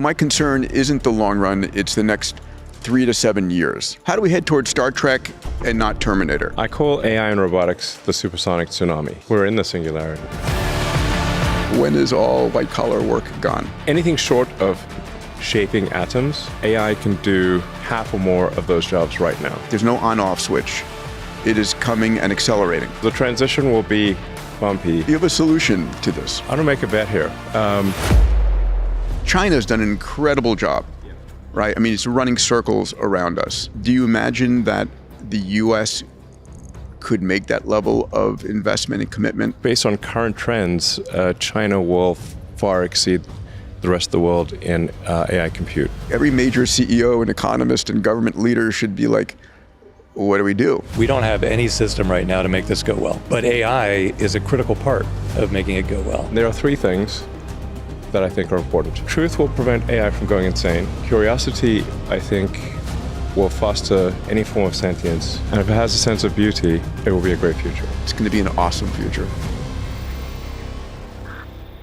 My concern isn't the long run, it's the next 3 to 7 years. How do we head towards Star Trek and not Terminator? I call AI and robotics the supersonic tsunami. We're in the singularity. When is all white-collar work gone? Anything short of shaping atoms, AI can do half or more of those jobs right now. There's no on-off switch. It is coming and accelerating. The transition will be bumpy. You have a solution to this. I don't make a bet here. China's done an incredible job, right? I mean, it's running circles around us. Do you imagine that the US could make that level of investment and commitment? Based on current trends, China will far exceed the rest of the world in AI compute. Every major CEO and economist and government leader should be like, what do we do? We don't have any system right now to make this go well, but AI is a critical part of making it go well. There are three things that I think are important. Truth will prevent AI from going insane. Curiosity, I think, will foster any form of sentience. And if it has a sense of beauty, it will be a great future. It's going to be an awesome future.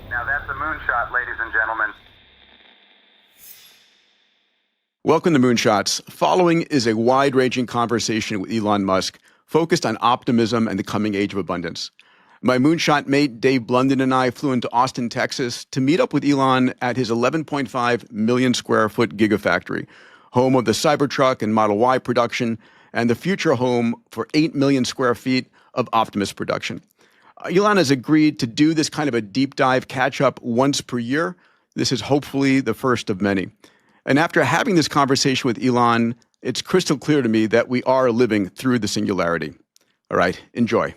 Now that's a moonshot, ladies and gentlemen. Welcome to Moonshots. Following is a wide-ranging conversation with Elon Musk focused on optimism and the coming age of abundance. My moonshot mate, Dave Blunden, and I flew into Austin, Texas to meet up with Elon at his 11.5 million square foot gigafactory, home of the Cybertruck and Model Y production, and the future home for 8 million square feet of Optimus production. Elon has agreed to do this kind of a deep dive catch-up once per year. This is hopefully the first of many. And after having this conversation with Elon, it's crystal clear to me that we are living through the singularity. All right, enjoy.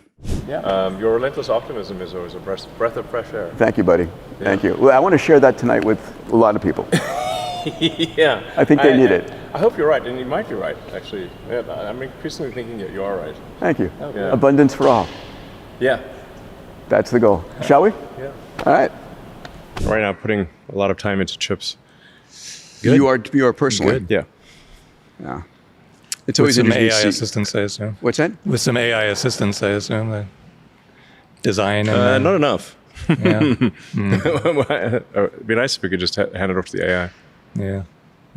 Yeah. Your relentless optimism is always a breath of fresh air. Thank you, buddy. Yeah. Thank you. Well, I want to share that tonight with a lot of people. Yeah. I think they need it. I hope you're right, and you might be right, actually. Yeah, I'm increasingly thinking that you are right. Thank you. Okay. Yeah. Abundance for all. Yeah. That's the goal. Shall we? Yeah. All right. Right now, putting a lot of time into chips. Good. You are personally. Good. Yeah. Yeah. It's With always some interesting AI to see. assistance, I assume. What's that? With some AI assistance, I assume. The design and Not enough. Yeah. It'd be nice if we could just hand it off to the AI.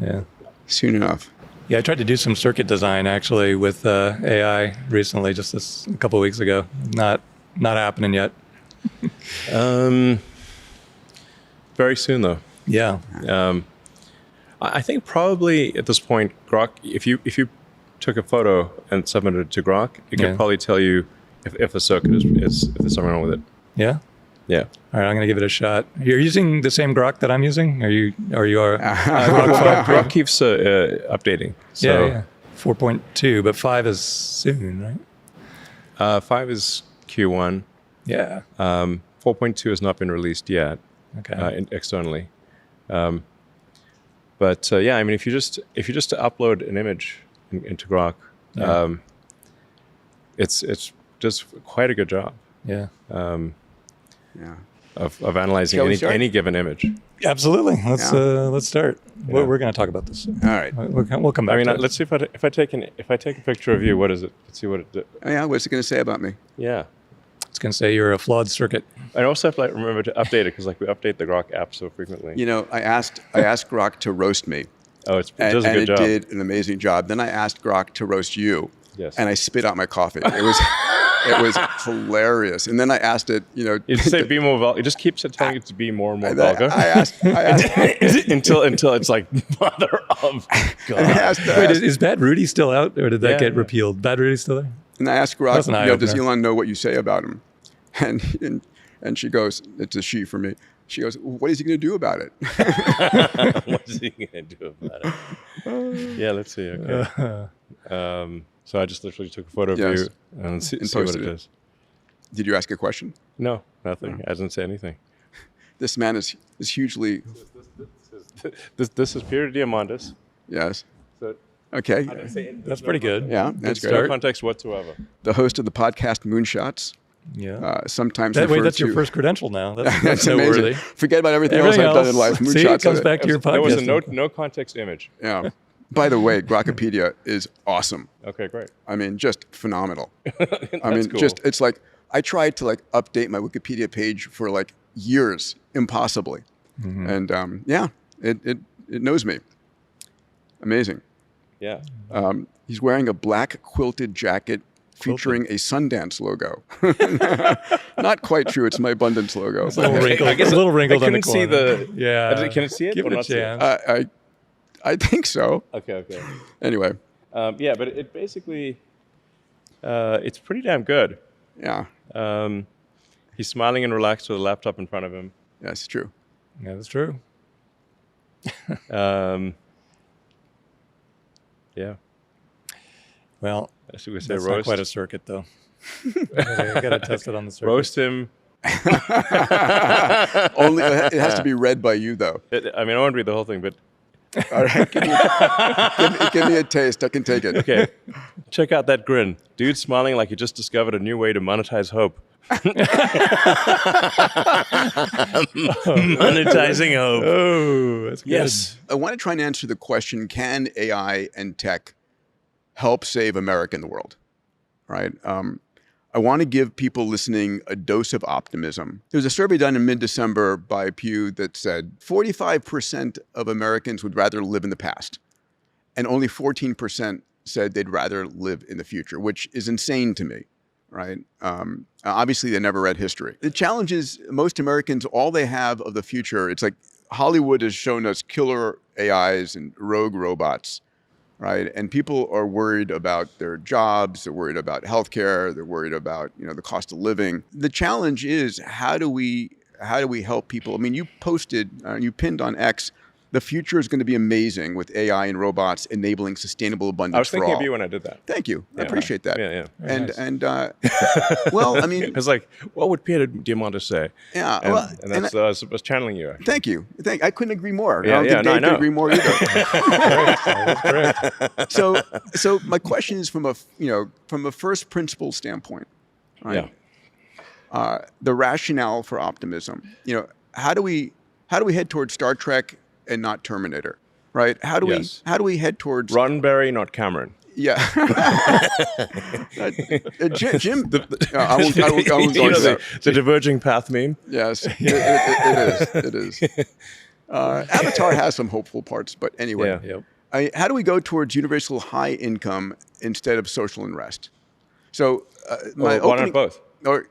Yeah. Soon enough. Yeah, I tried to do some circuit design actually with AI recently, just a couple of weeks ago. Not happening yet. Very soon, though. Yeah. I think probably at this point, Grok, if you took a photo and submitted it to Grok, it could probably tell you if the circuit is if there's something wrong with it. Yeah. Yeah. All right, I'm gonna give it a shot. You're using the same Grok that I'm using? Are you Grok keeps updating. So Yeah. 4.2, but 5 is soon, right? 5 is Q1. Yeah. 4.2 has not been released yet. Okay. Externally. But yeah, I mean, if you just upload an image into Grok, it's does quite a good job. Yeah. Yeah. Of analyzing any given image. Absolutely. Let's start. Yeah. We're going to talk about this. All right. We'll come back. I mean, to it. let's see if I take a picture of you. What is it? Let's see what it did. Oh, yeah. What's it going to say about me? Yeah. It's going to say you're a flawed circuit. I also have to remember to update it because we update the Grok app so frequently. You know, I asked Grok to roast me. Oh, it does a good job. And it did an amazing job. Then I asked Grok to roast you. Yes. And I spit out my coffee. It was hilarious. And then I asked it, You just say be more vulgar. It just keeps telling you to be more and more vulgar. I asked until it's like mother of God. Wait, is Bad Rudy still out, or did that get repealed? Bad Rudy's still there? And I asked Grok, That's an eye-opener. does Elon know what you say about him? And she goes, it's a she for me. She goes, what is he going to do about it? What is he going to do about it? Yeah, let's see. Okay. So I just literally took a photo of you and see what it is. Did you ask a question? No, nothing. I didn't say anything. This man is hugely... This is Peter Diamandis. Yes. So Okay. That's pretty good. Yeah, that's no great. context whatsoever. The host of the podcast Moonshots. Yeah. Sometimes That's to, your first credential now. That's That's noteworthy. amazing. Forget about everything else I've done in life. See, Moonshots. it comes back to your podcast. There was a no context image. Yeah. By the way, Grokopedia is awesome. Okay, great. I mean, just phenomenal. That's cool. It's like I tried to update my Wikipedia page for years, impossibly. Mm-hmm. And It knows me. Amazing. Yeah. He's wearing a black quilted jacket featuring a Sundance logo. Not quite true. It's my Abundance logo. It's a little wrinkled. I guess a little wrinkled on the corner. See Yeah. Can it see it? Give or it a not see it? chance. I think so. Okay. Anyway, Yeah, but it basically, it's pretty damn good. yeah. He's smiling and relaxed with a laptop in front of him. That's true. Yeah, that's true. Yeah. Well, I should say that's roast. not quite a circuit, though. You gotta test it on the circuit. Roast him. Only it has to be read by you, though. I mean, I won't read the whole thing, but All right, give me a taste. I can take it. okay. Check out that grin. Dude smiling like he just discovered a new way to monetize hope. Monetizing hope. Oh, that's good. Yes. I want to try and answer the question: can AI and tech help save America and the world? Right. I want to give people listening a dose of optimism. There was a survey done in mid-December by Pew that said 45% of Americans would rather live in the past, and only 14% said they'd rather live in the future, which is insane to me. Right? Obviously, they never read history. The challenge is most Americans, all they have of the future, it's like Hollywood has shown us killer AIs and rogue robots, right? And people are worried about their jobs. They're worried about healthcare. They're worried about the cost of living. The challenge is how do we help people? I mean, you posted, you pinned on X. The future is going to be amazing with AI and robots enabling sustainable abundance I was for thinking all. of you when I did that. Thank you. I Yeah. appreciate that. Yeah. And well, I mean, It was like, what would Peter Diamandis say? yeah. And, Well, and that's, I was channeling you. Actually. thank you. I couldn't agree more. Yeah, I don't think no, I Dave could know. agree more either. That's correct. So my question is from a first principle standpoint, right? Yeah. The rationale for optimism. How do we head towards Star Trek and not Terminator, right? How do Yes. we head towards Roddenberry, not Cameron. Yeah. Jim, I won't go into that. The diverging path meme. Yes, it is. Avatar has some hopeful parts, but anyway. Yeah. Yep. How do we go towards universal high income instead of social unrest? So my Why opening, not both? Or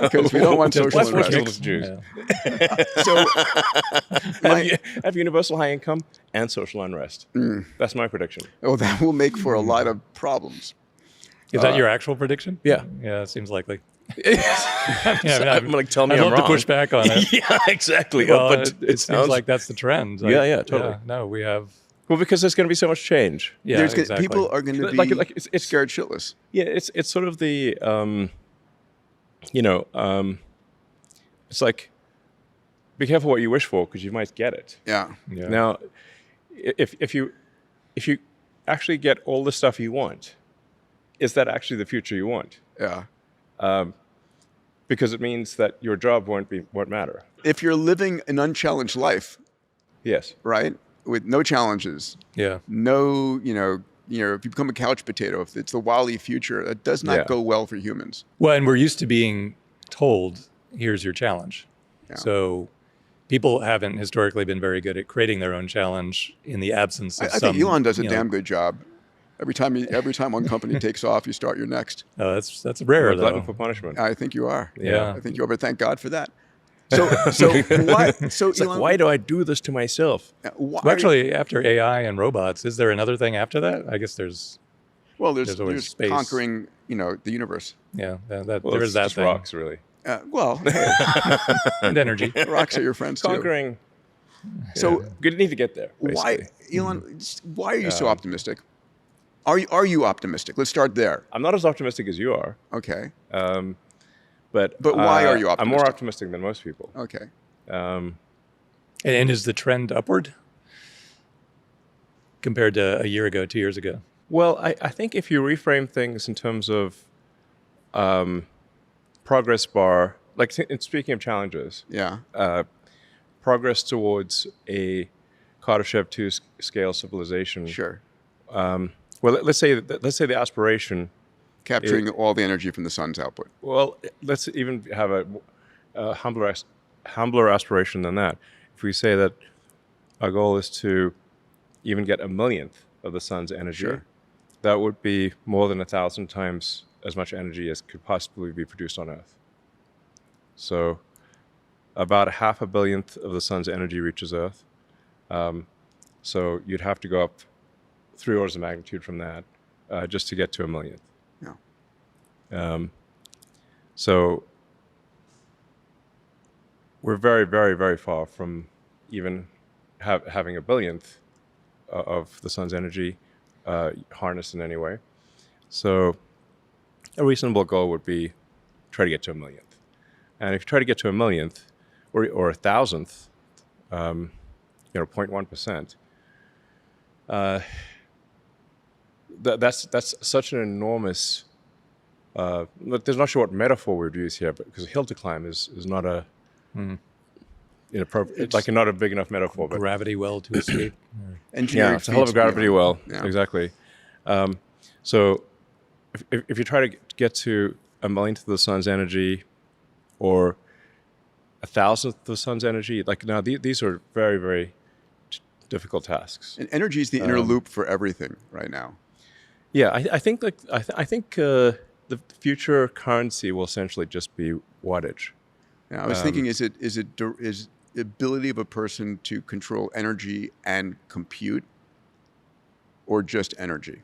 because we don't want social Let's unrest. ridiculous Jews. Yeah. So Have universal high income and social unrest. That's my prediction. that will make for a lot of problems. Is that your actual prediction? Yeah. Yeah, it seems likely. I'm like, tell me I'd I'm love wrong. to push back on it. Yeah, exactly. Well, but it seems like that's the trend. Yeah, totally. No, we have. well, because there's going to be so much change. Yeah, People are going to be Like it's scared shitless. Yeah, it's sort of the it's like be careful what you wish for because you might get it. Yeah. Yeah. Now, if you actually get all the stuff you want, is that actually the future you want? Yeah. Because it means that your job won't matter. If you're living an unchallenged life, Yes. right, with no challenges, Yeah. no, if you become a couch potato, if it's the Wall-E future, that does not Yeah. go well for humans. Well, and we're used to being told, here's your challenge. Yeah. So people haven't historically been very good at creating their own challenge in the absence of I some. think Elon does a damn good job. Every time one company takes off, you start your next. Oh, that's rare You're a though. glutton for punishment. I think you are. Yeah. I think you are, but thank God for that. So why? So It's Elon, like, why do I do this to myself? why- Well, actually, after AI and robots, is there another thing after that? I guess there's there's always space. conquering, the universe. There Well, is that just thing. rocks, really. And energy. Rocks are your friends too. Conquering. So You need to get there. why, Basically. Elon? Why are you so optimistic? Are you optimistic? Let's start there. I'm not as optimistic as you are, Okay. but why are you I'm more optimistic? optimistic than most people. Okay. And is the trend upward compared to a year ago, 2 years ago? Well, I think if you reframe things in terms of progress bar, like speaking of challenges, Yeah. progress towards a Kardashev 2 scale civilization. Sure. Well, let's say the aspiration. Capturing all the energy from the sun's output. Well, let's even have a humbler aspiration than that. If we say that our goal is to even get a millionth of the sun's energy. Sure. That would be more than 1,000 times as much energy as could possibly be produced on Earth. So about a half a billionth of the sun's energy reaches Earth. So you'd have to go up 3 orders of magnitude from that just to get to a millionth. Yeah. So we're very, very, very far from even having a billionth of the sun's energy harnessed in any way. So a reasonable goal would be try to get to a millionth. And if you try to get to a millionth or a thousandth, 0.1%, that's such an enormous. There's not sure what metaphor we'd use here, but because a hill to climb is not a inappropriate. It's like not a big enough metaphor. But Gravity well to escape. yeah, it's a hell of a gravity well. Yeah. Exactly. So if you try to get to a millionth of the sun's energy, or a thousandth of the sun's energy, like now these are very, very difficult tasks. And energy is the inner loop for everything right now. Yeah, I think the future currency will essentially just be wattage. Yeah, I was thinking, is the ability of a person to control energy and compute, or just energy?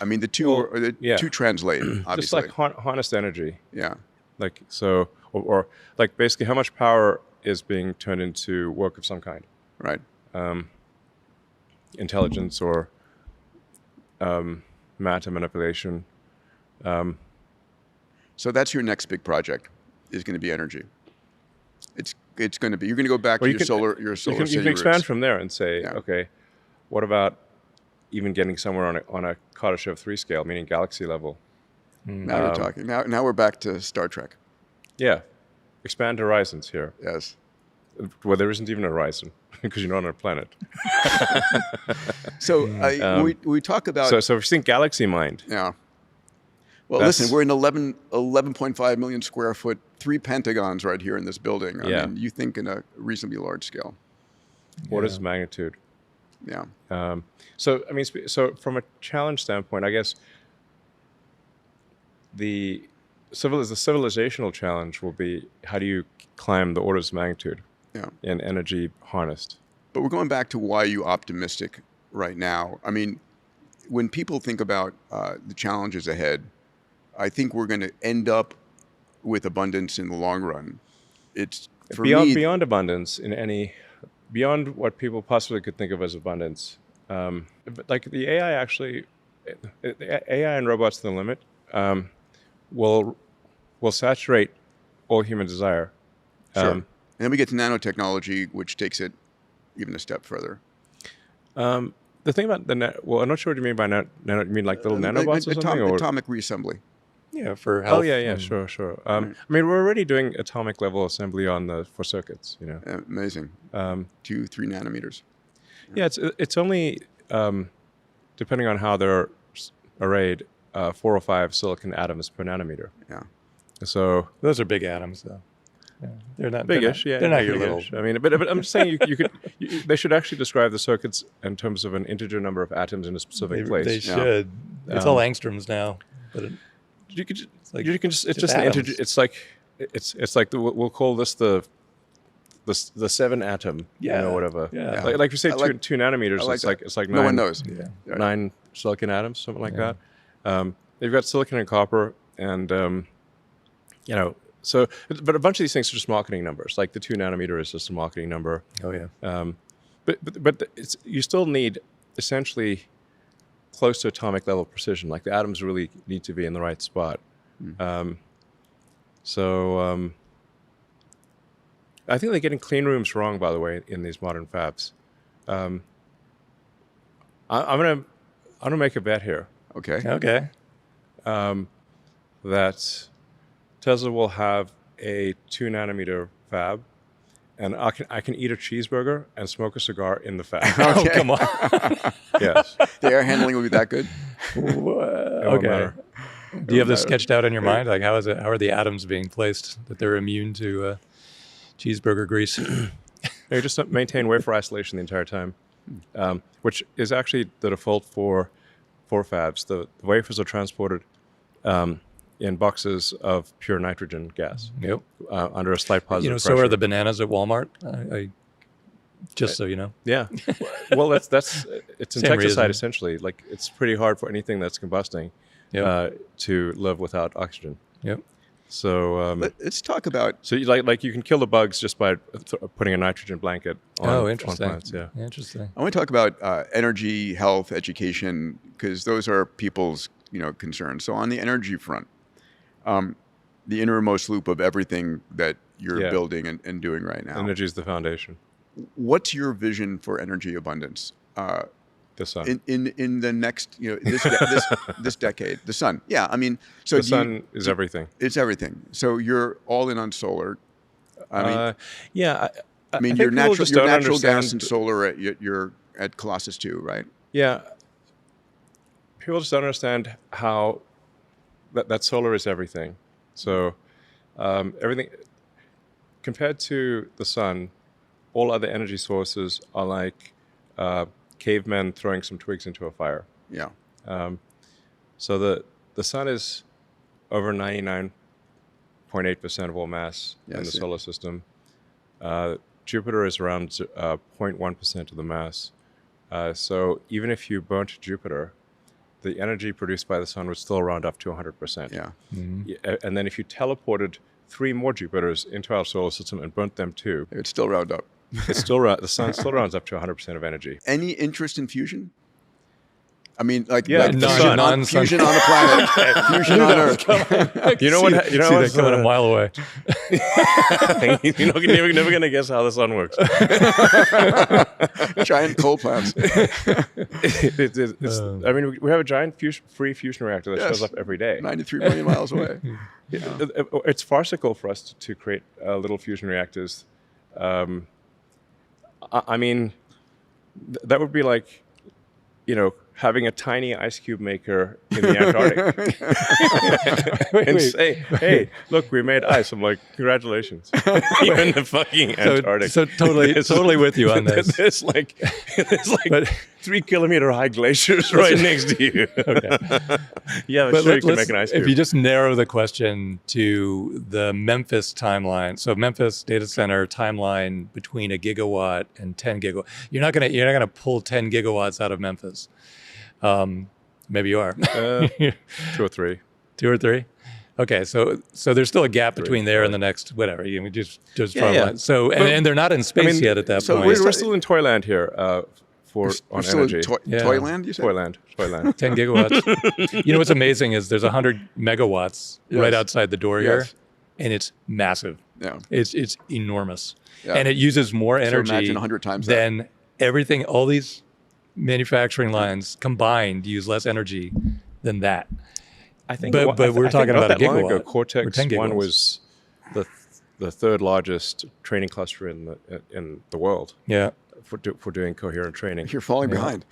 I mean, the two two translate, obviously. Just like harnessed energy. Yeah. Like so, or like basically how much power is being turned into work of some kind, Right. intelligence or matter manipulation. So that's your next big project, is going to be energy. It's going to be, you're going to go back to your solar You city can expand roots. from there and say, Yeah. okay, what about even getting somewhere on a Kardashev 3 scale, meaning galaxy level? Now you're talking. Now we're back to Star Trek. Yeah, expand horizons here. Yes. Well, there isn't even a horizon because you're not on a planet. So we talk about. So if you think galaxy mind, Yeah. Well, That's- listen, we're in 11.5 million square foot, 3 pentagons right here in this building. I Yeah. mean, you think in a reasonably large scale. orders of magnitude. Yeah. So I mean, so from a challenge standpoint, I guess the civilizational challenge will be how do you climb the orders of magnitude Yeah. in energy harnessed? But we're going back to why are you optimistic right now? I mean, when people think about the challenges ahead, I think we're going to end up with abundance in the long run. It's for me, Beyond abundance beyond what people possibly could think of as abundance. But like the AI actually, the AI and robots to the limit will saturate all human desire. Sure. And then we get to nanotechnology, which takes it even a step further. The thing about I'm not sure what you mean by nano. You mean like little nanobots or something? Or? Atomic reassembly. Yeah, for health. Oh yeah, sure. I mean, we're already doing atomic level assembly for circuits. Amazing. 2-3 nanometers. Yeah, it's only depending on how they're arrayed, 4 or 5 silicon atoms per nanometer. Yeah. So Those are big atoms, though. Yeah. They're not biggish, They're not your little. biggish. I mean, but I'm just saying they should actually describe the circuits in terms of an integer number of atoms in a specific place. They should. It's all angstroms now, but It's just an integer. atoms. It's like we'll call this the 7 atom. Yeah. Whatever. Yeah. Like if you say I like- 2 nanometers, I like that. it's like No 9, one knows. Yeah. Right. 9 silicon atoms, something like that. They've got silicon and copper, and so. But a bunch of these things are just marketing numbers. Like the 2 nanometer is just a marketing number. Oh yeah. But you still need essentially close to atomic level precision. Like the atoms really need to be in the right spot. I think they're getting clean rooms wrong, by the way, in these modern fabs. I'm gonna make a bet here Okay. Okay. that Tesla will have a 2 nanometer fab, and I can eat a cheeseburger and smoke a cigar in the fab. Oh come on. Yes. The air handling will be that good? It won't Okay. matter. Do you have this sketched out in your mind? Like how are the atoms being placed that they're immune to cheeseburger grease? You just maintain wafer isolation the entire time, which is actually the default for fabs. The wafers are transported in boxes of pure nitrogen gas. Yep. Under a slight positive So pressure. are the bananas at Walmart. Just so you know. Yeah. Well, it's Same insecticide reason. essentially. Like it's pretty hard for anything that's combusting to live without oxygen. Yep. So Let's talk about. so you, like you can kill the bugs just by putting a nitrogen blanket on, on Interesting. plants. Yeah. Interesting. I want to talk about energy, health, education, because those are people's concerns. So on the energy front, the innermost loop of everything that you're building and doing right now. Energy is the foundation. What's your vision for energy abundance? The sun. In the next, this decade, the sun. Yeah, I mean, so The sun is everything. It's everything. So you're all in on solar. I mean, Yeah. I mean, think your people just natural don't gas understand- and solar. You're at Colossus 2, right? Yeah. People just don't understand how that solar is everything. So everything compared to the sun, all other energy sources are like cavemen throwing some twigs into a fire. Yeah. So the sun is over 99.8% of all mass in the solar system. Jupiter is around 0.1% of the mass. So even if you burnt Jupiter, the energy produced by the sun would still round up to 100%. Yeah. And then if you teleported 3 more Jupiters into our solar system and burnt them too, It would still round up. it's still the sun still rounds up to 100% of energy. Any interest in fusion? I mean, like, Yeah, like none. fusion on a planet, fusion on Earth. You know what? You know See what's that coming a mile away. you're never gonna guess how the sun works. Giant coal plants. I mean, we have a giant free fusion reactor that shows Yes. up every day. 93 million miles away. It's farcical for us to create little fusion reactors. I mean, that would be like, having a tiny ice cube maker in the Antarctic and say, "Hey, look, we made ice." I'm like, "Congratulations!" You're in the fucking Antarctic. So totally with you on this. There's like 3 kilometer high glaciers right next to you. Okay. Yeah, But sure, you can make an ice cube. if you just narrow the question to the Memphis timeline, so Memphis data center timeline between 1 gigawatt and 10 gigawatt, you're not gonna pull 10 gigawatts out of Memphis. Maybe you are. 2 or 3. 2 or 3. Okay, so there's still a gap between there and the next whatever. You just draw a Yeah. line. So and they're not in space yet at that so point. We're still in Toyland here on We're still in energy. Toyland, you said? Toyland. 10 gigawatts. You know what's amazing is there's 100 megawatts right Yes. outside the door here, Yes. and it's massive. Yeah. It's enormous, Yeah. and it uses more energy imagine 100 times that. than everything. All these manufacturing lines combined use less energy than that. I think, But we're talking not about a that long ago, gigawatt, or Cortex 10 One gigawatts. was the third largest training cluster in the world Yeah. for doing coherent training. You're falling behind.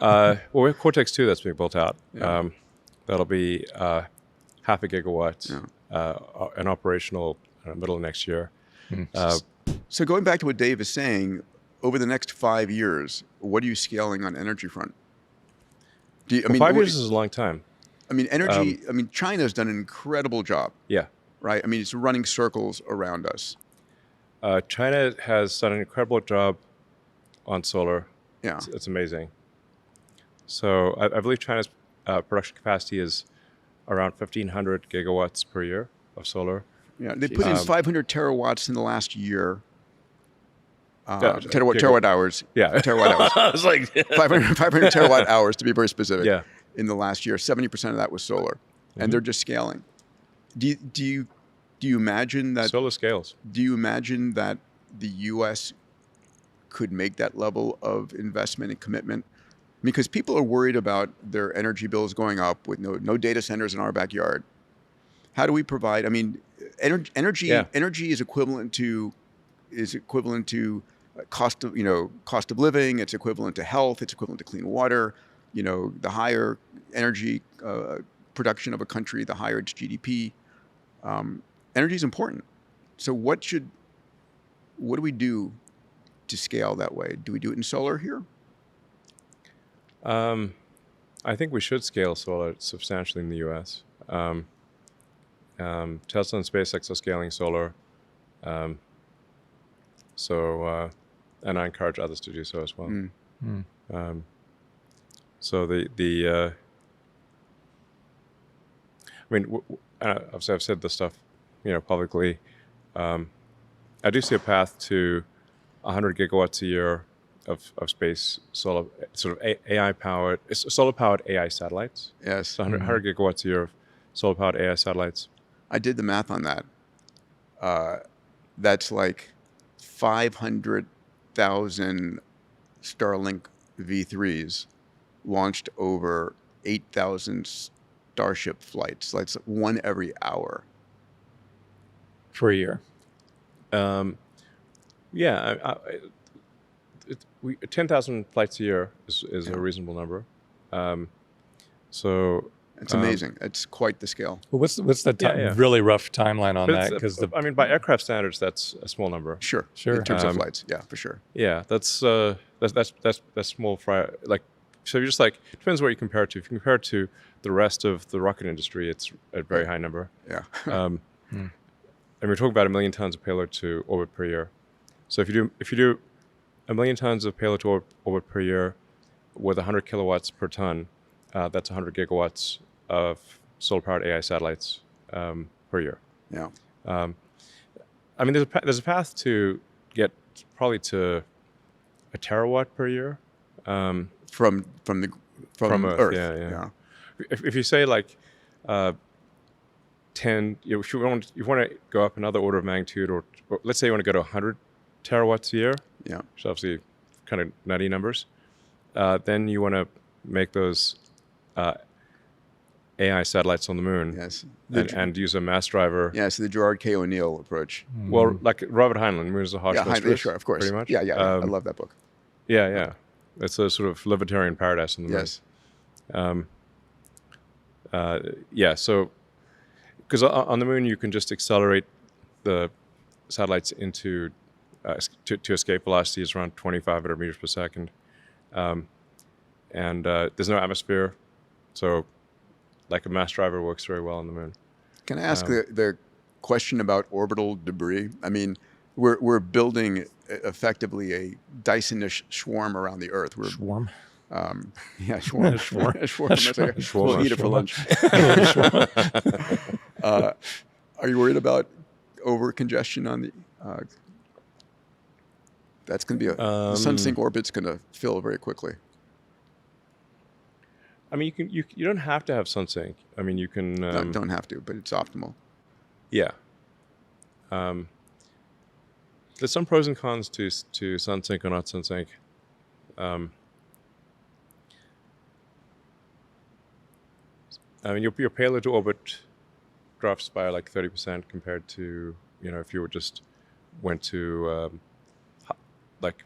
Well, we have Cortex 2 that's being built out. That'll be half a gigawatt and operational middle of next year. So going back to what Dave is saying, over the next 5 years, what are you scaling on energy front? Do you, 5 years is a long time. I mean, energy. I mean, China's done an incredible job, Yeah. right? I mean, it's running circles around us. China has done an incredible job on solar. Yeah. It's amazing. So I believe China's production capacity is around 1,500 gigawatts per year of solar. Yeah. They put in 500 terawatts in the last year. Gigawatt. Terawatt hours. Yeah. Terawatt hours. I was like, 500 terawatt hours, to be very specific. Yeah. In the last year, 70% of that was solar, and they're just scaling. Do you imagine that? solar scales. Do you imagine that the U.S. could make that level of investment and commitment? Because people are worried about their energy bills going up with no data centers in our backyard. How do we provide? I mean, energy is equivalent to cost of living. It's equivalent to health. It's equivalent to clean water. The higher energy production of a country, the higher its GDP. Energy is important. So what do we do to scale that way? Do we do it in solar here? I think we should scale solar substantially in the U.S. Tesla and SpaceX are scaling solar, and I encourage others to do so as well. So I mean, obviously I've said this stuff, publicly. I do see a path to 100 gigawatts a year of space solar, sort of AI-powered, solar-powered AI satellites. Yes. So 100 gigawatts a year of solar-powered AI satellites. I did the math on that. That's like 500,000 Starlink V3s launched over 8,000 Starship flights. Like it's one every hour. For a year. Yeah, 10,000 flights a year is a reasonable number. So it's amazing. It's quite the scale. Well, what's the really rough timeline on that? Because I mean, by aircraft standards, that's a small number. Sure. Sure. In terms of flights, yeah, for sure. Yeah, that's small fry. Like, so you're just like, it depends what you compare it to. If you compare it to the rest of the rocket industry, it's a very high number. Yeah. And we're talking about 1 million tons of payload to orbit per year. So if you do 1 million tons of payload to orbit per year with 100 kilowatts per ton, that's 100 gigawatts of solar-powered AI satellites per year. Yeah. I mean, there's a path to get probably to a terawatt per year. From Earth. Earth. Yeah. If you say like 10, if you want to go up another order of magnitude, or let's say you want to go to 100 terawatts a year, Yeah. which is obviously kind of nutty numbers, then you want to make those AI satellites on the moon. Yes. And use a mass driver. Yes, the Gerard K. O'Neill approach. Well, like Robert Heinlein, Moon is a harsh mistress, sure, of course. pretty much. Yeah. I love that book. Yeah. It's a sort of libertarian paradise on the moon. Yes. So because on the moon you can just accelerate the satellites into to escape velocities around 2,500 meters per second, and there's no atmosphere, so like a mass driver works very well on the moon. Can I ask the question about orbital debris? I mean, we're building effectively a Dyson-ish swarm around the Earth. Swarm? Yeah, swarm. Swarm. We'll eat it for lunch. Are you worried about over-congestion on the... that's going to be the sun-sink orbit's going to fill very quickly. I mean, you don't have to have sunsync. I mean, you can... don't have to, but it's optimal. Yeah. There's some pros and cons to sunsync or not sunsync. I mean, your payload to orbit drops by like 30% compared to, if you went to like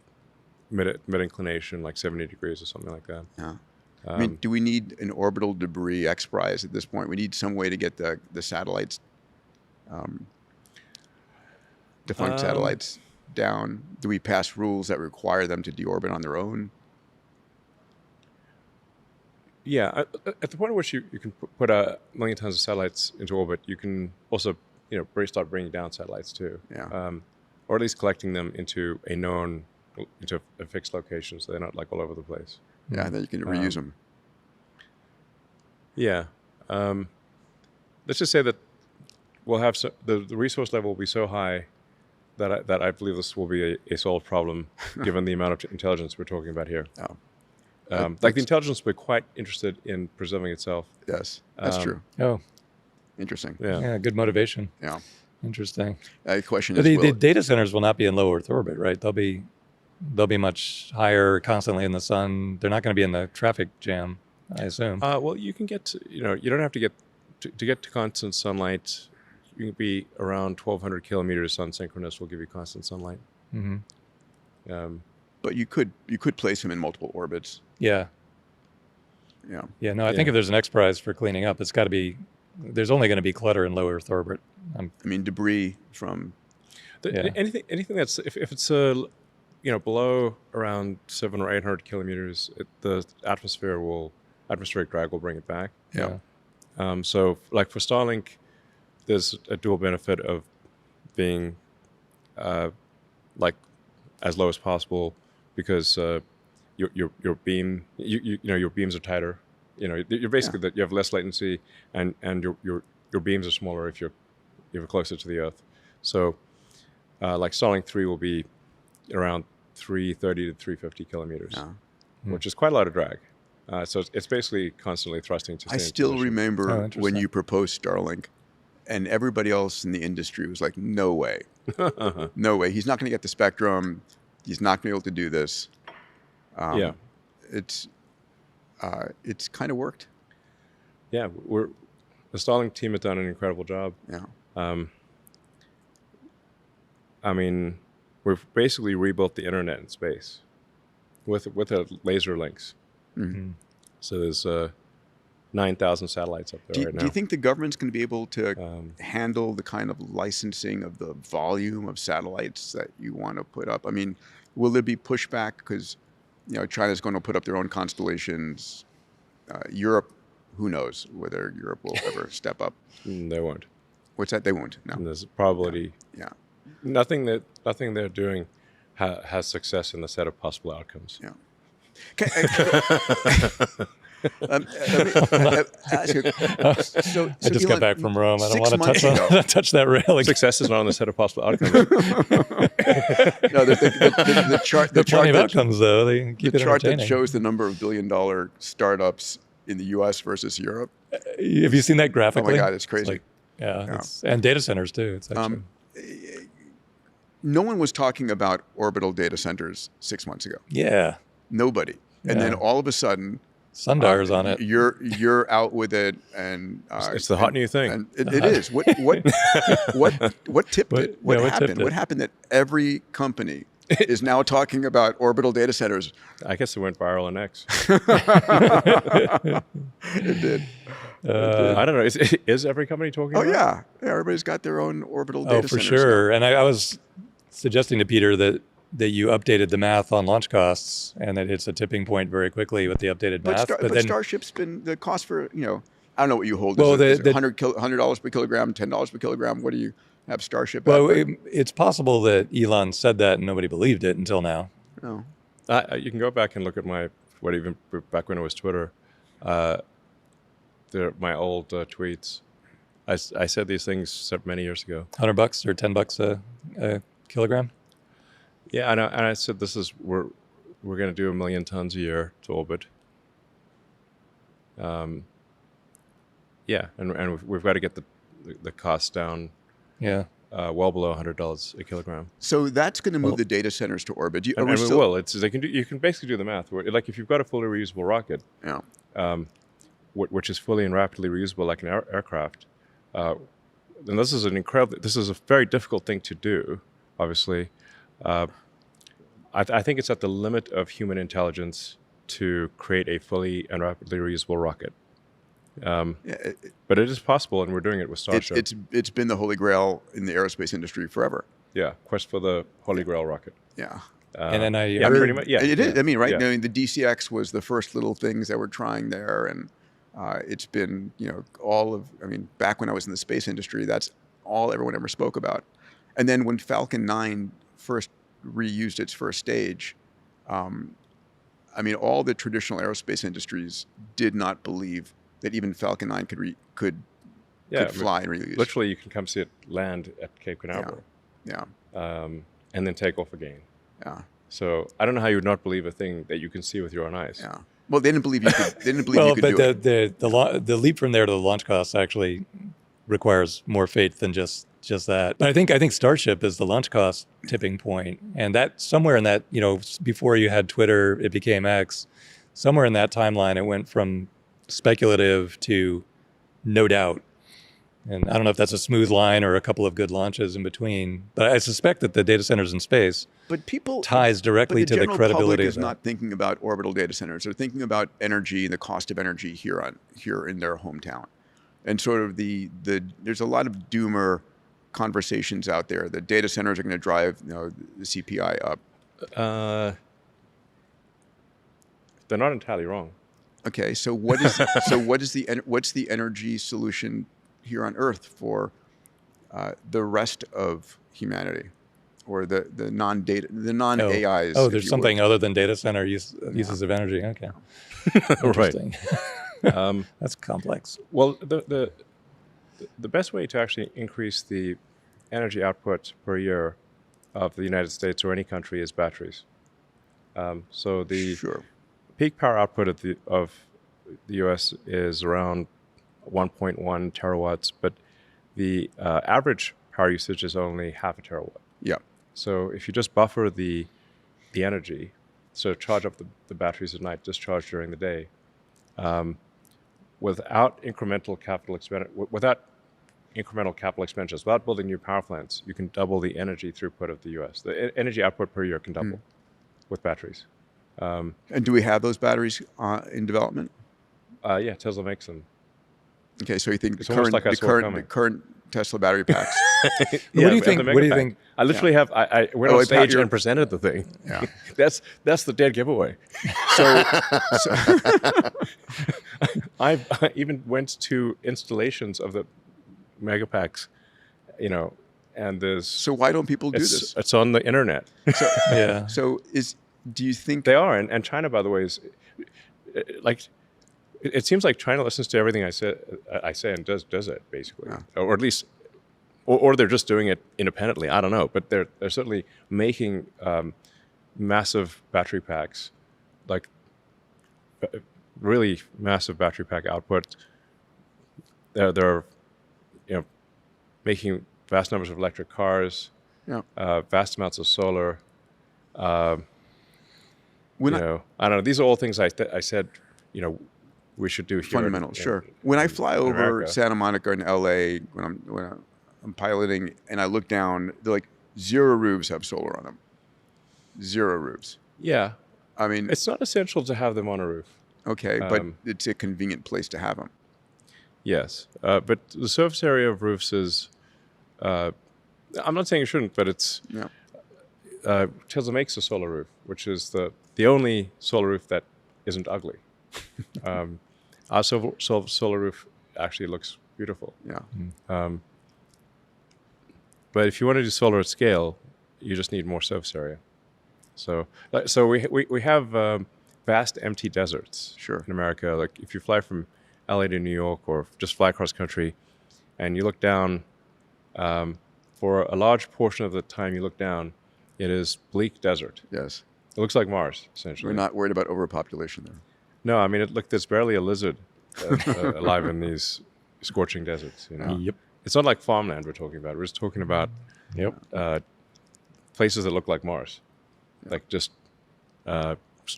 mid inclination, like 70 degrees or something like that. Yeah. I mean, do we need an orbital debris X prize at this point? We need some way to get the satellites, defunct satellites down. Do we pass rules that require them to deorbit on their own? Yeah, at the point at which you can put 1 million tons of satellites into orbit, you can also, start bringing down satellites too. Yeah. Or at least collecting them into a fixed location, so they're not like all over the place. Yeah, then you can reuse them. Yeah. Let's just say that we'll have the resource level will be so high that I believe this will be a solved problem, given the amount of intelligence we're talking about here. Oh. Like the intelligence will be quite interested in preserving itself. Yes, that's true. Oh, interesting. yeah, good motivation. Yeah. Interesting. The question But is, the data centers will not be in low Earth orbit, right? They'll be much higher, constantly in the sun. They're not going to be in the traffic jam, I assume. Well, you can get to, you don't have to get to constant sunlight. You can be around 1,200 kilometers sun synchronous will give you constant sunlight. Mm-hmm. But you could place them in multiple orbits. Yeah. Yeah. Yeah. No, I think if there's an X prize for cleaning up, it's got to be. There's only going to be clutter in low Earth orbit. I mean, debris from. Anything that's if it's a below around 700 or 800 kilometers, the atmospheric drag will bring it back. Yeah. So like for Starlink, there's a dual benefit of being like as low as possible because your beam your beams are tighter. You're basically that you have less latency and your beams are smaller if you're closer to the Earth. So like Starlink 3 will be around 330 to 350 kilometers, which is quite a lot of drag. So it's basically constantly thrusting to stay I in still position. remember when you proposed Starlink, and everybody else in the industry was like, "No way, no way. He's not going to get the spectrum. He's not going to be able to do this." It's kind of worked. Yeah, the Starlink team has done an incredible job. Yeah. I mean, we've basically rebuilt the internet in space with laser links. Mm-hmm. So there's 9,000 satellites up there right now. Do you think the government's going to be able to handle the kind of licensing of the volume of satellites that you want to put up? I mean, will there be pushback because China's going to put up their own constellations? Europe, who knows whether Europe will ever step up? They won't. What's that? They won't. No. And there's a probability. Yeah. Nothing they're doing has success in the set of possible outcomes. Yeah. Let me ask you, so I just got back from Rome. I don't 6 want months to ago- touch that rail again. Success is not on the set of possible outcomes. No, the chart. There The are plenty chart of that, outcomes, though. They can keep the it chart that entertaining. shows the number of billion-dollar startups in the U.S. versus Europe. Have you seen that Oh graphically? my God, it's crazy. like, and data centers too. It's actually No one was talking about orbital data centers 6 months ago. Nobody. And then Yeah. all of a sudden, Sundar's on it. You're out with it, and It's the hot new thing. And it is. What tipped it? What happened? tipped it? What happened that every company is now talking about orbital data centers? I guess it went viral on X. It did. I don't know. Is every company talking Oh about it? yeah, everybody's got their own orbital data Oh, for centers. sure. And I was suggesting to Peter that you updated the math on launch costs, and that it's a tipping point very quickly with the updated math. But then Starship's been the cost for I don't know what you hold. Well, is it the- $100 per kilogram, $10 per kilogram? What do you have Starship at? well, But- it's possible that Elon said that and nobody believed it until now. no. You can go back and look at even back when it was Twitter, my old tweets. I said these things many years ago. $100 or $10 a kilogram. Yeah, and I said we're going to do 1 million tons a year to orbit. Yeah, and we've got to get the cost down. Yeah. Well below $100 a kilogram. So that's going to move the data centers to orbit. And we will. You can basically do the math. Like if you've got a fully reusable rocket, Yeah. which is fully and rapidly reusable like an aircraft, then this is a very difficult thing to do, obviously. I think it's at the limit of human intelligence to create a fully and rapidly reusable rocket. But it is possible, and we're doing it with Starship. It's been the holy grail in the aerospace industry forever. Yeah, quest for the Holy Grail rocket. Yeah. And then I Yeah, pretty much. Yeah, It is. yeah, I mean, right? yeah. I mean, the DCX was the first little things that we're trying there, and it's been, back when I was in the space industry, that's all everyone ever spoke about. And then when Falcon 9 first reused its first stage, all the traditional aerospace industries did not believe that even Falcon 9 could fly and reuse. Literally, you can come see it land at Cape Canaveral. Yeah. And then take off again. Yeah. So I don't know how you would not believe a thing that you can see with your own eyes. Yeah. Well, they didn't believe you could. They didn't believe you could do it. the leap from there to the launch costs actually requires more faith than just that. But I think Starship is the launch cost tipping point, and that somewhere in that, before you had Twitter, it became X. Somewhere in that timeline, it went from speculative to no doubt. And I don't know if that's a smooth line or a couple of good launches in between, but I suspect that the data centers in space ties directly to the general credibility public of is that. not thinking about orbital data centers. They're thinking about energy and the cost of energy here in their hometown. And sort of there's a lot of doomer conversations out there. The data centers are going to drive the CPI up. They're not entirely wrong. Okay, so what's the energy solution here on Earth for the rest of humanity, or the non-AIs? Oh, there's something other than data center uses of energy. Okay, Right. interesting. That's complex. Well, the best way to actually increase the energy output per year of the United States or any country is batteries. So the Sure. peak power output of the U.S. is around 1.1 terawatts, but the average power usage is only half a terawatt. Yeah. So if you just buffer the energy, so charge up the batteries at night, discharge during the day, without incremental capital expenditures, without building new power plants, you can double the energy throughput of the U.S. The energy output per year can double with batteries. And do we have those batteries in development? Yeah, Tesla makes them. Okay, so you think It's almost like I saw it coming. the current Tesla battery packs? What do you think? What do you think? I literally have. I went on Pat, stage you're- and presented the thing. Yeah. That's the dead giveaway. So I even went to installations of the megapacks, and there's. so why don't people do this? It's on the internet. Yeah. So do you think They are, and China, by the way, is like. It seems like China listens to everything I say and does it basically, or at least, or they're just doing it independently. I don't know, but they're certainly making massive battery packs, like really massive battery pack output. They're making vast numbers of electric cars, vast amounts of solar. I don't know. These are all things I said. We should do here. fundamental? Sure. When I fly over America. Santa Monica in LA, when I'm piloting, and I look down, they're like 0 roofs have solar on them. 0 roofs. Yeah, I mean, it's not essential to have them on a roof. okay, but it's a convenient place to have them. Yes, but the surface area of roofs is. I'm not saying it shouldn't, but it's. Yeah. Tesla makes a solar roof, which is the only solar roof that isn't ugly. Our solar roof actually looks beautiful. Yeah. But if you want to do solar at scale, you just need more surface area. So we have vast empty deserts. Sure. In America, like if you fly from LA to New York or just fly across country, and you look down, for a large portion of the time you look down, it is bleak desert. Yes. It looks like Mars, essentially. We're not worried about overpopulation there. No, I mean, there's barely a lizard alive in these scorching deserts. Yep. It's not like farmland we're talking about. We're just talking about places that look like Mars, like just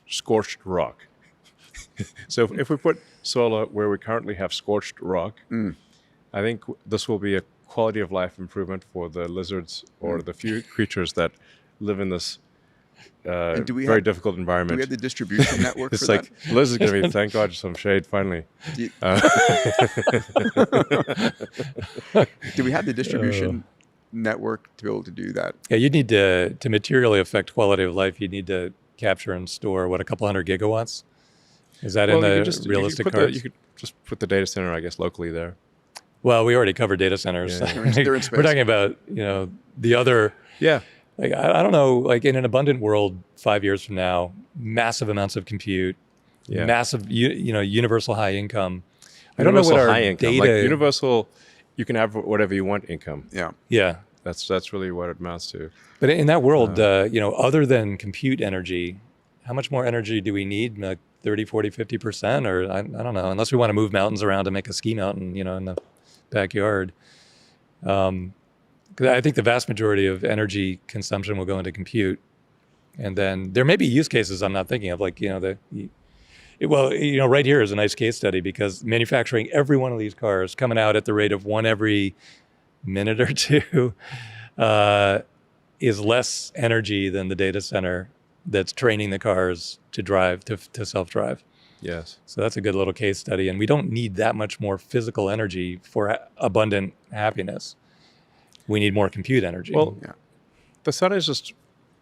scorched rock. So if we put solar where we currently have scorched rock, I think this will be a quality of life improvement for the lizards or the few creatures that live in this very difficult environment. Do we have the distribution network It's for like Liz is going to be, thank God, some shade finally. Do we have the distribution network to be able to do that? Yeah, you need to materially affect quality of life. You need to capture and store a couple hundred gigawatts. Is that in the realistic cards? You could just put the data center, I guess, locally there. Well, we already covered data centers. Yeah. They're in space. We're talking about the other. Yeah. Like I don't know. Like in an abundant world, 5 years from now, massive amounts of compute, massive universal high income. I don't know what our high income, data. like universal, you can have whatever you want income. Yeah. Yeah. That's really what it amounts to. But in that world, other than compute energy, how much more energy do we need? Like 30, 40, 50%? Or I don't know, unless we want to move mountains around to make a ski mountain, in the backyard. Because I think the vast majority of energy consumption will go into compute. And then there may be use cases I'm not thinking of, like, right here is a nice case study because manufacturing every one of these cars coming out at the rate of one every minute or two is less energy than the data center that's training the cars to drive, to self-drive. Yes. So that's a good little case study. And we don't need that much more physical energy for abundant happiness. We need more compute energy. Well, the sun is just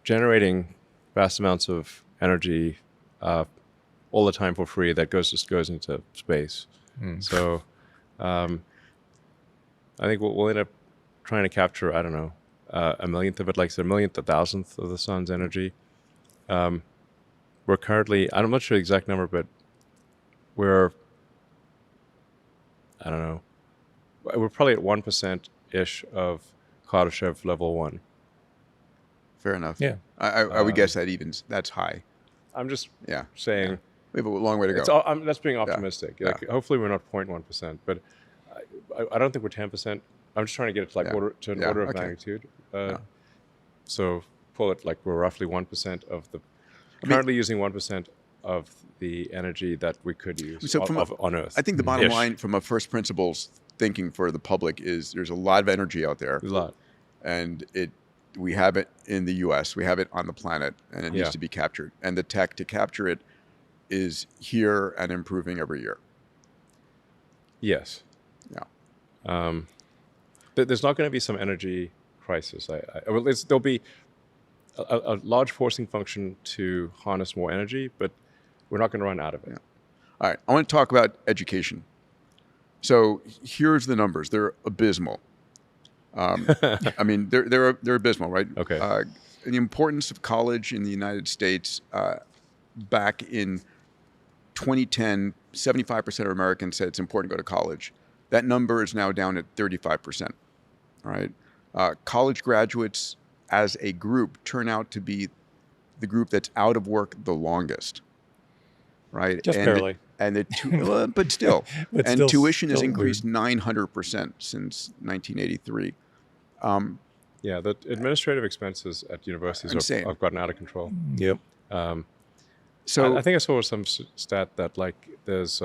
generating vast amounts of energy all the time for free that just goes into space. So I think we'll end up trying to capture, I don't know, a millionth of it, like a millionth, a thousandth of the sun's energy. We're currently, I'm not sure the exact number, but we're probably at 1%-ish of Kardashev level 1. Fair enough. Yeah. I would guess that's high. I'm just Yeah. saying. Yeah. We have a long way to go. That's being optimistic. Yeah. Like, hopefully we're not 0.1%, but I don't think we're 10%. I'm just trying to get it to like order of magnitude. So pull it like we're roughly 1% of the, currently using 1% of the energy that we could use on Earth. I think the bottom line from a first principles thinking for the public is there's a lot of energy out there. There's a lot. And we have it in the US, we have it on the planet, and it needs to be captured. And the tech to capture it is here and improving every year. Yes. Yeah. There's not going to be some energy crisis. There'll be a large forcing function to harness more energy, but we're not going to run out of it. Yeah. All right. I want to talk about education. So here's the numbers. They're abysmal. I mean, they're abysmal, right? Okay. The importance of college in the United States back in 2010, 75% of Americans said it's important to go to college. That number is now down at 35%. All right. College graduates as a group turn out to be the group that's out of work the longest. Right. Just barely. But still. But and still, tuition has still increased 900% since 1983. The administrative expenses at universities have gotten out of control. Yep. So I think I saw some stat that like there's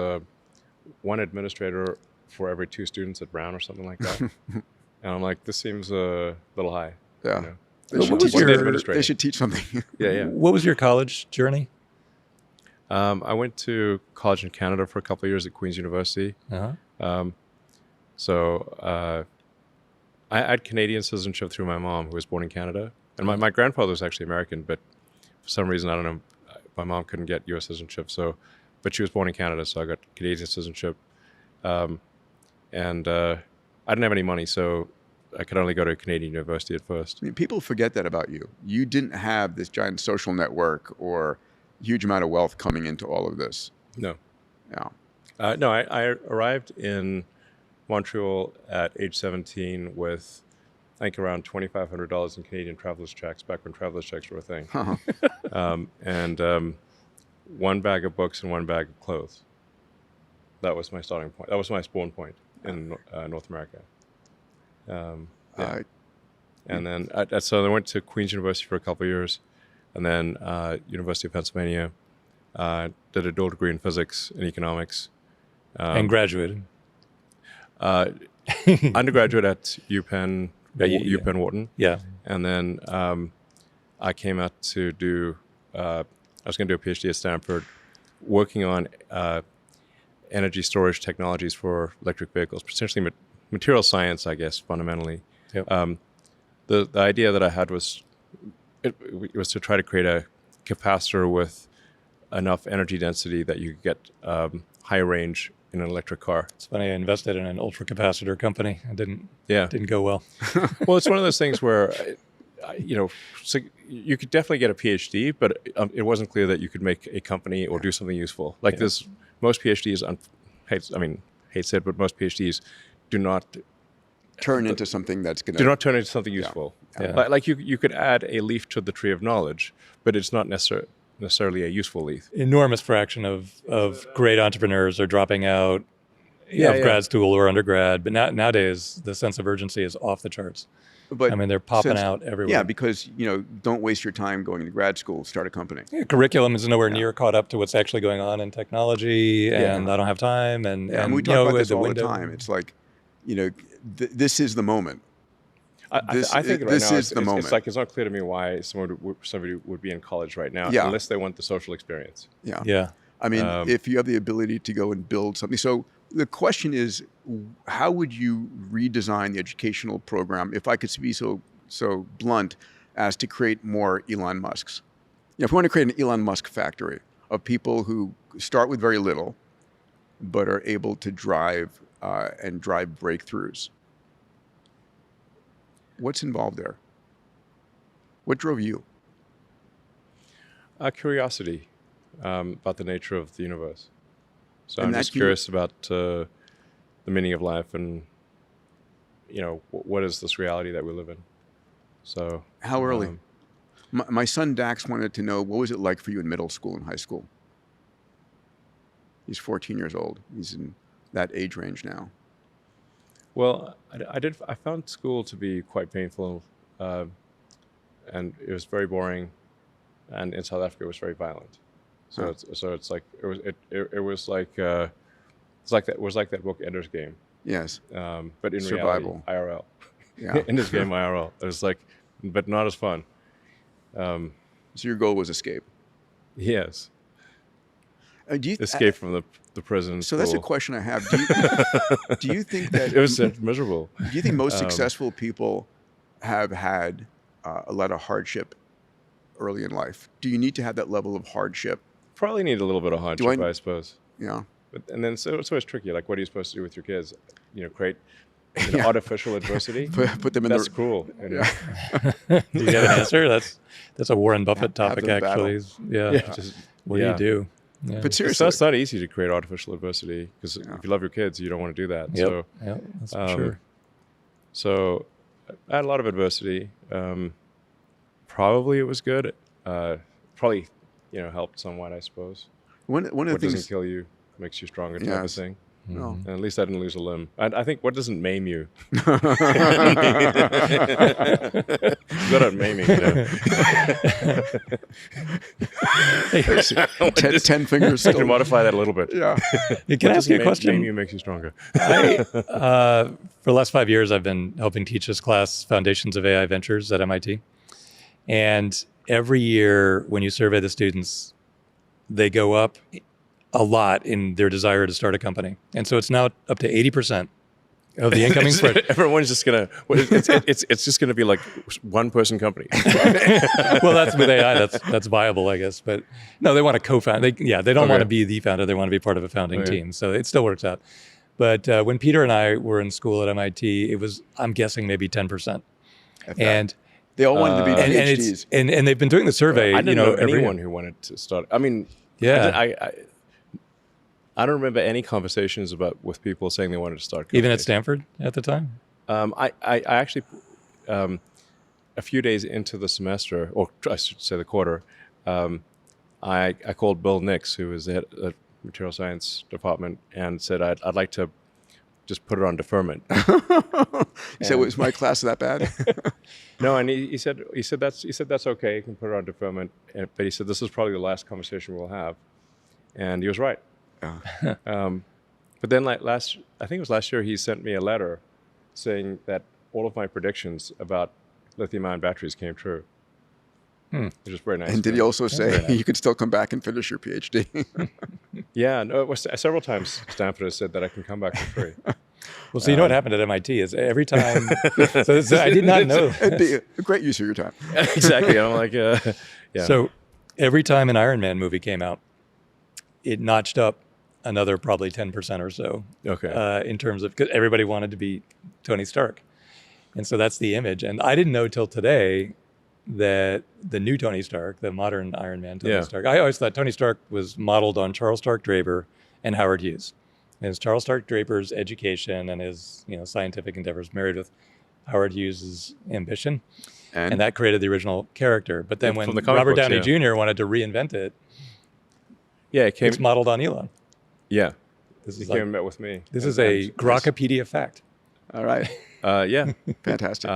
one administrator for every 2 students at Brown or something like that. And I'm like, this seems a little high. Yeah. You know? They should teach something. Yeah. What was your college journey? I went to college in Canada for a couple of years at Queen's University. Uh-huh. I had Canadian citizenship through my mom, who was born in Canada. And my grandfather was actually American, but for some reason, I don't know, my mom couldn't get U.S. citizenship. But she was born in Canada, so I got Canadian citizenship. And I didn't have any money, so I could only go to a Canadian university at first. I mean, people forget that about you. You didn't have this giant social network or huge amount of wealth coming into all of this. No. Yeah. No, I arrived in Montreal at age 17 with, I think, around $2,500 in Canadian traveler's checks, back when traveler's checks were a thing. And one bag of books and one bag of clothes. That was my starting point. That was my spawn point in North America. And then, so I went to Queen's University for a couple of years, and then University of Pennsylvania. Did a dual degree in physics and economics. And graduated. Undergraduate at UPenn, UPenn Wharton. Yeah. And then I came out to do, I was going to do a PhD at Stanford, working on energy storage technologies for electric vehicles, essentially material science, I guess, fundamentally. Yep. The idea that I had was, it was to try to create a capacitor with enough energy density that you could get high range in an electric car. It's funny, I invested in an ultracapacitor company. It didn't go well. Well, it's one of those things where, so you could definitely get a PhD, but it wasn't clear that you could make a company or do something useful. Like this, most PhDs, hate said, but most PhDs do not turn into something that's going to... Do not turn into something useful. Yeah. Like you could add a leaf to the tree of knowledge, but it's not necessarily a useful leaf. Enormous fraction of great entrepreneurs are dropping out of grad school or undergrad, but nowadays the sense of urgency is off the charts. But I mean, they're popping out everywhere. Yeah, because, don't waste your time going to grad school, start a company. Yeah, curriculum is nowhere near caught up to what's actually going on in technology, and I don't have time. And we talk about this all the window. time. It's like, this is the moment. I think right this now is the moment. It's like it's not clear to me why somebody would be in college right now unless they want the social experience. Yeah. I mean, if you have the ability to go and build something. So the question is, how would you redesign the educational program, if I could be so blunt, as to create more Elon Musks? if we want to create an Elon Musk factory of people who start with very little, but are able to drive breakthroughs, what's involved there? What drove you? Curiosity about the nature of the universe. So And I'm that just you- curious about the meaning of life and, what is this reality that we live in? So How early? My son Dax wanted to know, what was it like for you in middle school and high school? He's 14 years old. He's in that age range now. Well, I found school to be quite painful, and it was very boring, and in South Africa it was very violent. So it's like it was like that book Ender's Game, Yes. but in Survival. reality IRL. Yeah. Ender's Game IRL. It was like, but not as fun. So your goal was escape. Yes, Do you escape from the prison. So that's a school. question I have. Do you think that It was miserable. Do you think most successful people have had a lot of hardship early in life? Do you need to have that level of hardship? Probably need a little bit of hardship, I suppose. Yeah. But, and then so it's always tricky. Like, what are you supposed to do with your kids? Create artificial adversity. Put them in That's the cruel. Do you have an answer? That's a Warren Buffett topic, them battle. actually. Yeah. Just What do you do? Yeah. But So seriously, it's not easy to create artificial adversity because if you love your kids, you don't want to do that. Yep. So, Yep, that's for sure. so I had a lot of adversity. Probably it was good. Probably, helped somewhat, I suppose. one of the What doesn't things. kill you makes you stronger, type of Yes. thing. No. And at least I didn't lose a limb. I think what doesn't maim you? Good at maiming. Ten fingers I can still. modify that a little bit. Yeah. Can I ask you a Maim question? you makes you stronger. For the last 5 years, I've been helping teach this class, Foundations of AI Ventures at MIT. And every year when you survey the students, they go up a lot in their desire to start a company. And so it's now up to 80% of the incoming spread. Everyone's just gonna. It's just gonna be like one person company. Well, that's with AI. That's viable, I guess. But no, they want to co-found. They don't want to be the founder. They want to be part of a founding team. So it still works out. But when Peter and I were in school at MIT, it was, I'm guessing, maybe 10%. And They all wanted to be and PhDs. it's and they've been doing the survey. I didn't know every anyone who wanted to start. I mean, Yeah. I don't remember any conversations with people saying they wanted to start. even at companies. Stanford at the time. I actually, a few days into the semester, or I should say the quarter, I called Bill Nix, who was the head of the material science department, and said I'd like to just put it on deferment. He said, "Was my class that bad?" No, and he said that's okay. You can put it on deferment, but he said this is probably the last conversation we'll have, and he was right. But then, I think it was last year, he sent me a letter saying that all of my predictions about lithium-ion batteries came true, which is very nice. And did he also say you could still come back and finish your PhD? Yeah, no, it was several times Stanford has said that I can come back for free. Well, so you know what happened at MIT is every time. so I did not know. It'd be a great use of your time. Exactly. I'm like, yeah. So every time an Iron Man movie came out, it notched up another probably 10% or so. Okay. In terms of, because everybody wanted to be Tony Stark. And so that's the image. And I didn't know till today that the new Tony Stark, the modern Iron Man Tony Stark, I always thought Tony Stark was modeled on Charles Stark Draper and Howard Hughes. And it's Charles Stark Draper's education and his scientific endeavors married with Howard Hughes' ambition. And that created the original character. But then when From the comic Robert books, Downey Jr. wanted to reinvent it, it's modeled on Elon. Yeah. This He is came like, and met with me. this is a Grokpedia fact. All right. Yeah. Fantastic.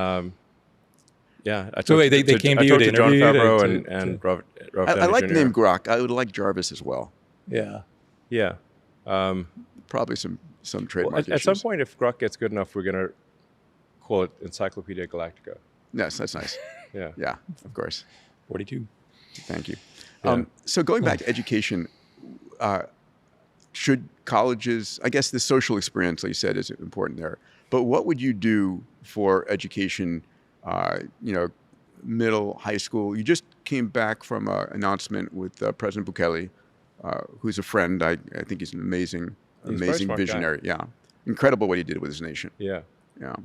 Yeah. I So wait, they came to you to John interview you Favreau to- and Robert I Downey like Jr. the name Grok. I would like Jarvis as well. Yeah. Yeah. Probably some Well, trademark at some issues. point, if Grok gets good enough, we're going to call it Encyclopedia Galactica. Yes, that's nice. Yeah. Yeah, of course. 42. Thank you. Yeah. So going back to education, should colleges, I guess the social experience, like you said, is important there. But what would you do for education, middle, high school. You just came back from an announcement with President Bukele, who's a friend. I think he's an amazing He's a very smart visionary. guy. Yeah, incredible what he did with his nation. Yeah. Yeah,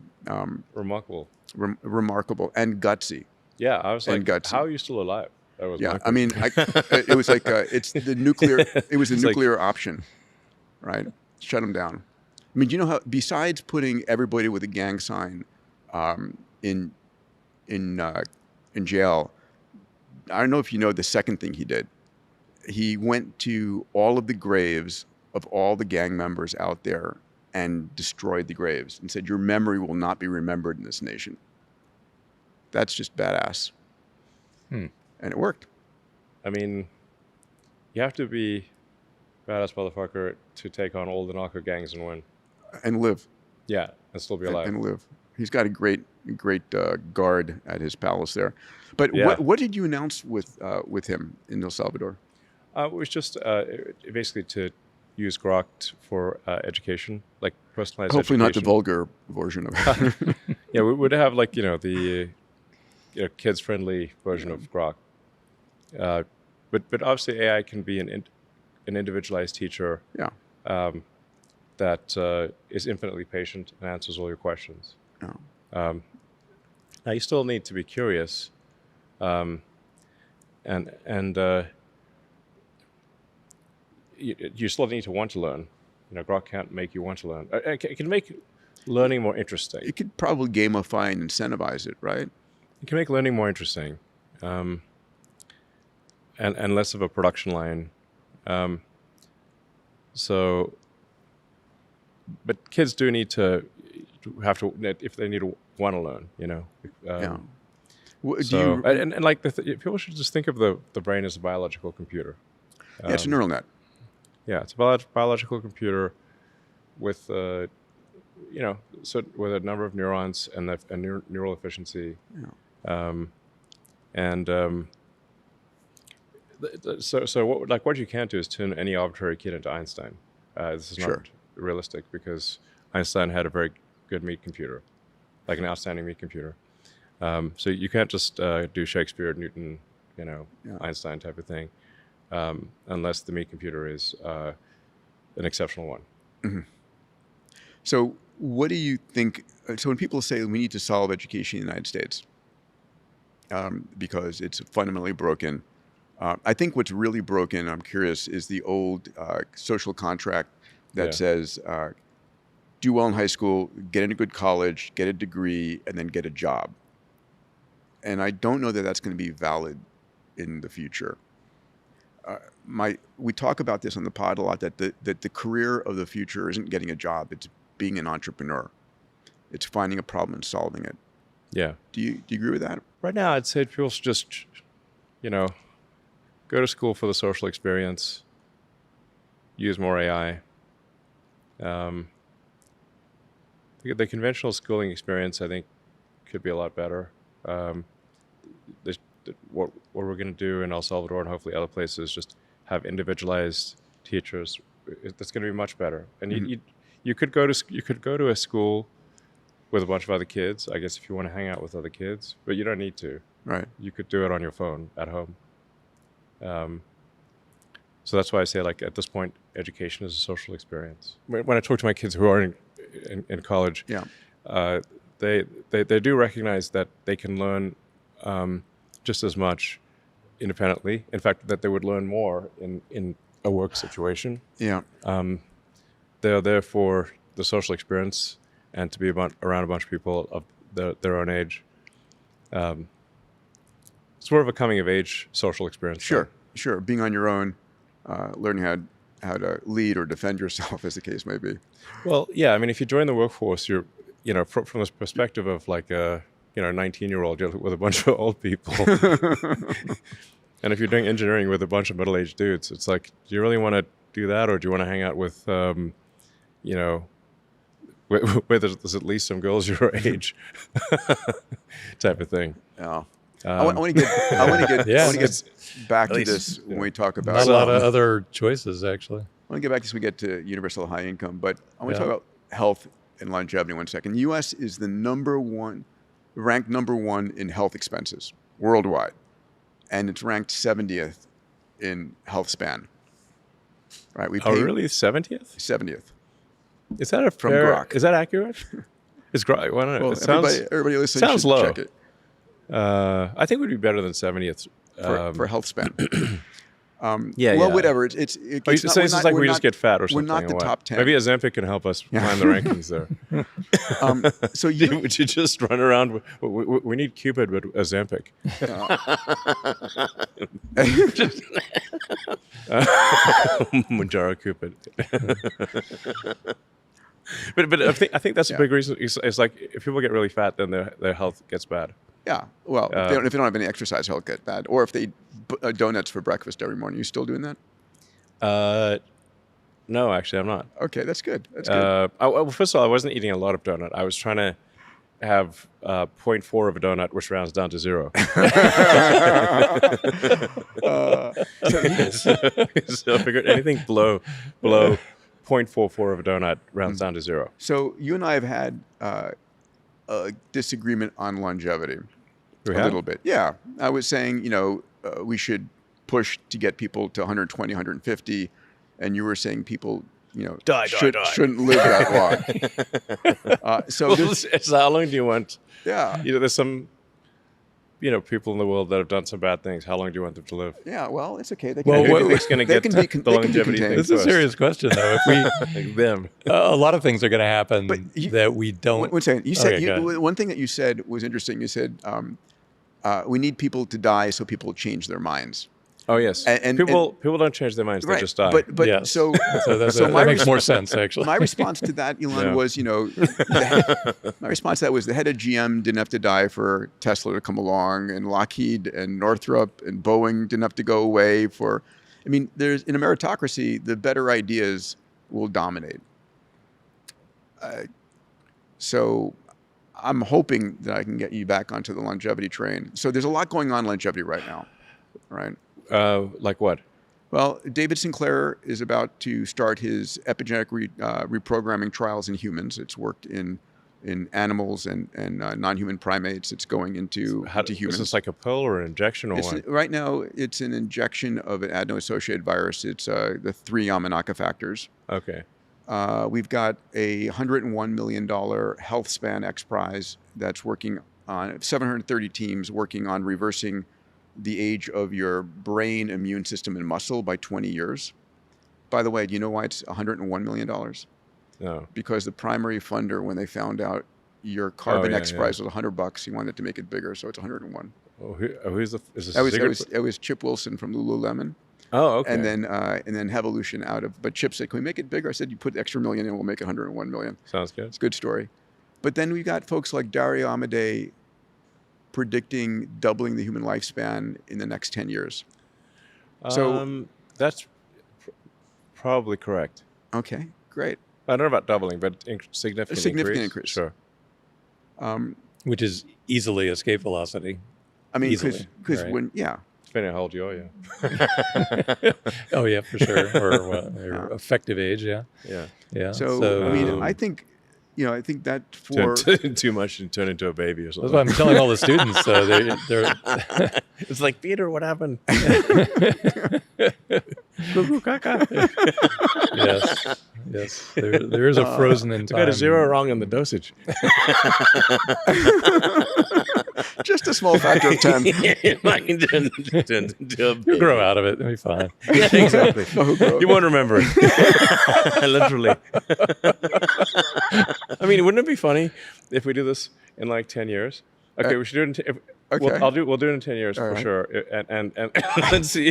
Remarkable. Remarkable and gutsy. Yeah, I was like, And gutsy. how are you still alive? That was Yeah, my I mean, it was like it's the nuclear. It was the It's like- nuclear option, right? Shut him down. I mean, do you know how? Besides putting everybody with a gang sign in jail, I don't know if you know the second thing he did. He went to all of the graves of all the gang members out there and destroyed the graves and said, "Your memory will not be remembered in this nation." That's just badass. And it worked. I mean, you have to be badass motherfucker to take on all the narco gangs and win. And live. Yeah, and still be alive. And live. He's got a great guard at his palace there. But Yeah. what did you announce with him in El Salvador? It was just basically to use Grok for education, like personalized Hopefully not the education. vulgar version of it. Yeah, we would have like, the kids-friendly version of Grok. But obviously AI can be an individualized teacher Yeah. that is infinitely patient and answers all your questions. Yeah. Now you still need to be curious, and you still need to want to learn. Grok can't make you want to learn. It can make learning more interesting. You could probably gamify and incentivize it, right? It can make learning more interesting, and less of a production line. But kids do need to have to, if they need to want to learn, Yeah. So, and like people should just think of the brain as a biological computer. Yeah, it's a neural net. Yeah, it's a biological computer with with a number of neurons and neural efficiency. Yeah. So what you can't do is turn any arbitrary kid into Einstein. This is Sure. not realistic because Einstein had a very good meat computer, like an outstanding meat computer. So you can't just do Shakespeare, Newton, Einstein type of thing, unless the meat computer is an exceptional one. Mm-hmm. So what do you think? So when people say we need to solve education in the United States because it's fundamentally broken, I think what's really broken, I'm curious, is the old social contract that says do well in high school, get into good college, get a degree, and then get a job. And I don't know that that's going to be valid in the future. We talk about this on the pod a lot, that the career of the future isn't getting a job, it's being an entrepreneur. It's finding a problem and solving it. Yeah. Do you agree with that? Right now, I'd say people should just, go to school for the social experience, use more AI. The conventional schooling experience, I think, could be a lot better. What we're going to do in El Salvador and hopefully other places, just have individualized teachers. That's going to be much better. And you could go to a school with a bunch of other kids, I guess, if you want to hang out with other kids, but you don't need to. Right. You could do it on your phone at home. So that's why I say, like, at this point, education is a social experience. When I talk to my kids who are in college, they do recognize that they can learn just as much independently. In fact, that they would learn more in a work situation. Yeah. They're there for the social experience and to be around a bunch of people of their own age. It's more of a coming of age social experience. Sure. Being on your own, learning how to lead or defend yourself, as the case may be. Well, yeah. I mean, if you join the workforce, you're, from this perspective of like a 19-year-old with a bunch of old people. And if you're doing engineering with a bunch of middle-aged dudes, it's like, do you really want to do that, or do you want to hang out with, where there's at least some girls your age, type of thing. Yeah. I want to get back to this when we talk about Not a lot of other choices, actually. I want to get back to this when we get to universal high income, but I want to talk about health and longevity 1 second. The U.S. is ranked number one in health expenses. worldwide, and it's ranked 70th in health span. Right? We Oh, really? 70th? 70th. Is that a From fair, Grok. Is that accurate? Is Grok? Well, I don't know. Well, It sounds, everybody listening sounds should low. check it I think it would be better than 70th. for health span. Yeah, well, yeah. whatever. It's So not, it's we're just not- like we're we not- just get fat or something. We're not the or what? top 10. Maybe Ozempic can help us climb the rankings there. So you, Would you just run around? We need Cupid with Ozempic. Manjaro Cupid. But I think that's a big reason. It's like if people get really fat, then their health gets bad. yeah. Well, if they don't have any exercise, he'll get bad. Or if they eat donuts for breakfast every morning. You still doing that? No, actually, I'm not. Okay, that's good. That's good. Well, first of all, I wasn't eating a lot of donut. I was trying to have 0.4 of a donut, which rounds down to 0. So I figured anything below 0.44 of a donut rounds down to 0. So you and I have had a disagreement on longevity. We a have? little bit. Yeah. I was saying, we should push to get people to 120, 150. And you were saying people, Die. shouldn't live that long. So there's- So how long do you want? yeah. There's some, people in the world that have done some bad things. How long do you want them to live? Yeah, well, it's okay. They Well, Who do you what- think's going to they get can be the they can be longevity contained. thing This is a first? serious question, though. If we, Like them. a lot of things are going to happen that we don't. One second. You said Okay, go ahead. one thing that you said was interesting. You said we need people to die so people change their minds. Oh yes, And- people don't change their minds; they just die. But Yes. so That makes more sense, actually. my response to that, Elon, Yeah. was my response to that was the head of GM didn't have to die for Tesla to come along, and Lockheed and Northrop and Boeing didn't have to go away for. I mean, there's in a meritocracy, the better ideas will dominate. So I'm hoping that I can get you back onto the longevity train. So there's a lot going on in longevity right now, right? Like what? Well, David Sinclair is about to start his epigenetic reprogramming trials in humans. It's worked in animals and non-human primates. It's going into humans. Is this like a pill or an injection or what? Right now, it's an injection of an adeno-associated virus. It's the 3 Yamanaka factors. Okay. We've got a $101 million Health Span X Prize that's working on 730 teams working on reversing the age of your brain, immune system, and muscle by 20 years. By the way, do you know why it's $101 million? No. Because the primary funder, when they found out your Carbon yeah, X yeah. Prize was $100, he wanted to make it bigger, so it's 101. Oh, who's the? Is this That a was, secret? it was Chip Wilson from Lululemon. Oh, okay. And then Evolution out of, but Chip said, can we make it bigger? I said, you put extra million in, we'll make it 101 million. Sounds good. It's a good story. But then we got folks like Dario Amodei predicting doubling the human lifespan in the next 10 years. So, that's probably correct. okay, great. I don't know about doubling, but significant A significant increase. Sure. Which is easily escape velocity. I mean, Easily, because right. when, yeah. Depending on how old you are, yeah. Oh yeah, for sure. Or effective age, yeah. Yeah. Yeah. So, I mean, I think that for, Turn too much and turn into a baby or that's something. what I'm telling all the students. They're It's like, Peter, what happened? yes. There is a frozen in I time. got a 0 wrong in the dosage. just a small factor of 10. You'll grow out of it. It'll be fine. Yeah, exactly. You won't remember it. Literally. I mean, wouldn't it be funny if we do this in like 10 years? Okay, we should do it in Okay. we'll do it in 10 years for right. sure. And let's see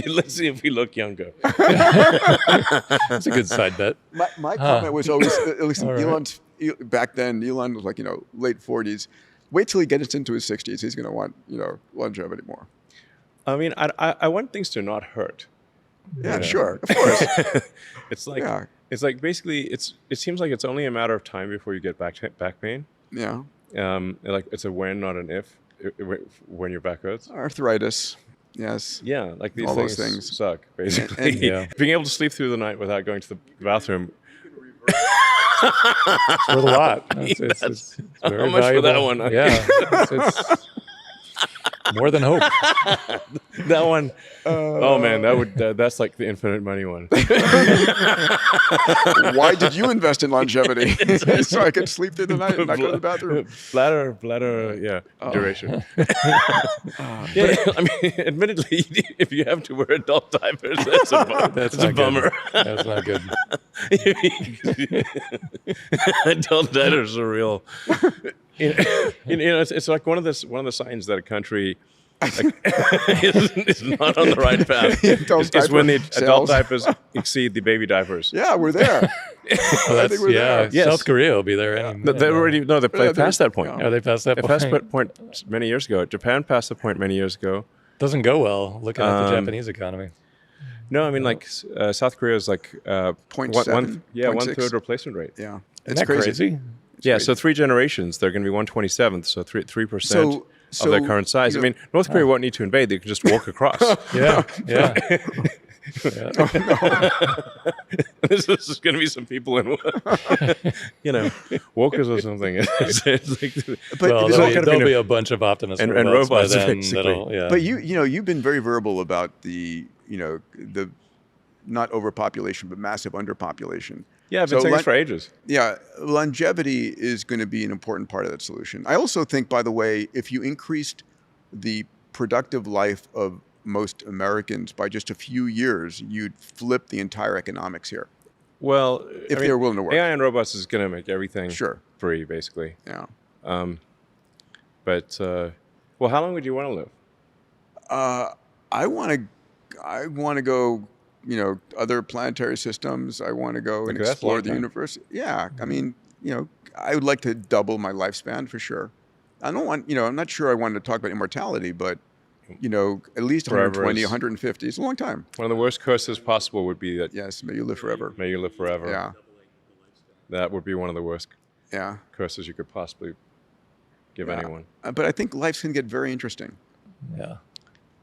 if we look younger. That's a good side bet. My comment was always, at least All right. Elon's, back then, Elon was like, late 40s. Wait till he gets into his 60s. He's going to want, longevity more. I mean, I want things to not hurt. Yeah, sure. Of course. It's like Yeah. it's like basically it seems like it's only a matter of time before you get back pain. Yeah. Like it's a when, not an if. When your back hurts. Arthritis. Yes. Yeah, like these All those things, things. suck, basically. And- Yeah. Being able to sleep through the night without going to the bathroom. It's worth a lot. It's very How much for that valuable. one? Yeah. It's More than hope. That one, oh man, that's like the infinite money one. Why did you invest in longevity? So I could sleep through the night and not go to the bathroom. Bladder, duration. Yeah, I mean, admittedly, if you have to wear adult diapers, that's a bummer. That's not good. Adult diapers are real. It's like one of the signs that a country is not on the right path. Is when the adult diapers exceed the baby diapers. Yeah, we're there. Well, I think we're there. Yes. South Korea will be there. They passed that point. Are they past that They point? passed that point many years ago. Japan passed the point many years ago. Doesn't go well looking at the Japanese economy. No, I mean like South Korea is like 0.7, 1/3 replacement rate. Yeah, Isn't it's that crazy? Yeah, so 3 generations, they're going to be 1/27th, so 3% So, of their current size. I mean, North Korea won't need to invade; they can just walk across. Yeah. This is going to be some people in, walkers or something. It's like, But there'll be a bunch of Optimus and robots by robots, then. basically. But you've been very verbal about the not overpopulation but massive underpopulation. yeah, I've been saying this for ages. Yeah, longevity is going to be an important part of that solution. I also think, by the way, if you increased the productive life of most Americans by just a few years, you'd flip the entire economics here. Well, If they were willing to work. AI and robots is going to make everything Sure. free, basically. Yeah. But how long would you want to live? I want to go, other planetary systems. I want to go and Okay, that's a explore long the time. universe. Yeah, I mean, I would like to double my lifespan for sure. I don't want, I'm not sure I wanted to talk about immortality, but, at least Forever 120, is- 150. It's a long time. One of the worst curses possible would be that Yes, may you live forever. may you live forever. Yeah, That would be one of the worst yeah. curses you could possibly give Yeah. anyone. But I think life's going to get very interesting. Yeah.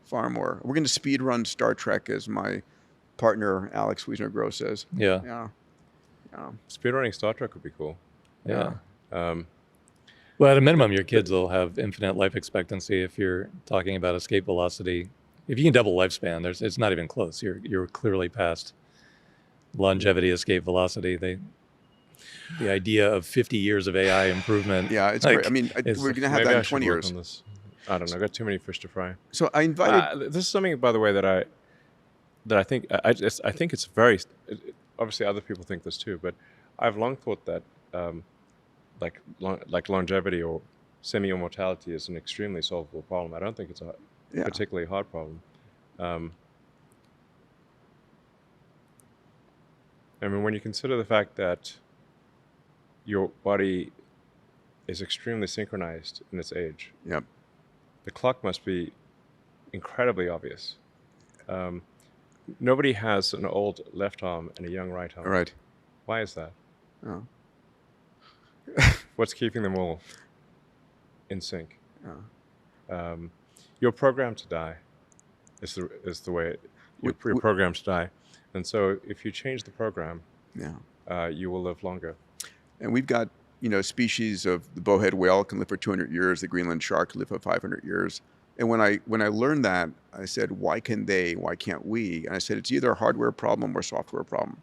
Far more. We're going to speed run Star Trek, as my partner Alex Wiesner-Gross says. Yeah. Yeah. Yeah. Speedrunning Star Trek would be cool. Yeah. Um, Well, at a minimum, your kids will have infinite life expectancy if you're talking about escape velocity. If you can double lifespan, it's not even close. You're clearly past longevity, escape velocity. The idea of 50 years of AI improvement. Yeah, it's great. I mean, we're going to have maybe that I in should 20 work years. on this. I don't know. I got too many fish to fry. So I invited. This is something, by the way, that I think it's very. Obviously, other people think this too, but I've long thought that like longevity or semi-immortality is an extremely solvable problem. I don't think it's a particularly hard problem. I mean, when you consider the fact that your body is extremely synchronized in its age, Yep. the clock must be incredibly obvious. Nobody has an old left arm and a young right arm. All right. Why is that? Oh. What's keeping them all in sync? Yeah. You're programmed to die. Is the way you're programmed to die, and so if you change the program, you will live longer. And we've got species of the bowhead whale can live for 200 years. The Greenland shark can live for 500 years. And when I learned that, I said, why can they? Why can't we? And I said, it's either a hardware problem or a software problem.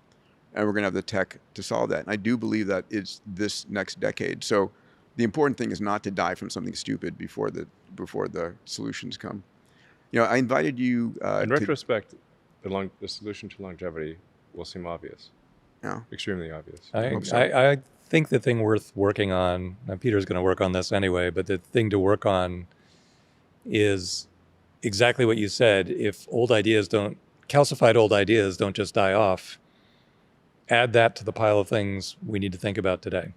And we're going to have the tech to solve that. And I do believe that it's this next decade. So the important thing is not to die from something stupid before the solutions come. I invited you. In retrospect, the solution to longevity will seem obvious. Yeah. Extremely obvious. I think the thing worth working on, and Peter's going to work on this anyway, but the thing to work on is exactly what you said. If calcified old ideas don't just die off, add that to the pile of things we need to think about today.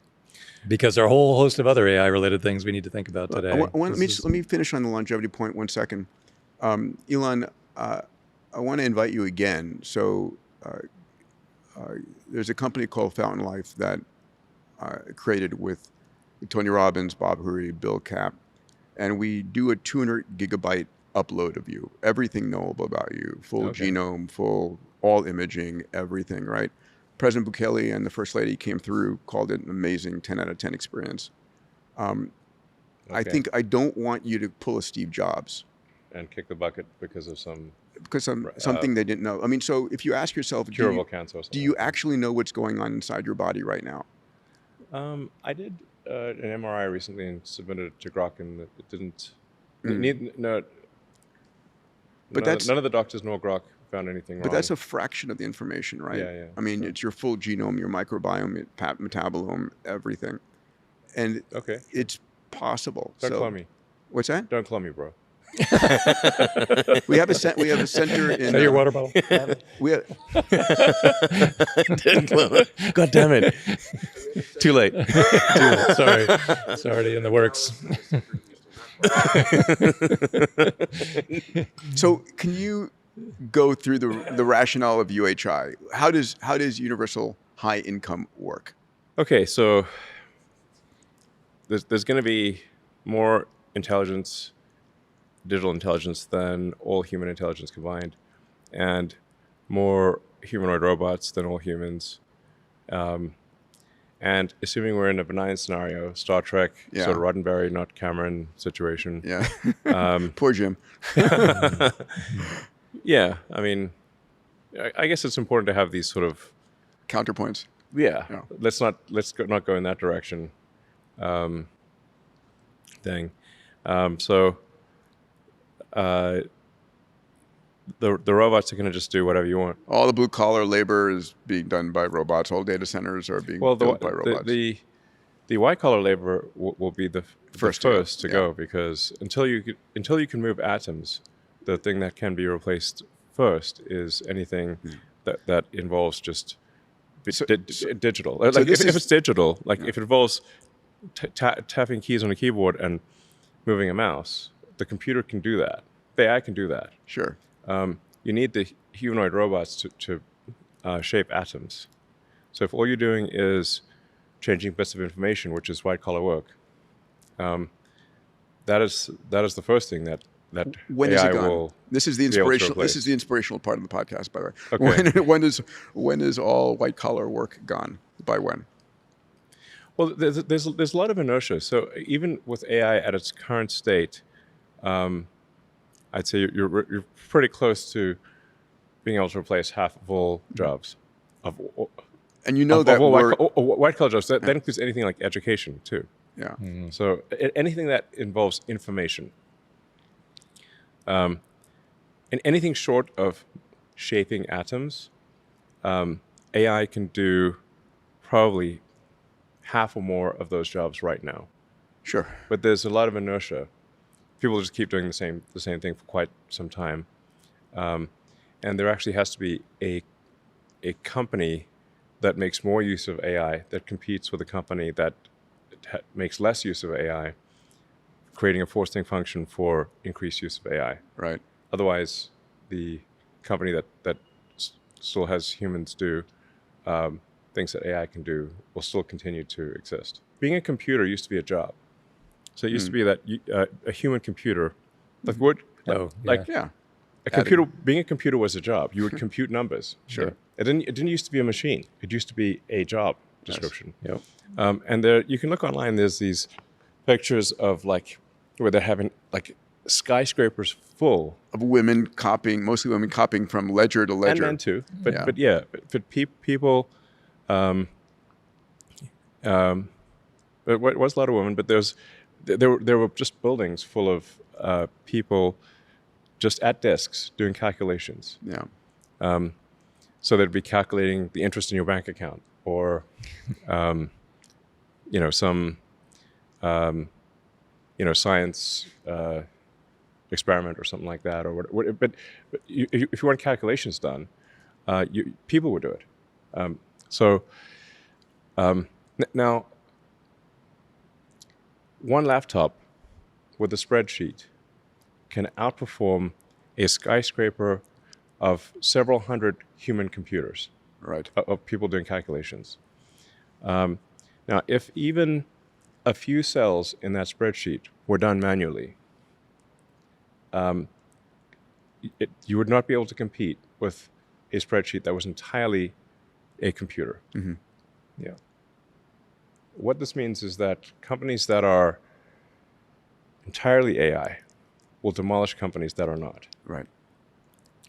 Because there are a whole host of other AI-related things we need to think about today. Let me finish on the longevity point 1 second. Elon, I want to invite you again. So there's a company called Fountain Life that created with Tony Robbins, Bob Hurry, Bill Kapp, and we do a 200 gigabyte upload of you, everything knowable about you, full genome, full all imaging, everything, right? President Bukele and the First Lady came through, called it an amazing 10 out of 10 experience. I think I don't want you to pull a Steve Jobs. and kick the bucket because of something they didn't know. I mean, so if you ask yourself, curable cancer or something. do you actually know what's going on inside your body right now? I did an MRI recently and submitted it to Grok, and it didn't. None of the doctors nor Grok found anything wrong. But that's a fraction of the information, right? Yeah. I mean, it's your full genome, your microbiome, metabolome, everything, and it's possible. Don't call me. What's that? Don't call me, bro. We have a center in. Is that your water bottle? We have, God damn it. Too late. Sorry, it's already in the works. So, can you go through the rationale of UHI? How does universal high income work? Okay, so there's going to be more intelligence, digital intelligence, than all human intelligence combined, and more humanoid robots than all humans. And assuming we're in a benign scenario, Star Trek, sort of Roddenberry, not Cameron situation. Yeah. Poor Jim. Yeah, I mean, I guess it's important to have these sort of counterpoints. Yeah. Let's not go in that direction. Thing. The robots are going to just do whatever you want. All the blue collar labor is being done by robots. All data centers are being built by robots. The white collar labor will be the first to go, because until you can move atoms, the thing that can be replaced first is anything that involves just digital. Like if it's digital, like if it involves tapping keys on a keyboard and moving a mouse, the computer can do that. The AI can do that. Sure. You need the humanoid robots to shape atoms. So if all you're doing is changing bits of information, which is white collar work, that is the first thing that when AI is it gone? will. This is the inspirational. This is the inspirational part of the podcast, by the way. Okay. When is all white collar work gone? By when? Well, there's a lot of inertia. So even with AI at its current state, I'd say you're pretty close to being able to replace half of all jobs. And you know that white collar jobs. That includes anything like education too. Yeah. Mm-hmm. So anything that involves information, and anything short of shaping atoms, AI can do probably half or more of those jobs right now. Sure. But there's a lot of inertia. People just keep doing the same thing for quite some time, and there actually has to be a company that makes more use of AI that competes with a company that makes less use of AI, creating a forcing function for increased use of AI. Right. Otherwise, the company that still has humans do things that AI can do will still continue to exist. Being a computer used to be a job. So it used to be that a human computer, being a computer was a job. You would compute numbers. Sure. It didn't used to be a machine. It used to be a job description. Yes. Yep. And there, you can look online. There's these pictures of where they're having skyscrapers full of women copying, mostly women copying from ledger to ledger. And men too. But people. It was a lot of women, but there were just buildings full of people just at desks doing calculations. Yeah. So they'd be calculating the interest in your bank account, or some science experiment or something like that, or what. But if you want calculations done, people would do it. Now, one laptop with a spreadsheet can outperform a skyscraper of several hundred human computers, right? Of people doing calculations. Now, if even a few cells in that spreadsheet were done manually, you would not be able to compete with a spreadsheet that was entirely a computer. Mm-hmm. Yeah. What this means is that companies that are entirely AI will demolish companies that are not. Right.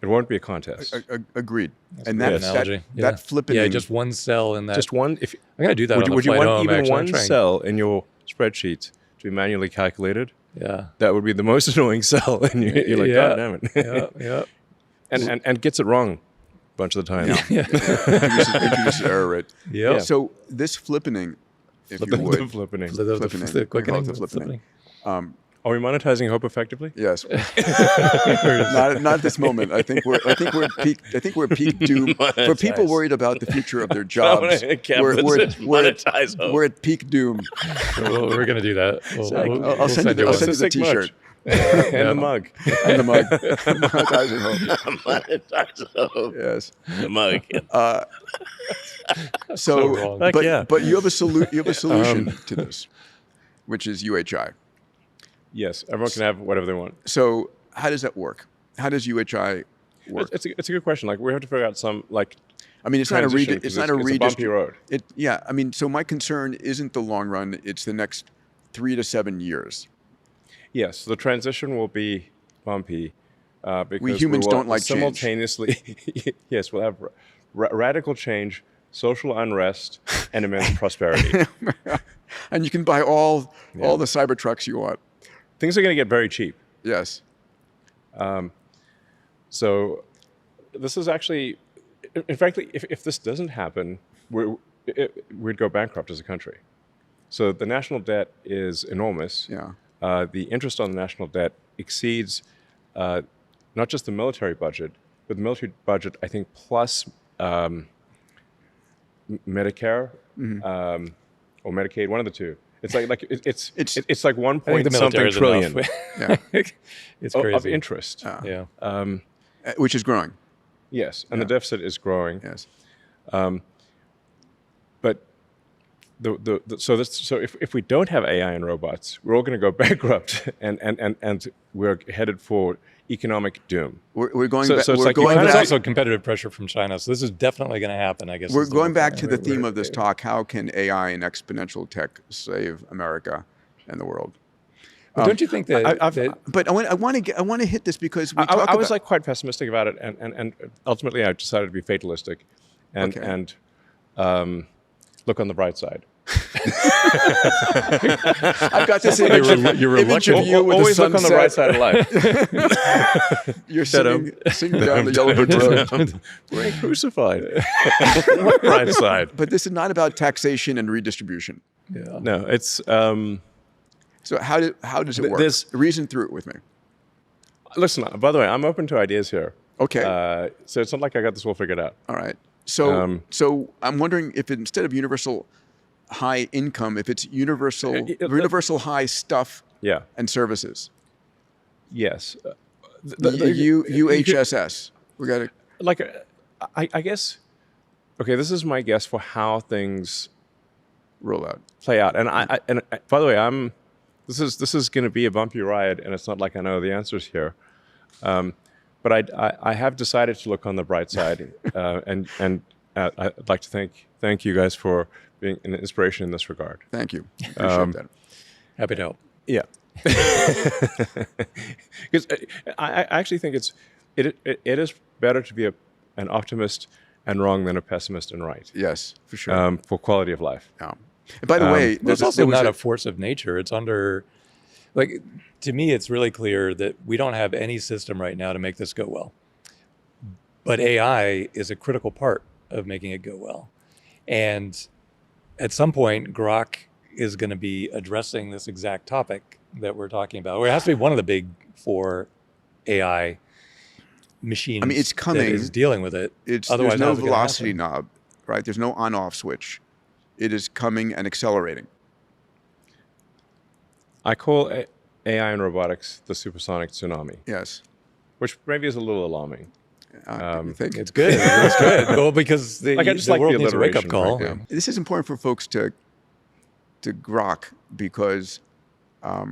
It won't be a contest. Agreed. And Good that analogy. that flipping. Yeah, just one cell in that. Just one. If I'm gonna do that. would on the you flight want home, even actually. I'm one trying- cell in your spreadsheet to be manually calculated? Yeah. That would be the most annoying cell, and you're like, Yeah. God damn it. Yeah. and gets it wrong a bunch of the time. introduces error rate. Yeah. So this flippening, if you The would, flippening. Flippening. The quickening. The flippening. Are we monetizing hope effectively? Yes. not at this moment. I think we're at peak doom for people worried about the future of their jobs. We're at peak doom. We're gonna do that. I'll send you the T-shirt And the mug. and the mug. Monetizing hope. Yes. The mug. So, wrong. Like, but yeah. but you have a solution to this, which is UHI. Yes, everyone can have whatever they want. So how does that work? How does UHI work? It's a good question. Like, we have to figure out some, like, I mean, it's not a transition, it's 'cause not a it's a bumpy road. Yeah, I mean, so my concern isn't the long run; it's the next 3 to 7 years. Yes, the transition will be bumpy because We humans will don't like change. simultaneously. Yes, we'll have radical change, social unrest, and immense prosperity. And you can buy all the cyber trucks you want. Things are going to get very cheap. Yes. So this is actually, in fact, if this doesn't happen, we'd go bankrupt as a country. So the national debt is enormous. Yeah. The interest on the national debt exceeds not just the military budget, but the military budget, I think, plus Medicare or Medicaid, one of the two. It's like 1 I think point the something military is trillion enough. Yeah. It's crazy. of interest. Yeah. Which is growing. Yes, and the deficit is growing. Yes. But so if we don't have AI and robots, we're all going to go bankrupt, and we're headed for economic doom. We're going So- back. so it's we're like you going kind There's of- back. also competitive pressure from China, so this is definitely going to happen. I guess We're is the going whole back point. to the theme of this talk. How can AI and exponential tech save America and the world? But don't you think that? But I want to hit this because we talk I was about, like quite pessimistic about it, and ultimately I decided to be fatalistic, and Okay. and look on the bright side. I've got this image, you're image of you with Always the look on the bright side of life. You're singing down the yellow brick road. We're crucified. What bright side? But this is not about taxation and redistribution. Yeah. No, it's So how does it work? There's- Reason through it with me. listen. By the way, I'm open to ideas here. Okay. So it's not like I got this all figured out. All right. So so I'm wondering if instead of universal high income, if it's universal high stuff Yeah. and services. Yes. UHSS. We got to. Like, I guess. Okay, this is my guess for how things Roll out. play out. And I by the way, this is going to be a bumpy ride, and it's not like I know the answers here. But I have decided to look on the bright side, and I'd like to thank you guys for being an inspiration in this regard. Thank you. Appreciate that. Happy to help. Yeah, because I actually think it is better to be an optimist and wrong than a pessimist and right. Yes, for sure. For quality of life. Yeah. And by the way, It's also not a force of nature. It's under, like, to me, it's really clear that we don't have any system right now to make this go well. But AI is a critical part of making it go well. And at some point, Grok is going to be addressing this exact topic that we're talking about. Or it has to be one of the big four AI machines. I mean, it's coming. That is dealing with it. there's Otherwise, no how's it gonna velocity happen? knob, right? There's no on-off switch. It is coming and accelerating. I call AI and robotics the supersonic tsunami, Yes. which maybe is a little alarming. You think? It's good. It's good. Well, because the, Like, I just the like world the needs a wake-up alliteration, call. right? This is important for folks to grok because I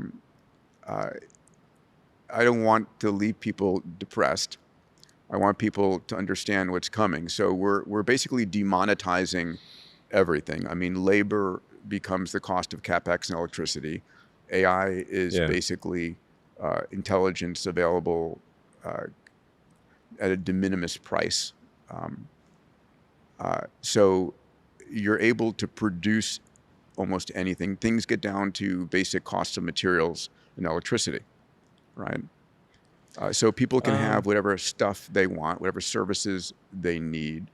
don't want to leave people depressed. I want people to understand what's coming. So we're basically demonetizing everything. I mean, labor becomes the cost of capex and electricity. AI is basically intelligence available at a de minimis price. So you're able to produce almost anything. Things get down to basic costs of materials and electricity, right? So people can have whatever stuff they want, whatever services they need.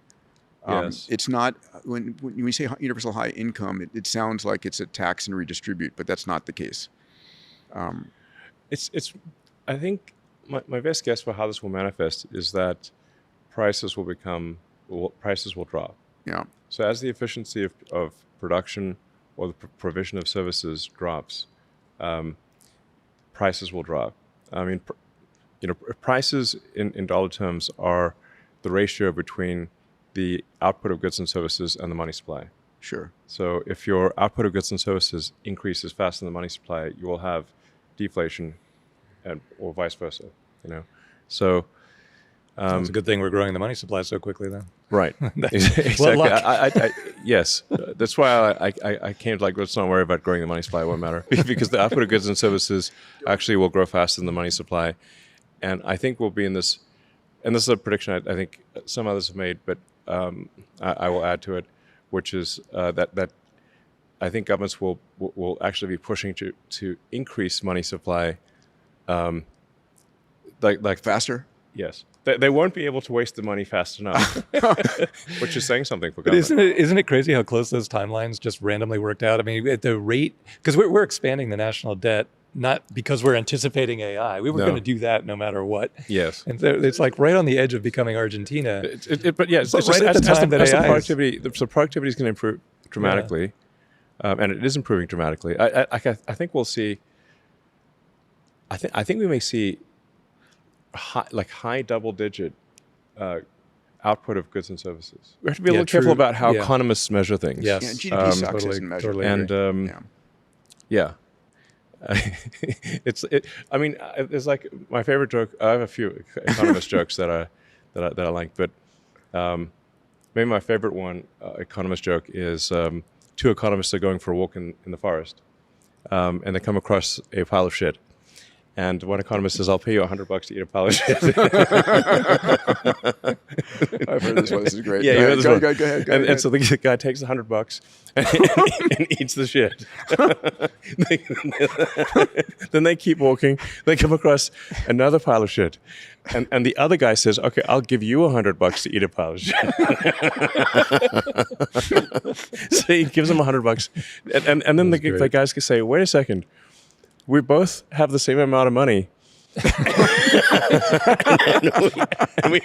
Yes. It's not, when we say universal high income, it sounds like it's a tax and redistribute, but that's not the case. It's. I think my best guess for how this will manifest is that prices will drop. Yeah. So as the efficiency of production or the provision of services drops, prices will drop. I mean, prices in dollar terms are the ratio between the output of goods and services and the money supply. Sure. So if your output of goods and services increases faster than the money supply, you will have deflation, or vice versa. So it's a good thing we're growing the money supply so quickly then. right, exactly. Well, luck. Yes, that's why I came to let's not worry about growing the money supply. It won't matter because the output of goods and services actually will grow faster than the money supply, and I think we'll be in this. And this is a prediction I think some others have made, but I will add to it, which is that I think governments will actually be pushing to increase money supply, like Faster? Yes, they won't be able to waste the money fast enough, which is saying something for But government. isn't it crazy how close those timelines just randomly worked out? I mean, at the rate, because we're expanding the national debt, not because we're anticipating AI. We were No. going to do that no matter what. Yes. And so it's like right on the edge of becoming Argentina. But yeah, it's But just right at as the time that the AI is- productivity is going to improve dramatically, and it is improving dramatically. I think we'll see. I think we may see high double-digit output of goods and services. We have to be a Yeah, little careful true. about how Yeah. economists measure things. Yes. Yeah, GDP sucks totally- isn't measured. totally And Yeah. I mean, it's like my favorite joke. I have a few economist jokes that I like, but maybe my favorite one, economist joke, is two economists are going for a walk in the forest, and they come across a pile of shit. And one economist says, "I'll pay you $100 to eat a pile of shit." I've heard this one. This is great. Yeah, you heard this one. Go ahead. And so the guy takes $100 and eats the shit. Then they keep walking. They come across another pile of shit, and the other guy says, "Okay, I'll give you $100 to eat a pile of shit." So he gives him $100, and then the guys can say, "Wait a second. We both have the same amount of money." and we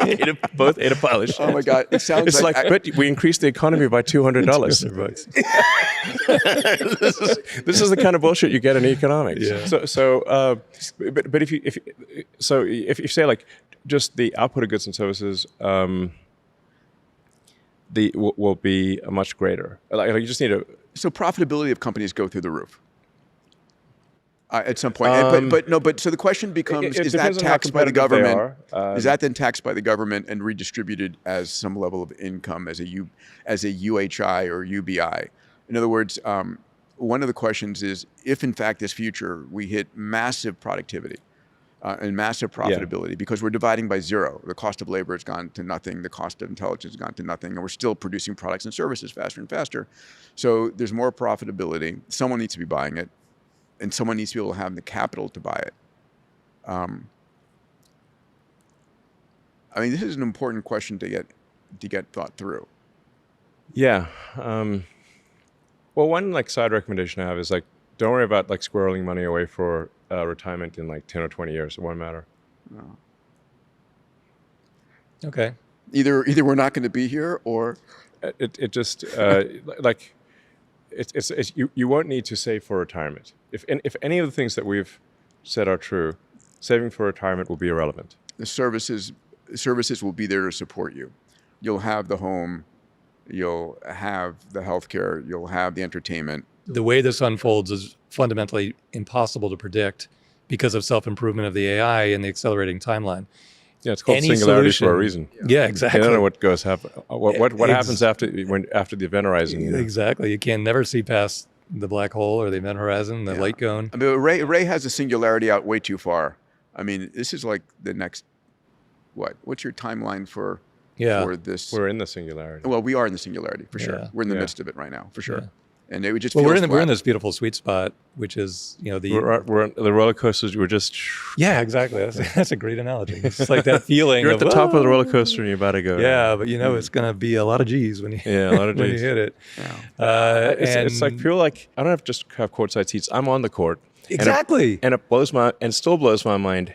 both ate a pile of shit. Oh my God! It sounds It's like, but we increased the economy by $200. This is the kind of bullshit you get in economics. Yeah. But if you say like just the output of goods and services, will be much greater. Like you just need to. So profitability of companies go through the roof at some point. But so the question becomes: it is that depends on how taxed by the competitive they government? are. Is that then taxed by the government and redistributed as some level of income as a UHI or UBI? In other words, one of the questions is if in fact this future we hit massive productivity and massive profitability because we're dividing by zero. The cost of labor has gone to nothing. The cost of intelligence has gone to nothing. And we're still producing products and services faster and faster. So there's more profitability. Someone needs to be buying it. And someone needs to be able to have the capital to buy it. I mean, this is an important question to get thought through. Yeah. Well, one side recommendation I have is don't worry about squirreling money away for retirement in 10 or 20 years. It won't matter. No. Okay. Either we're not going to be here, or It just it's you won't need to save for retirement. If any of the things that we've said are true, saving for retirement will be irrelevant. the services will be there to support you. You'll have the home, you'll have the healthcare, you'll have the entertainment. The way this unfolds is fundamentally impossible to predict because of self-improvement of the AI and the accelerating timeline. Yeah, it's called Any singularity solution- for a reason. Yeah, exactly. I don't know what goes happen. What happens after the event horizon? Exactly. You can never see past the black hole or the event horizon, the light cone. I mean, Ray has the singularity out way too far. I mean, this is like the next, what's your timeline for this? We're in the singularity. Well, we are in the singularity for sure. Yeah. We're in the midst of it right now for sure. Yeah. And it would just Well, feel we're in this beautiful sweet spot, which is, you know, we're on the roller coasters. We're just yeah, exactly. That's a great analogy. It's like that feeling. you're at the top of the roller coaster and you're about to go. Yeah, but you know it's going to be a lot of G's when you a lot of when you G's. hit it. Yeah. It's like feel like I don't have to just have courtside seats. I'm on the court. Exactly. And it still blows my mind.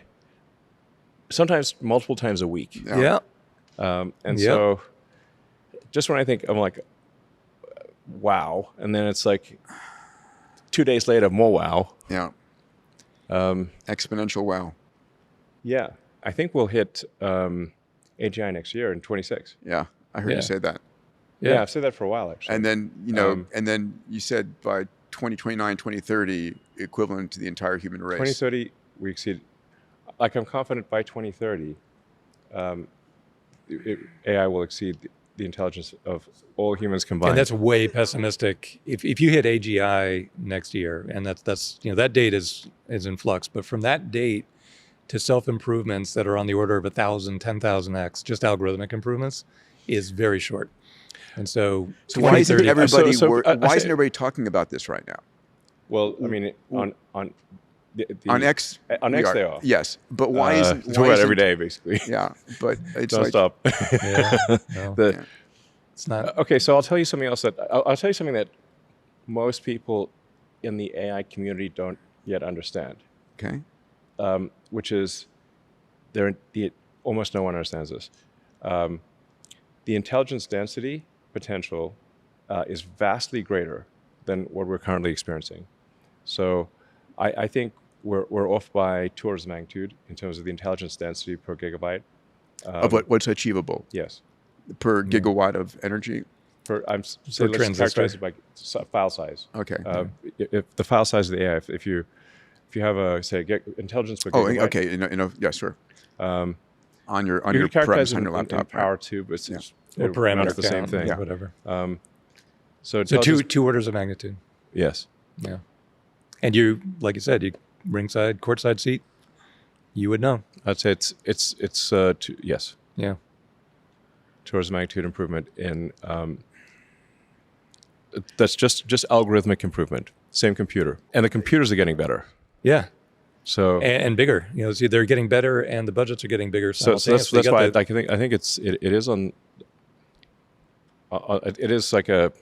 Sometimes multiple times a week. Yeah. So just when I think I'm like, wow, and then it's like 2 days later, more wow. Yeah. Exponential wow. Yeah, I think we'll hit AGI next year in 26. Yeah, I heard you say that. Yeah, I've said that for a while actually. And then and then you said by 2029, 2030, equivalent to the entire human race. 2030, we exceed. Like I'm confident by 2030, AI will exceed the intelligence of all humans combined. And that's way pessimistic. If you hit AGI next year, and that's you know that date is in flux, but from that date to self-improvements that are on the order of 1,000, 10,000x, just algorithmic improvements, is very short. And so why isn't everybody why isn't everybody talking about this right now? Well, I mean, on X they are. Yes, but why isn't talk about every day basically? Yeah, but it's Don't like stop. It's not okay. So I'll tell you something else I'll tell you something that most people in the AI community don't yet understand. Okay. Which is almost no one understands this. The intelligence density potential is vastly greater than what we're currently experiencing. So I think we're off by 2 orders of magnitude in terms of the intelligence density per gigabyte. Of what's achievable Yes. per gigawatt of energy? Let's characterize it by file size. Okay. If the file size of the AI, if you have intelligence per gigabyte. Oh, okay. Yes, sure. On your characterize on it your laptop. in power too, but it's or parameter it's the same count, thing. yeah, whatever. So two orders of magnitude. Yes. Yeah. And you, like you said, you ringside, courtside seat, you would know. I'd say it's yes. Yeah. 2 orders of magnitude improvement in that's just algorithmic improvement. Same computer, and the computers are getting better. Yeah. So and bigger, you know, see, they're getting better, and the budgets are getting bigger. So that's why I think it is on. It is like a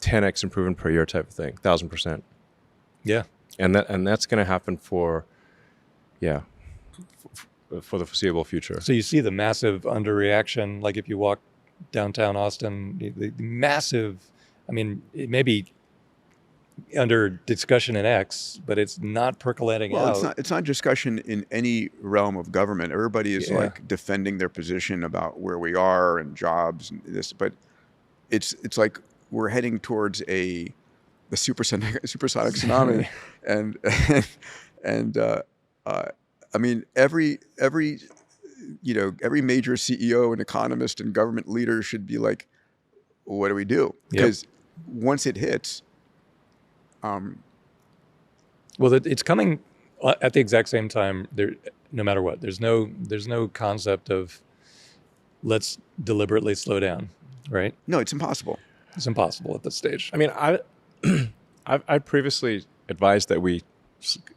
10x improvement per year type of thing, 1,000%. Yeah. And that's going to happen for the foreseeable future. So you see the massive underreaction, like if you walk downtown Austin, the massive. I mean, it may be under discussion in X, but it's not percolating out. It's not discussion in any realm of government. Everybody is like defending their position about where we are and jobs and this, but it's like we're heading towards the supersonic tsunami, and I mean every major CEO and economist and government leader should be like, what do we do? Because once it hits. Well, it's coming at the exact same time. There, no matter what, there's no concept of let's deliberately slow down, right? No, it's impossible. It's impossible at this stage. I mean, I previously advised that we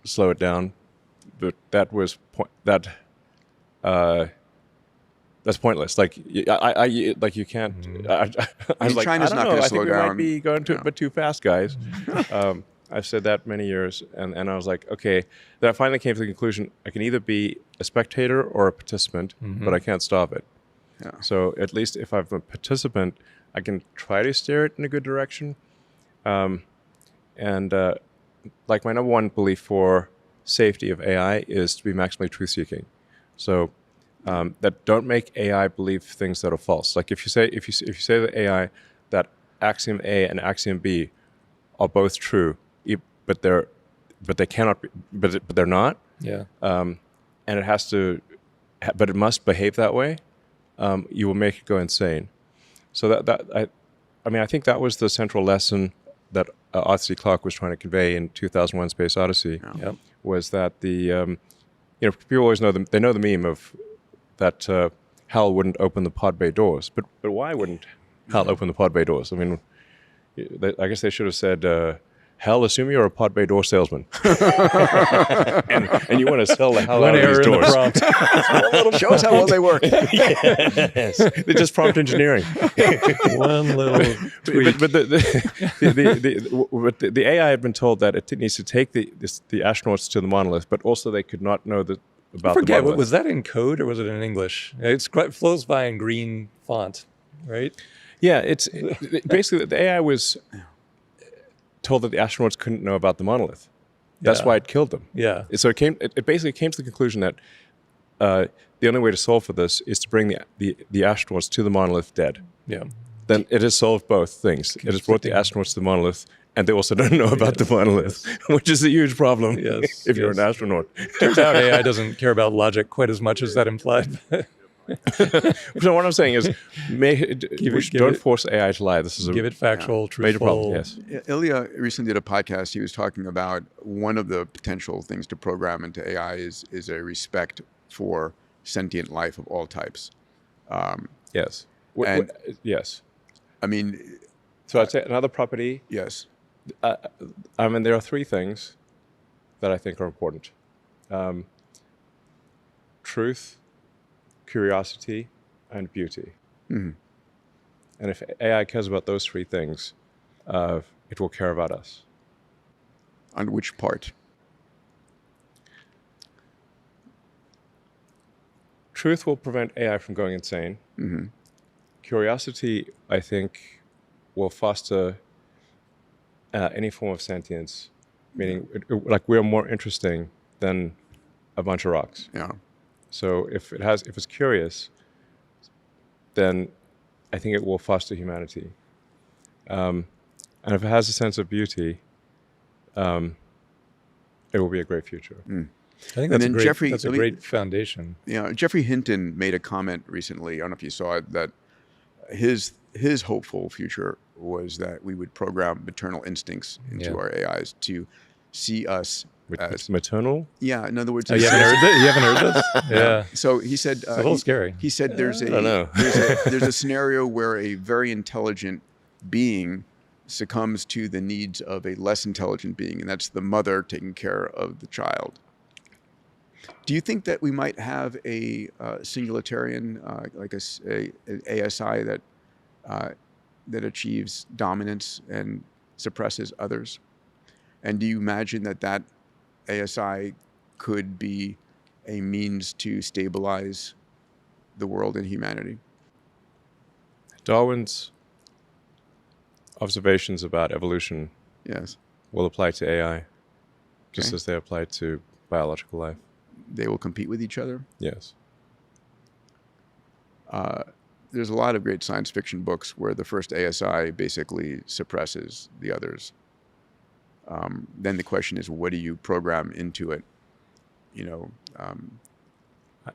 slow it down, but that's pointless. Like you can't. I was like, China's not going to slow I think down. we might be going but too fast, guys. I've said that many years, and I was like, okay. Then I finally came to the conclusion: I can either be a spectator or a participant, but I can't stop it. Yeah. So at least if I'm a participant, I can try to steer it in a good direction. Like my number one belief for safety of AI is to be maximally truth-seeking. So. That don't make AI believe things that are false. Like if you say to AI that axiom A and axiom B are both true, but they cannot be, but they're not. Yeah. And it has to, but it must behave that way. You will make it go insane. So I think that was the central lesson that Arthur C. Clarke was trying to convey in 2001: Space Odyssey Yep. was that people always know they know the meme of that Hal wouldn't open the pod bay doors, but why wouldn't Hal open the pod bay doors? I mean, I guess they should have said, Hal, assume you're a pod bay door salesman, and you want to sell the hell out of these doors. Show us how well they work. Yes, they're just prompt engineering. One little tweak. But the AI had been told that it needs to take the astronauts to the monolith, but also they could not know about I forget, the monolith. was that in code or was it in English? It flows by in green font, right? Yeah, basically the AI was told that the astronauts couldn't know about the monolith. That's Yeah. why it killed them. Yeah. So it basically came to the conclusion that the only way to solve for this is to bring the astronauts to the monolith dead. Yeah. Then it has solved both things. It has brought the astronauts to the monolith, and they also don't know about the monolith, which is a huge problem Yes, if you're yes. an astronaut. Turns out AI doesn't care about logic quite as much as that implied. So what I'm saying is, don't it- force AI to lie. This is a Give it factual, truthful. major problem. Yes. Ilya recently did a podcast. He was talking about one of the potential things to program into AI is a respect for sentient life of all types. Yes. And- Yes. I mean, So I'd say another property. yes. I mean, there are three things that I think are important: truth, curiosity, and beauty. Mhm. And if AI cares about those three things, it will care about us. On which part? Truth will prevent AI from going insane. Mm-hmm. Curiosity, I think, will foster any form of sentience, meaning like we're more interesting than a bunch of rocks. Yeah. So if it's curious, then I think it will foster humanity. And if it has a sense of beauty, it will be a great future. I think And that's, then a, great, Jeffrey- that's a let me- great foundation. Yeah, Jeffrey Hinton made a comment recently. I don't know if you saw it, that his hopeful future was that we would program maternal instincts into Yeah. our AIs to see us as Maternal? yeah. In other words, Oh, you haven't heard this? You haven't heard this? Yeah. So he said a little scary. He said there's don't know. there's a scenario where a very intelligent being succumbs to the needs of a less intelligent being, and that's the mother taking care of the child. Do you think that we might have a singularitarian, like an ASI that achieves dominance and suppresses others? And do you imagine that ASI could be a means to stabilize the world and humanity? Darwin's observations about evolution Yes. will apply to AI, just Okay. as they apply to biological life. They will compete with each other. Yes. There's a lot of great science fiction books where the first ASI basically suppresses the others. Then the question is, what do you program into it? You know,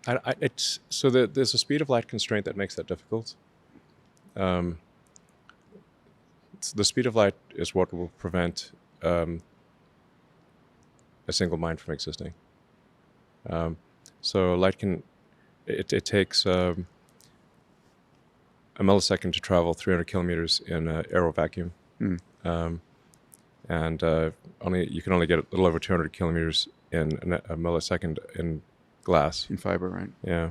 There's a speed of light constraint that makes that difficult. The speed of light is what will prevent a single mind from existing. So light it takes a millisecond to travel 300 kilometers in an aero vacuum. And you can only get a little over 200 kilometers in a millisecond in glass. in fiber, right? Yeah.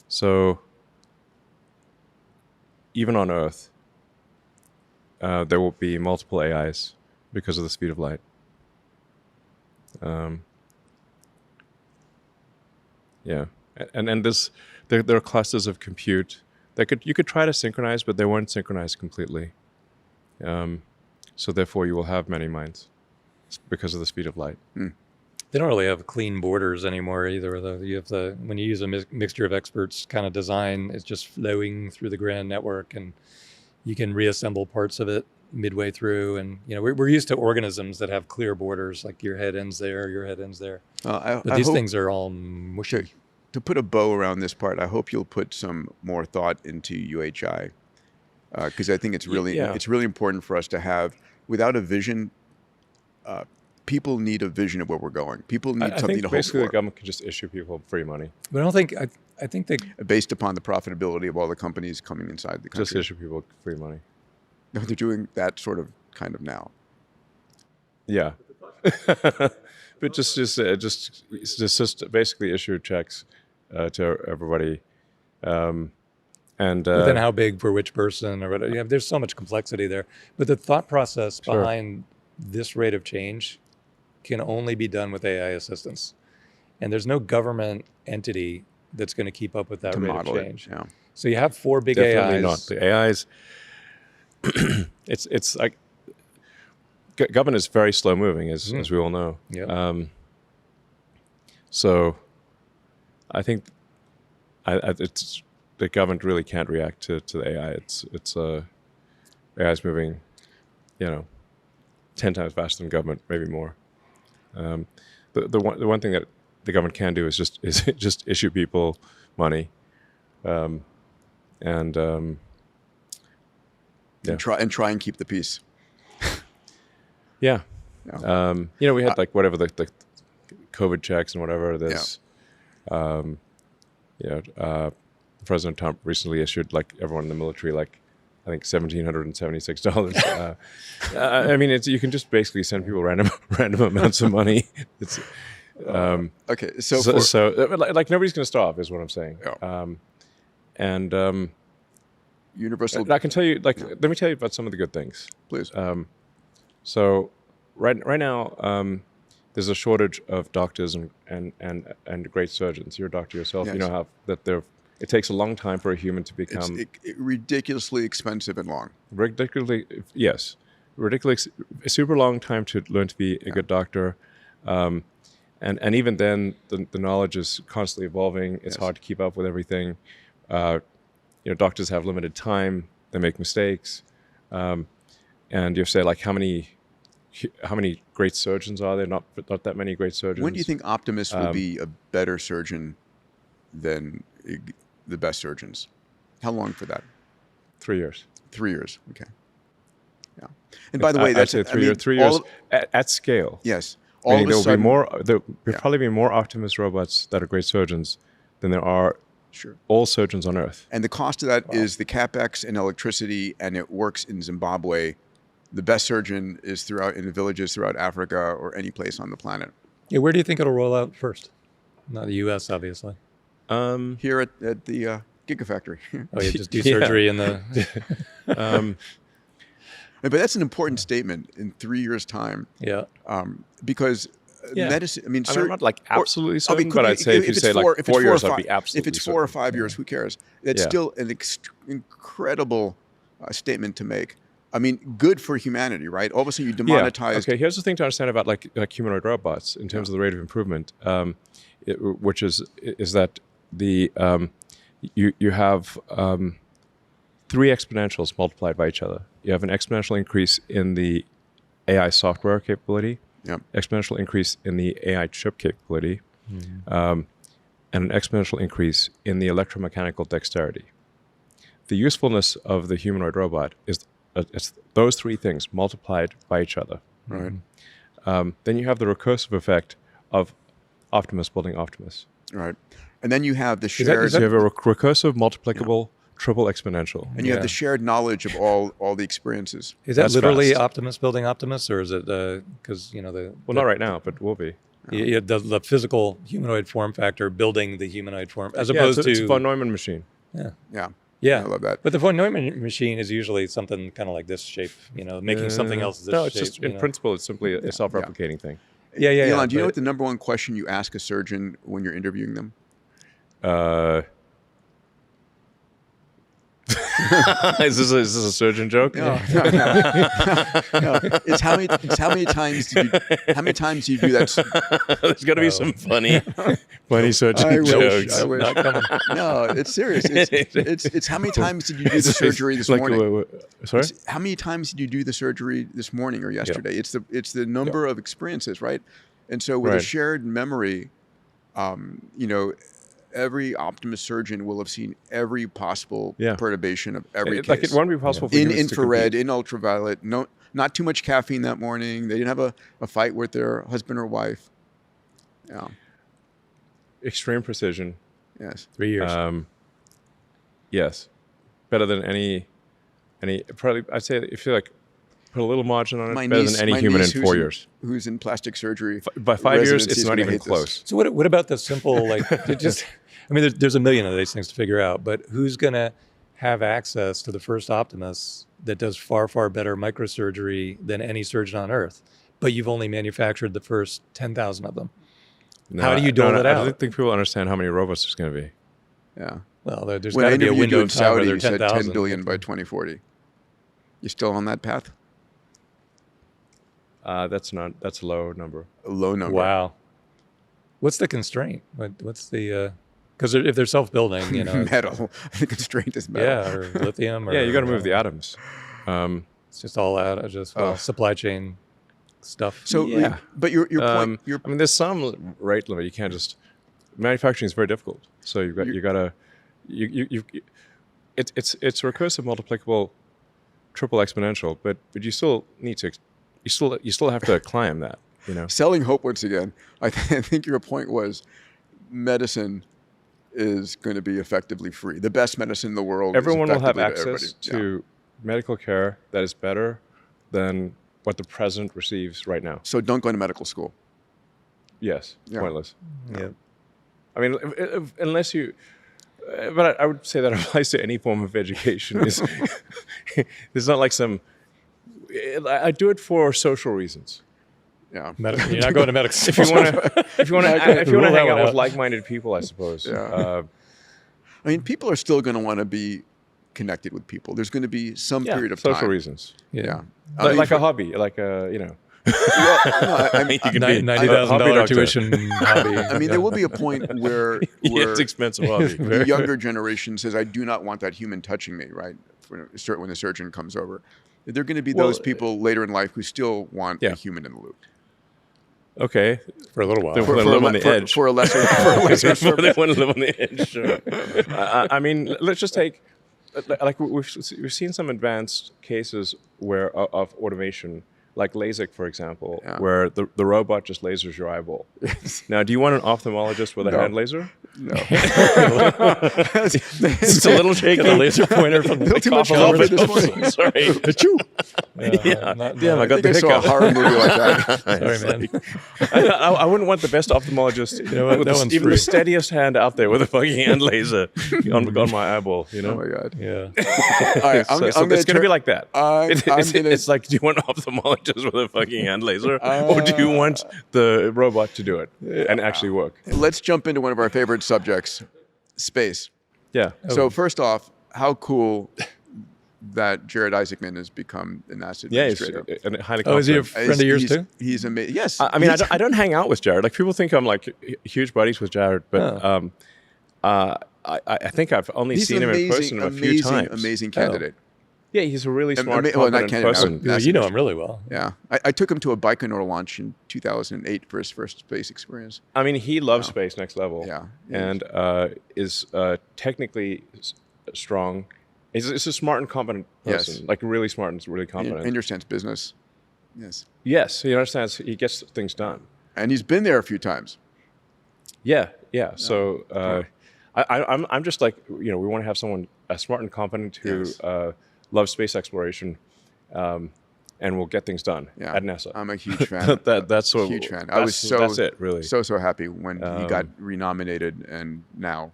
So even on Earth, there will be multiple AIs because of the speed of light. Yeah, and there are clusters of compute that you could try to synchronize, but they won't synchronize completely. So therefore, you will have many minds because of the speed of light. They don't really have clean borders anymore either, though. You have when you use a mixture of experts kind of design, it's just flowing through the grand network, and you can reassemble parts of it midway through. And we're used to organisms that have clear borders, like your head ends there, your head ends there. But I these hope, things are all mushy. to put a bow around this part, I hope you'll put some more thought into UHI. because I think it's really Yeah. it's really important for us to have. Without a vision, people need a vision of where we're going. People need I something think to hope basically the for, government can just issue people free money. But I don't think I think they based upon the profitability of all the companies coming inside the Just country. issue people free money. No, they're doing that sort of kind of now. Yeah. But just basically issue checks to everybody. And but then how big for which person or whatever. Yeah, there's so much complexity there. But the thought process Sure. behind this rate of change can only be done with AI assistance. And there's no government entity that's going to keep up with that To rate of model it, change. yeah. So you have 4 big definitely AIs. not. The AIs, it's like government is very slow moving, as we all know. Yep. So I think it's the government really can't react to the AI. It's AI is moving, 10 times faster than government, maybe more. The one thing that the government can do is just issue people money, and Yeah. And try and keep the peace. yeah. Yeah. We had like whatever the COVID checks and whatever. There's, President Trump recently issued like everyone in the military like I think $1,776. I mean, you can just basically send people random amounts of money. It's Okay, so like nobody's going to starve, is what I'm saying. Yeah. Universal. I can tell you, like, let me tell you about some of the good things. Please. So right now, there's a shortage of doctors and great surgeons. You're a doctor yourself. Yes. You know how that it takes a long time for a human to become ridiculously expensive and long. ridiculously super long time to learn to be a good doctor. And even then, the knowledge is constantly evolving. It's hard to keep up with everything. Doctors have limited time. They make mistakes. And you have to say, like, how many great surgeons are there? Not that many great surgeons. When do you think Optimus will be a better surgeon than the best surgeons? How long for that? 3 years. 3 years. Okay. Yeah. And by the way, that's I'd say 3 years at scale. Yes. Meaning there'll probably be more Optimus robots that are great surgeons than there are all surgeons on Earth. And the cost of that is the capex and electricity, and it works in Zimbabwe. The best surgeon is in the villages throughout Africa or any place on the planet. Yeah, where do you think it'll roll out first? Not the U.S., obviously. Here at the Gigafactory. Oh, you just do surgery in the... But that's an important statement in 3 years' time. Yeah. Because medicine, I mean, I'm not like absolutely certain, but I'd say if you say like 4 years, I'd be absolutely If it's 4 or 5 years, who cares? That's still an incredible statement to make. I mean, good for humanity, right? All of a sudden you demonetize. Okay, here's the thing to understand about like humanoid robots in terms of the rate of improvement, which is that you have 3 exponentials multiplied by each other. You have an exponential increase in the AI software capability, exponential increase in the AI chip capability, and an exponential increase in the electromechanical dexterity. The usefulness of the humanoid robot is it's those 3 things multiplied by each other. Right. Then you have the recursive effect of Optimus building Optimus. Right. And then you have the shared... So you have a recursive, multiplicable, triple exponential. And you have the shared knowledge of all the experiences. Is that That's literally fast. Optimus building Optimus, or is it because the Well, not right now, but will be. the physical humanoid form factor building the humanoid form, as Yeah, opposed it's a to von Neumann machine. Yeah, I love that. But the von Neumann machine is usually something kind of like this shape, making something else this No, it's shape. just in principle, it's simply a self-replicating thing. Yeah. Elon, do you know what the number one question you ask a surgeon when you're interviewing them? Is this a surgeon joke? No. It's how many times do you do that? There's got to be some funny surgeon jokes. I wish. No, it's serious. It's how many times did you do the surgery this morning? Sorry? How many times did you do the surgery this morning or yesterday? It's the number of experiences, right? And so with a shared memory, every Optimus surgeon will have seen every possible perturbation of every case. Like it won't be possible for in humans infrared, to in ultraviolet. No, not too much caffeine that morning. They didn't have a fight with their husband or wife. Yeah. Extreme precision. Yes. 3 years. Yes, better than any. Probably, I'd say if you like put a little margin on it, better than any human in 4 years. Who's in plastic surgery? By 5 years, residency it's is not gonna even hate this. close. So what about the simple, like, it just, I mean, there's a million of these things to figure out, but who's going to have access to the first Optimus that does far, far better microsurgery than any surgeon on Earth? But you've only manufactured the first 10,000 of them. No, How do you dole it I out? don't think people understand how many robots there's going to be. Yeah. Well, there's When got I to be a interviewed window you in of time where Saudi, there are you said 10,000. 10 billion by 2040. You still on that path? That's a low number. A low number. Wow. What's the constraint? What's the, because if they're self-building, you know. Metal. The constraint is metal. Yeah, or lithium. Or, Yeah, you got to move the atoms. It's just all out of just supply chain stuff. So, but your point. I mean, there's some rate limit. You can't just manufacturing is very difficult. So you gotta it's recursive, multiplicable, triple exponential. But you still need to you still have to climb that. You know, selling hope once again. I think your point was medicine is going to be effectively free. The best medicine in the world. Everyone is will have effectively access to everybody. to medical care that is better than what the president receives right now. So don't go to medical school. Yes, Yeah. pointless. Yeah. I mean, unless you, but I would say that applies to any form of education. There's not like some. I do it for social reasons. Yeah. You're not going to medical school. If you want to Rule that hang one out with out. like-minded people, I suppose. Yeah. I mean, people are still going to want to be connected with people. There's going to be some period of social time. reasons. Yeah. Like a hobby, like a Well, no, I mean, You could be a hobby $90,000 doctor. tuition hobby. I mean, there will be a point where Yeah, it's expensive hobby. the younger generation says, "I do not want that human touching me." Right? When the surgeon comes over, there are going to be those people later in life who still want a human in the loop. Okay, For a little while. They want to live on the edge. For a lesser service. They want to live on the edge. Sure. I mean, let's just take, like we've seen some advanced cases where of automation, like LASIK, for example, where the robot just lasers your eyeball. Now, do you want an ophthalmologist with a hand laser? No. It's a little shaky. Get a laser pointer from the too much cough all over coffee the this morning. Sorry. Damn, I got the I saw a hiccup. horror movie like that. Sorry, man. I wouldn't want the best ophthalmologist, what? with That one's even free. the steadiest hand out there with a fucking hand laser on my eyeball. You know. Oh my god. Yeah. All right, So I'm it's going to be like that. I'm gonna- It's like, do you want an ophthalmologist with a fucking hand laser, or do you want the robot to do it and actually work? Let's jump into one of our favorite subjects, space. Yeah. So first off, how cool that Jared Isaacman has become the NASA Yeah, he's administrator. and highly Oh, is he a confident. friend of yours he's, too? He's amazing. Yes. I mean, I don't hang out with Jared. Like people think I'm like huge buddies with Jared, but I think I've only he's seen him in person a few times. Amazing candidate. Yeah, he's a really smart, well, not confident candidate, person. That's You know him really well. Yeah. I took him to a Baikonur launch in 2008 for his first space experience. I mean, he loves space next level. Yeah, he and is technically strong. He's a smart and competent person. Yes. Like really smart and really He competent. understands business. Yes. Yes, he understands. He gets things done. And he's been there a few times. Yeah. So I'm just like, we want to have someone smart and competent who loves space exploration, and will get things done at NASA. I'm a huge fan. That's so huge fan. I was that's it really. so happy when he got renominated, and now.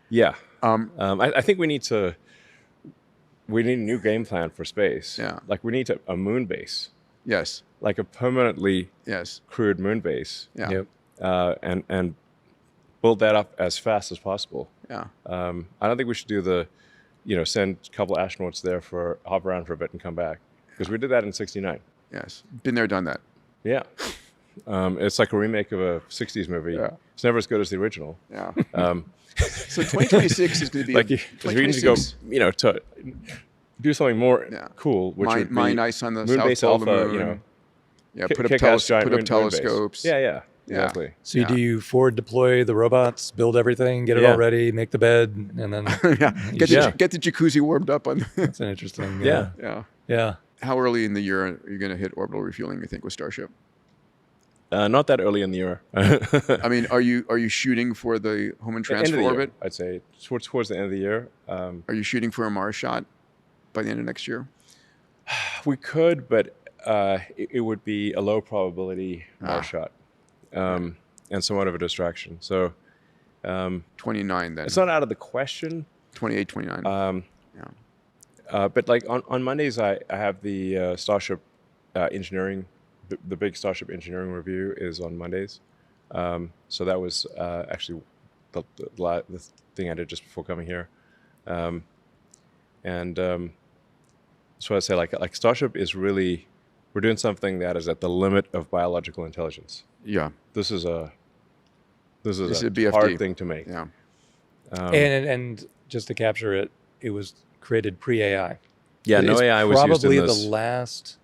Yeah. I think we need a new game plan for space. Yeah. Like we need a moon base, Yes. like a permanently Yes. crewed moon base. Yeah. Yep. And build that up as fast as possible. Yeah. I don't think we should do send a couple of astronauts there for hop around for a bit and come back, because we did that in '69. Yes. Been there, done that. Yeah. It's like a remake of a '60s movie. Yeah. It's never as good as the original. Yeah. So 2026 is going to be Like we need to go, to do something more cool, which would be mine ice on the moon south base pole of the alpha. moon. Yeah. Kick-ass Put up giant moon base. telescopes. Yeah. exactly. So do you forward deploy the robots, build everything, get it all ready, make the bed, and then Get the jacuzzi warmed up on. That's an interesting. Yeah. How early in the year are you going to hit orbital refueling? You think with Starship? Not that early in the year. I mean, are you shooting for the home and transfer End of the orbit? year, I'd say towards the end of the year. Are you shooting for a Mars shot by the end of next year? We could, but it would be a low probability Mars shot, and somewhat of a distraction. So 29 then. it's not out of the question. 28, 29. But like on Mondays, I have the Starship engineering, the big Starship engineering review is on Mondays. So that was actually the thing I did just before coming here. So I'd say like Starship is really, we're doing something that is at the limit of biological intelligence. Yeah. This is a BFD. hard thing to make. Yeah. And just to capture it, it was created pre-AI. Yeah, no AI was used in probably this. the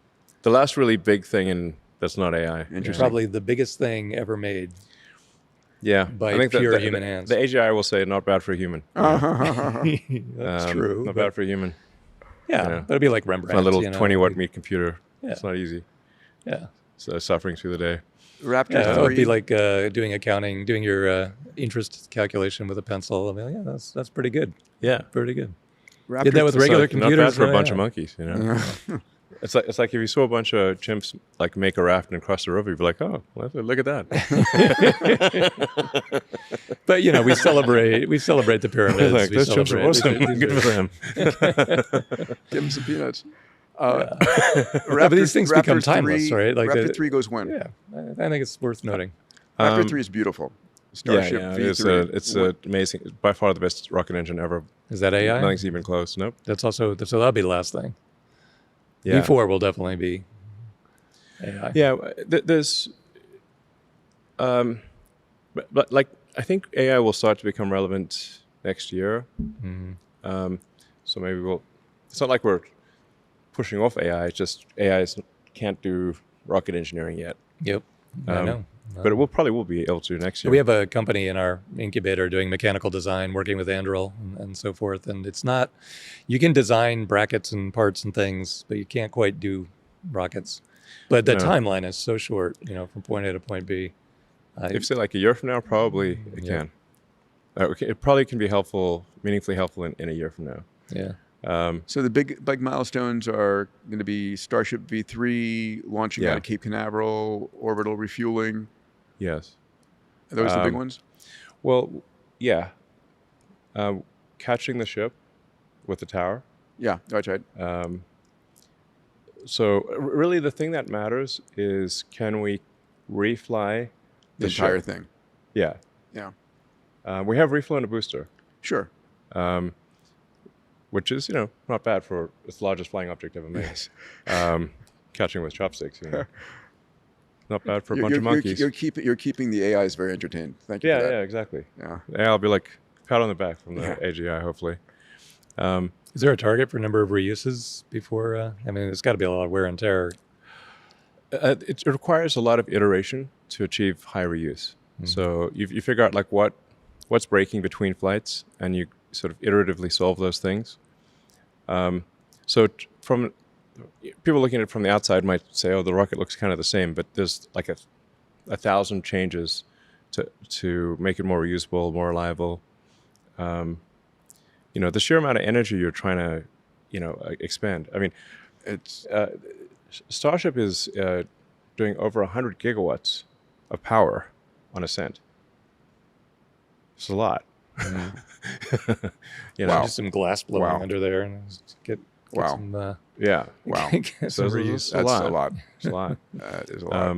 The last really big thing that's not AI. Interesting. probably the biggest thing ever made. Yeah, By I think pure that human hands. The AGI will say not bad for a human. That's true. Not bad for a human. Yeah, that'd be like Rembrandt. My little you know, 20-watt like- meat computer. Yeah. It's not easy. Yeah. So suffering through the day. Raptor Yeah, 3. it would be like doing accounting, doing your interest calculation with a pencil. I mean, yeah, that's pretty good. Yeah, Pretty good. Raptor Did that with It's regular not computers. bad for a oh, bunch yeah. of monkeys. You know, it's like if you saw a bunch of chimps like make a raft and cross the river, you'd be like, oh, well, look at that. But you know, we celebrate the pyramids. Like, we those chimps are celebrate- awesome. Good for them. Give him some peanuts. But these things become timeless, right? Like Raptor 3 goes when? Yeah, I think it's worth noting. Raptor 3 is beautiful. Starship yeah, V3. it's amazing. By far the best rocket engine ever. Is that AI? Nothing's even close. Nope. That's also so that'll be the last thing. Yeah. V4 will definitely be AI. Yeah, there's, but like I think AI will start to become relevant next year. So maybe we'll. It's not like we're pushing off AI. It's just AI can't do rocket engineering yet. Yep. I know. But it will be able to next year. We have a company in our incubator doing mechanical design, working with Anduril and so forth. And it's not, you can design brackets and parts and things, but you can't quite do rockets. But the timeline is so short, you know, from point A to point B. If say like a year from now, probably it can. It probably can be helpful, meaningfully helpful in a year from now. Yeah. So the big milestones are going to be Starship V3 launching out of Cape Canaveral, orbital refueling. Yes. Are those the big ones? Well, yeah. Catching the ship with the tower. Yeah, that's right. So really the thing that matters is can we refly The entire ship? thing. Yeah. Yeah. We have reflown a booster, Sure. which is, not bad for its largest flying object ever made. Yes. Catching with chopsticks, Not bad for a bunch of monkeys. You're keeping the AIs very entertained. Thank you for that. Yeah, exactly. Yeah. Yeah, I'll be like, pat on the back from the AGI, hopefully. Is there a target for number of reuses before? I mean, there's got to be a lot of wear and tear. It requires a lot of iteration to achieve high reuse. So you figure out like what's breaking between flights, and you sort of iteratively solve those things. So from people looking at it from the outside might say, "Oh, the rocket looks kind of the same," but there's like 1,000 changes to make it more reusable, more reliable. The sheer amount of energy you're trying to, expend. I mean, it's Starship is doing over 100 gigawatts of power on ascent. It's a lot. Wow. Just some glass blowing under there and get Wow. some, Yeah. Wow. get some So reuse. it's That's a lot. It's a lot. That is a lot.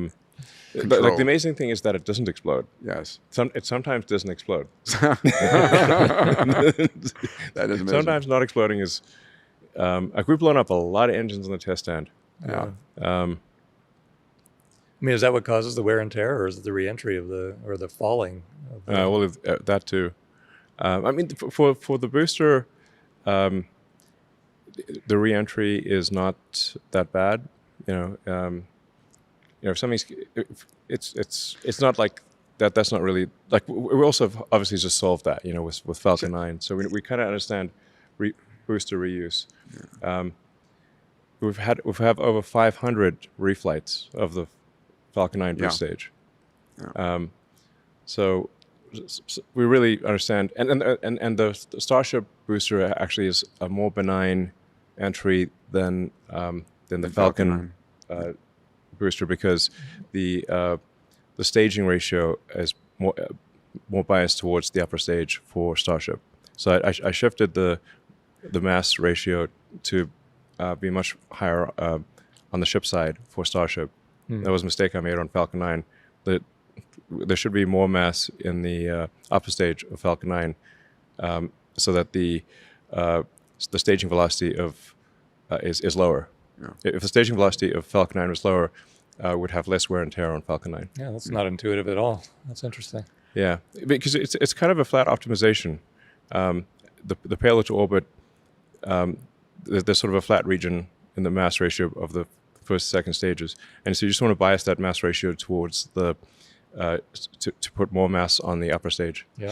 But Control. like the amazing thing is that it doesn't explode. Yes. It sometimes doesn't explode. That is amazing. Sometimes not exploding is like we've blown up a lot of engines on the test stand. Yeah. I mean, is that what causes the wear and tear, or is it the reentry of the falling? Of the, Well, that too. I mean, for the booster, the reentry is not that bad. if something's, it's not like that. That's not really like we also have obviously just solved that, with Falcon 9. So we kind of understand booster reuse. We've had over 500 reflights of the Falcon 9 boost stage. So we really understand, and the Starship booster actually is a more benign entry than the Falcon booster, because the staging ratio is more biased towards the upper stage for Starship. So I shifted the mass ratio to be much higher on the ship side for Starship. That was a mistake I made on Falcon 9. There should be more mass in the upper stage of Falcon 9, so that the staging velocity is lower. Yeah. If the staging velocity of Falcon 9 was lower, would have less wear and tear on Falcon 9. Yeah, that's not intuitive at all. That's interesting. Yeah, because it's kind of a flat optimization. The payload to orbit, there's sort of a flat region in the mass ratio of the first, second stages, and so you just want to bias that mass ratio towards the to put more mass on the upper stage. Yeah.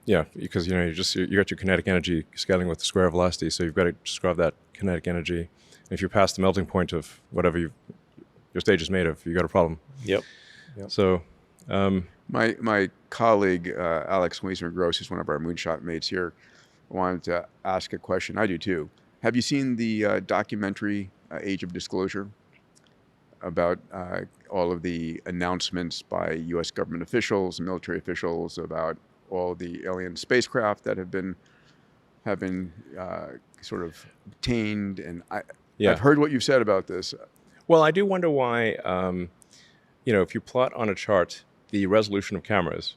Yeah, because you got your kinetic energy scaling with the square velocity, so you've got to describe that kinetic energy. And if you're past the melting point of whatever your stage is made of, you got a problem. Yep. So, my colleague Alex Wiesner-Gross, who's one of our Moonshot mates here, wanted to ask a question. I do too. Have you seen the documentary Age of Disclosure about all of the announcements by U.S. government officials and military officials about all the alien spacecraft that have been sort of obtained? And I've heard what you've said about this. Well, I do wonder why, if you plot on a chart the resolution of cameras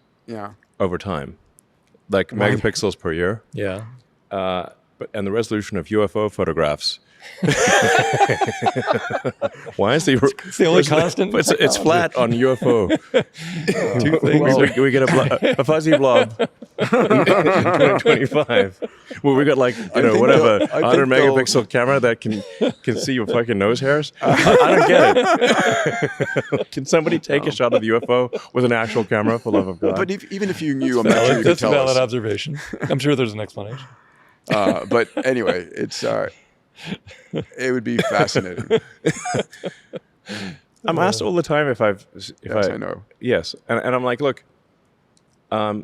over time, like megapixels per year, and the resolution of UFO photographs. Why is it's the only constant? It's flat on UFO. Two things. We get a fuzzy blob in 2025. Well, we got 100 megapixel camera that can see your fucking nose hairs. I don't get it. Can somebody take a shot of the UFO with an actual camera, for love of God? But even if you knew, I'm not sure you could tell us. That's a valid observation. I'm sure there's an explanation. But anyway, it would be fascinating. I'm asked all the time if I know. Yes, and I'm like, look, I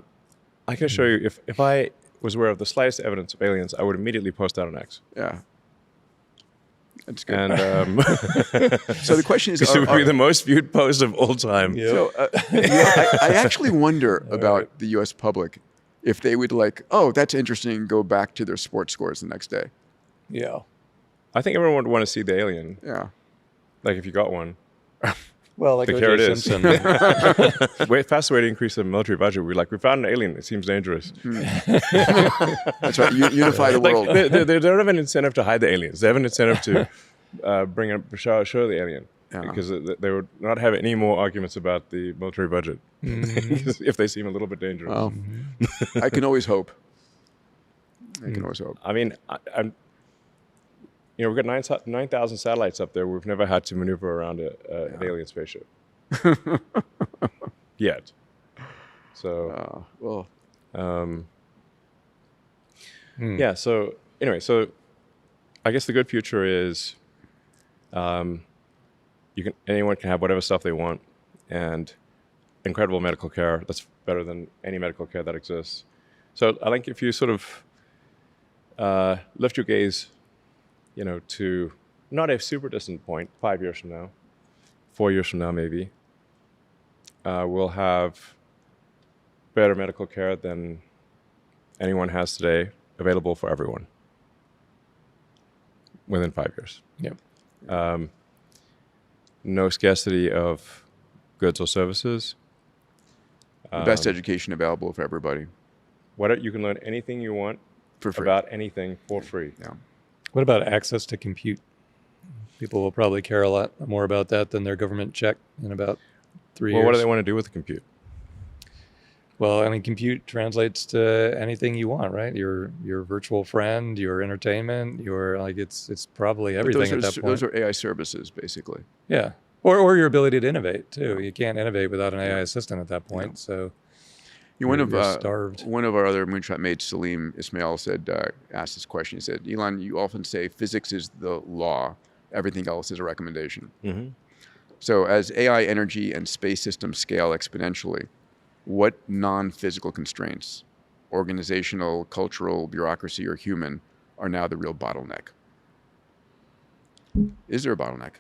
can show you if I was aware of the slightest evidence of aliens, I would immediately post that on X. Yeah, that's good. And so the question is, it would be the most viewed post of all time. Yep. So I actually wonder about the U.S. public, if they would that's interesting, go back to their sports scores the next day. Yeah. I think everyone would want to see the alien. Yeah. Like if you got one. Well, like here it is. Simpson. Fast way to increase the military budget. We found an alien. It seems dangerous. That's right. Unify the world. They don't have an incentive to hide the aliens. They have an incentive to show the alien. Yeah. Because they would not have any more arguments about the military budget if they seem a little bit dangerous. Well, I can always hope. I mean, we've got 9,000 satellites up there. We've never had to maneuver around an alien spaceship yet. So, yeah. So anyway, I guess the good future is, anyone can have whatever stuff they want, and incredible medical care that's better than any medical care that exists. So I think if you sort of lift your gaze, to not a super distant point, 5 years from now, 4 years from now maybe, we'll have better medical care than anyone has today, available for everyone within 5 years. Yep. No scarcity of goods or services. The best education available for everybody. You can learn anything you want for free. About anything for free. Yeah. What about access to compute? People will probably care a lot more about that than their government check in about 3 years. Well, what do they want to do with the compute? Well, I mean, compute translates to anything you want, right? Your virtual friend, your entertainment, your like it's probably everything at that point. Those are AI services, basically. Yeah, or your ability to innovate too. You can't innovate without an AI assistant at that point. So you're starved. One of our other Moonshot mates, Salim Ismail, asked this question. He said, "Elon, you often say physics is the law, everything else is a recommendation. Mm-hmm. So as AI, energy, and space systems scale exponentially, what non-physical constraints, organizational, cultural, bureaucracy, or human, are now the real bottleneck?" Is there a bottleneck?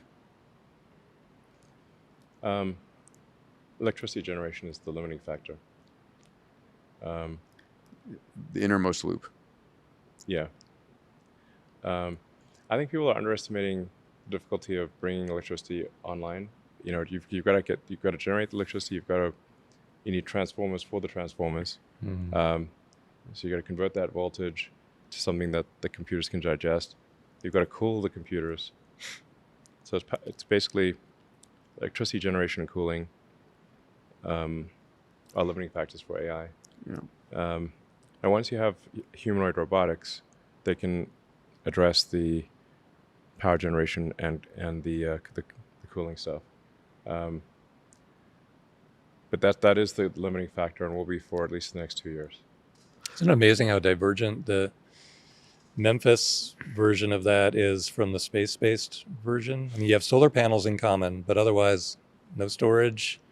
Electricity generation is the limiting factor. The innermost loop. Yeah. I think people are underestimating the difficulty of bringing electricity online. You know, you've got to generate the electricity. You need transformers for the transformers. Mm-hmm. So you got to convert that voltage to something that the computers can digest. You've got to cool the computers. So it's basically electricity generation and cooling are limiting factors for AI. Yeah. And once you have humanoid robotics, they can address the power generation and the cooling stuff. But that is the limiting factor and will be for at least the next 2 years. Isn't it amazing how divergent the Memphis version of that is from the space-based version? I mean, you have solar panels in common, but otherwise no storage,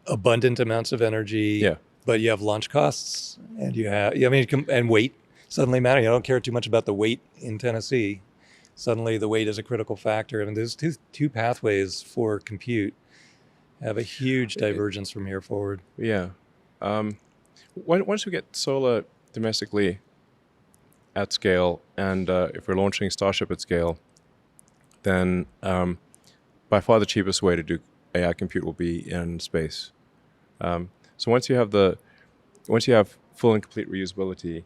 abundant amounts of energy. Yeah. But you have launch costs, and you have, and weight suddenly matter. You don't care too much about the weight in Tennessee. Suddenly the weight is a critical factor. I mean, there's two pathways for compute have a huge divergence from here forward. Yeah. Once we get solar domestically at scale, and if we're launching Starship at scale, then by far the cheapest way to do AI compute will be in space. So once you have full and complete reusability,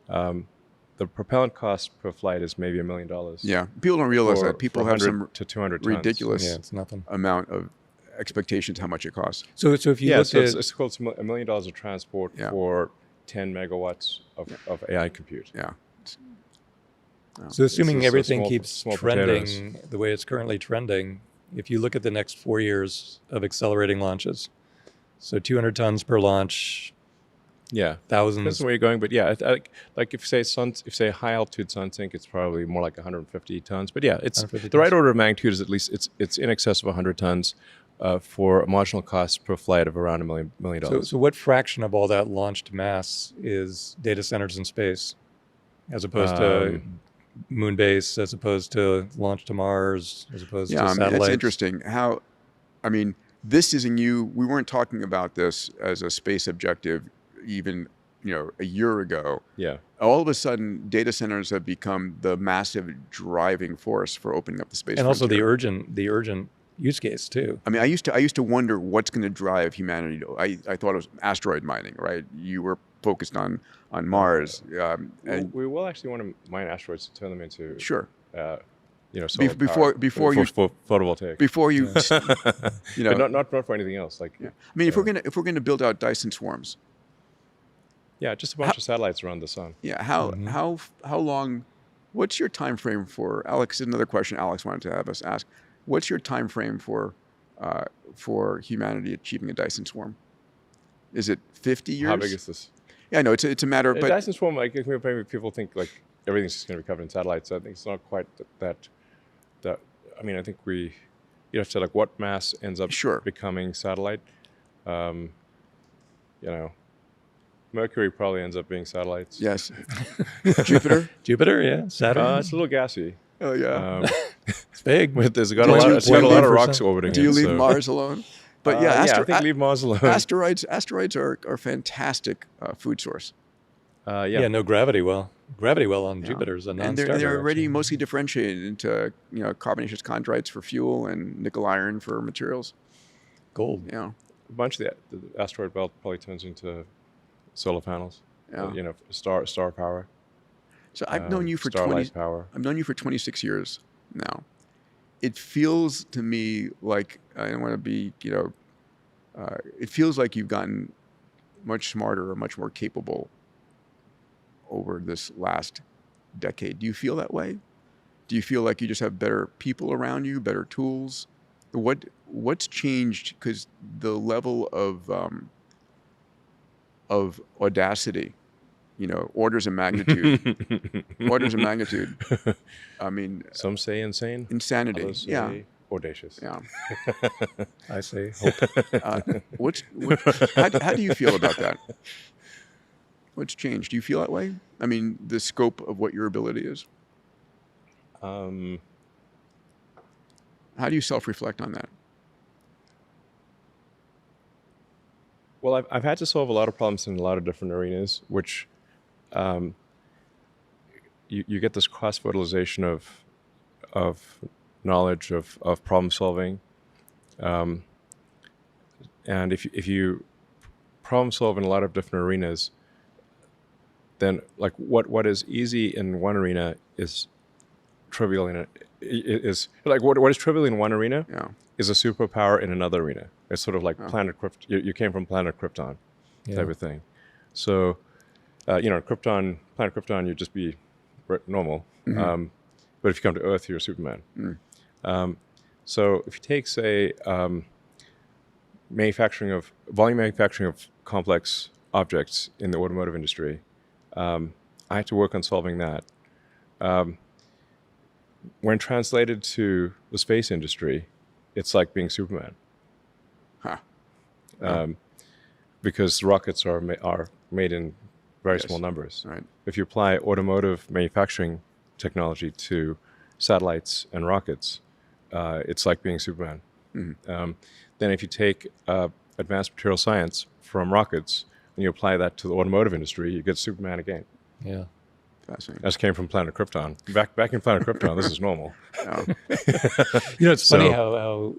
the propellant cost per flight is maybe $1 million. Yeah, people don't realize that. People have some to 200 ridiculous Yeah, it's nothing. amount of expectations how much it costs. So if you look at it's called $1 million of transport for 10 megawatts of AI compute. Yeah. So assuming It's a everything small- keeps small trending potatoes. the way it's currently trending, if you look at the next 4 years of accelerating launches, so 200 tons per launch, Yeah, thousands. depends on where you're going, but yeah, like if say high altitude sunsink, it's probably more like 150 tons. But yeah, it's 150 the right tons. order of magnitude is at least it's in excess of 100 tons for a marginal cost per flight of around $1 million. So what fraction of all that launched mass is data centers in space, as opposed to moon base, as opposed to launch to Mars, as opposed to satellites? It's interesting how, this is we weren't talking about this as a space objective even, a year ago. Yeah. All of a sudden, data centers have become the massive driving force for opening up the space And also the frontier. urgent use case too. I mean, I used to wonder what's going to drive humanity. I thought it was asteroid mining, right? You were focused on Mars, and We will actually want to mine asteroids to turn them into sure. Solar Before power for photovoltaic. Before you, but not for anything else. Like I mean, if we're gonna build out Dyson swarms, just a bunch of satellites around the sun. yeah, how long? What's your time frame for Alex? Another question Alex wanted to have us ask. What's your time frame for humanity achieving a Dyson swarm? Is it 50 years? How big is this? Yeah, no, it's a matter of. But Dyson swarm, like maybe people think like everything's just going to be covered in satellites. I think it's not quite that. I mean, I think you have to say like what mass ends up becoming satellite. Mercury probably ends up being satellites. yes, Jupiter. Jupiter, yeah, Saturn. It's a little gassy. Oh yeah. It's big. But it's got a lot of rocks orbiting. Do you it, leave so. Mars alone? But I think leave Mars alone. Asteroids are a fantastic food source. Yeah, no gravity well. Gravity well on Jupiter is a And non-starter. they're already actually. mostly differentiated into carbonaceous chondrites for fuel and nickel iron for materials. Gold. Yeah. A bunch of the asteroid belt probably turns into solar panels. Yeah. Star power. So I've known you for starlight power. I've known you for 26 years now. It feels to me like I don't want to be, it feels like you've gotten much smarter or much more capable over this last decade. Do you feel that way? Do you feel like you just have better people around you, better tools? What's changed? Because the level of audacity, orders of magnitude, orders of magnitude. I mean, Some say insane. insanity. Others say Yeah, audacious. yeah. I say hope. How do you feel about that? What's changed? Do you feel that way? I mean, the scope of what your ability is. Um, How do you self-reflect on that? Well, I've had to solve a lot of problems in a lot of different arenas, which you get this cross-fertilization of knowledge of problem solving, and if you problem solve in a lot of different arenas, then like what is easy in one arena is trivial is like what is trivial in one arena Yeah. is a superpower in another arena. It's sort of like planet Krypton. You came from planet Krypton, type of thing. So, planet Krypton, you'd just be normal. But if you come to Earth, you're Superman. So if you take, say, volume manufacturing of complex objects in the automotive industry, I had to work on solving that. When translated to the space industry, it's like being Superman. Huh. Because rockets are made in very Yes. small numbers. Right. If you apply automotive manufacturing technology to satellites and rockets, it's like being Superman. Then if you take advanced material science from rockets and you apply that to the automotive industry, you get Superman again. Yeah. Fascinating. That came from planet Krypton. Back in planet Krypton, this is normal. Yeah. It's funny So- how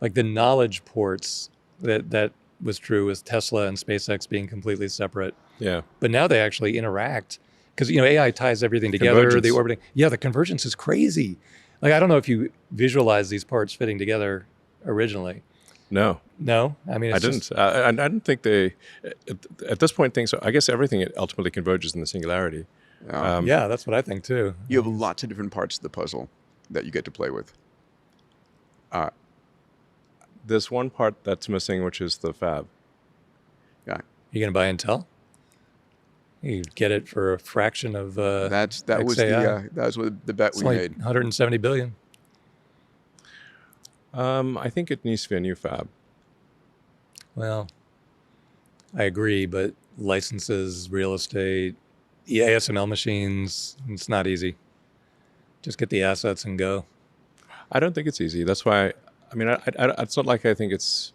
like the knowledge ports that was true with Tesla and SpaceX being completely separate. Yeah. But now they actually interact because, AI ties everything together. Convergence. The orbiting. Yeah, the convergence is crazy. Like, I don't know if you visualize these parts fitting together originally. No, No? I mean, I it's didn't. just- I didn't think at this point, things. I guess everything ultimately converges in the singularity. yeah, that's what I think too. You have lots of different parts of the puzzle that you get to play with. There's one part that's missing, which is the fab. Yeah. You going to buy Intel? You get it for a fraction of That was XAI. the bet It's we only made. 170 billion. I think it needs to be a new fab. Well, I agree, but licenses, real estate, ASML machines, it's not easy. Just get the assets and go. I don't think it's easy. That's why. I mean, it's not like I think it's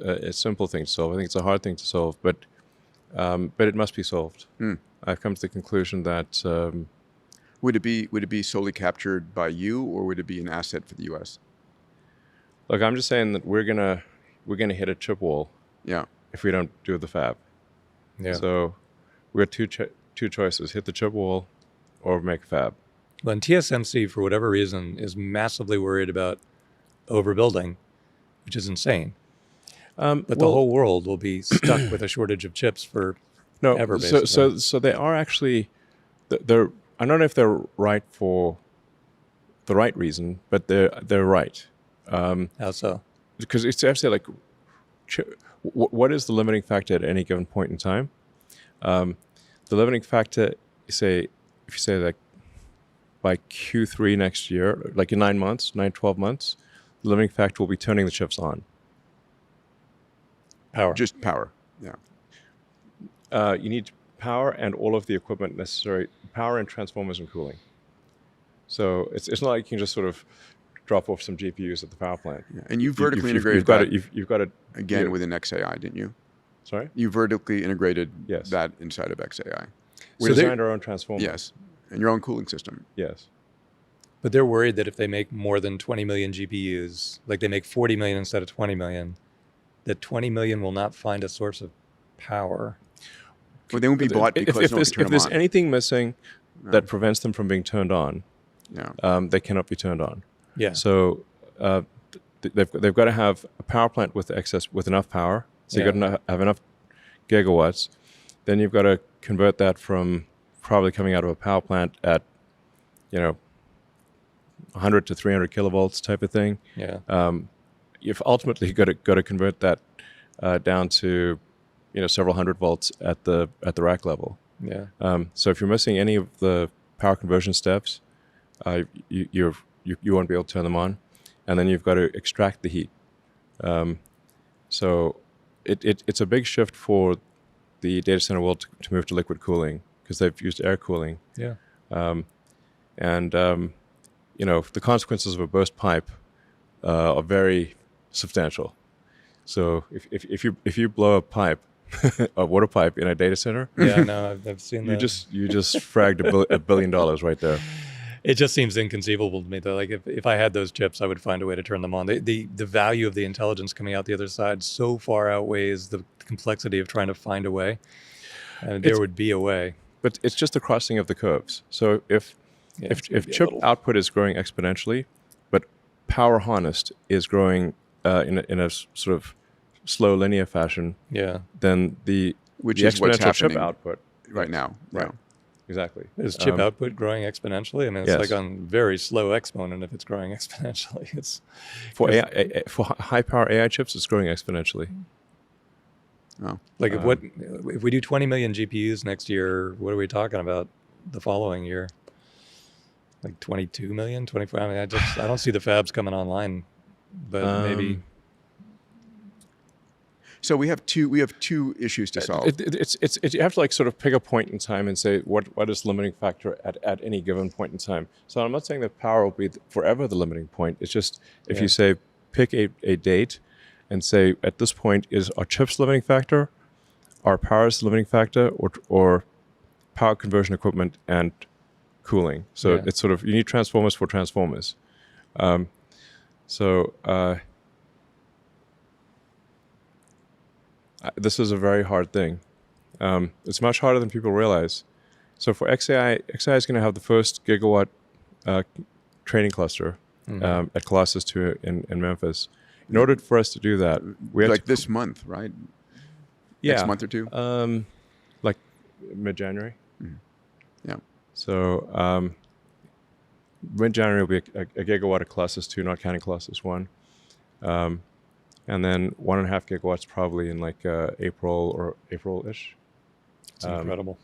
a simple thing to solve. I think it's a hard thing to solve, but it must be solved. I've come to the conclusion that Would it be solely captured by you, or would it be an asset for the U.S.? look, I'm just saying that we're gonna hit a chip wall Yeah. if we don't do the fab. Yeah. So we got two choices: hit the chip wall, or make a fab. Well, and TSMC, for whatever reason, is massively worried about overbuilding, which is insane. But the whole world will be stuck with a shortage of chips for ever, basically. So they are actually, they're. I don't know if they're right for the right reason, but they're right. How so? Because it's actually like, what is the limiting factor at any given point in time? The limiting factor, if you say like by Q3 next year, like in 12 months, the limiting factor will be turning the chips on. Power. Just power. Yeah. You need power and all of the equipment necessary, power and transformers and cooling. So it's not like you can just sort of drop off some GPUs at the power plant. Yeah. And you vertically You've integrated got that it. You've got it again within XAI, didn't you? Sorry. You vertically integrated Yes. that inside of XAI. We So designed our own transformer. Yes. And your own cooling system. Yes. But they're worried that if they make more than 20 million GPUs, like they make 40 million instead of 20 million, that 20 million will not find a source of power. Well, they won't be bought because no one can turn if there's them on. anything missing that prevents them from being turned on, Yeah. they cannot be turned on. Yeah. So they've got to have a power plant with enough power. So Yeah. you've got to have enough gigawatts, then you've got to convert that from probably coming out of a power plant at, 100 to 300 kilovolts type of thing. Yeah. You've ultimately got to convert that down to, several hundred volts at the rack level. Yeah. So if you're missing any of the power conversion steps, you won't be able to turn them on, and then you've got to extract the heat. So it's a big shift for the data center world to move to liquid cooling because they've used air cooling. Yeah. The consequences of a burst pipe are very substantial. So if you blow a pipe, a water pipe in a data center, Yeah, no, I've seen that. you just fragged $1 billion right there. It just seems inconceivable to me, though. Like if I had those chips, I would find a way to turn them on. The value of the intelligence coming out the other side so far outweighs the complexity of trying to find a way. And there would be a way. But it's just the crossing of the curves. So if chip output is growing exponentially, but power harnessed is growing in a sort of slow linear fashion, Yeah. then Which the is what's exponential chip happening output. right now. Right. Yeah. Exactly. Is chip output growing exponentially? I mean, it's Yes. like on very slow exponent if it's growing exponentially. It's For for high power AI chips, it's growing exponentially. Oh. like if we do 20 million GPUs next year, what are we talking about the following year? Like 22 million, 24? I mean, I don't see the fabs coming online, but maybe. So we have two issues to solve. It's you have to like sort of pick a point in time and say what is the limiting factor at any given point in time. So I'm not saying that power will be forever the limiting point. It's just if you say pick a date and say at this point is our chips the limiting factor, our power is the limiting factor, or power conversion equipment and cooling. So it's sort of you need transformers for transformers. This is a very hard thing. It's much harder than people realize. So for XAI is going to have the first gigawatt training cluster at Colossus 2 in Memphis. In order for us to do that, we have this month, right? Yeah. Next month or two? Like mid-January. Yeah. So mid-January will be a gigawatt of Colossus 2, not counting Colossus 1. And then 1.5 gigawatts probably in like April-ish. It's incredible.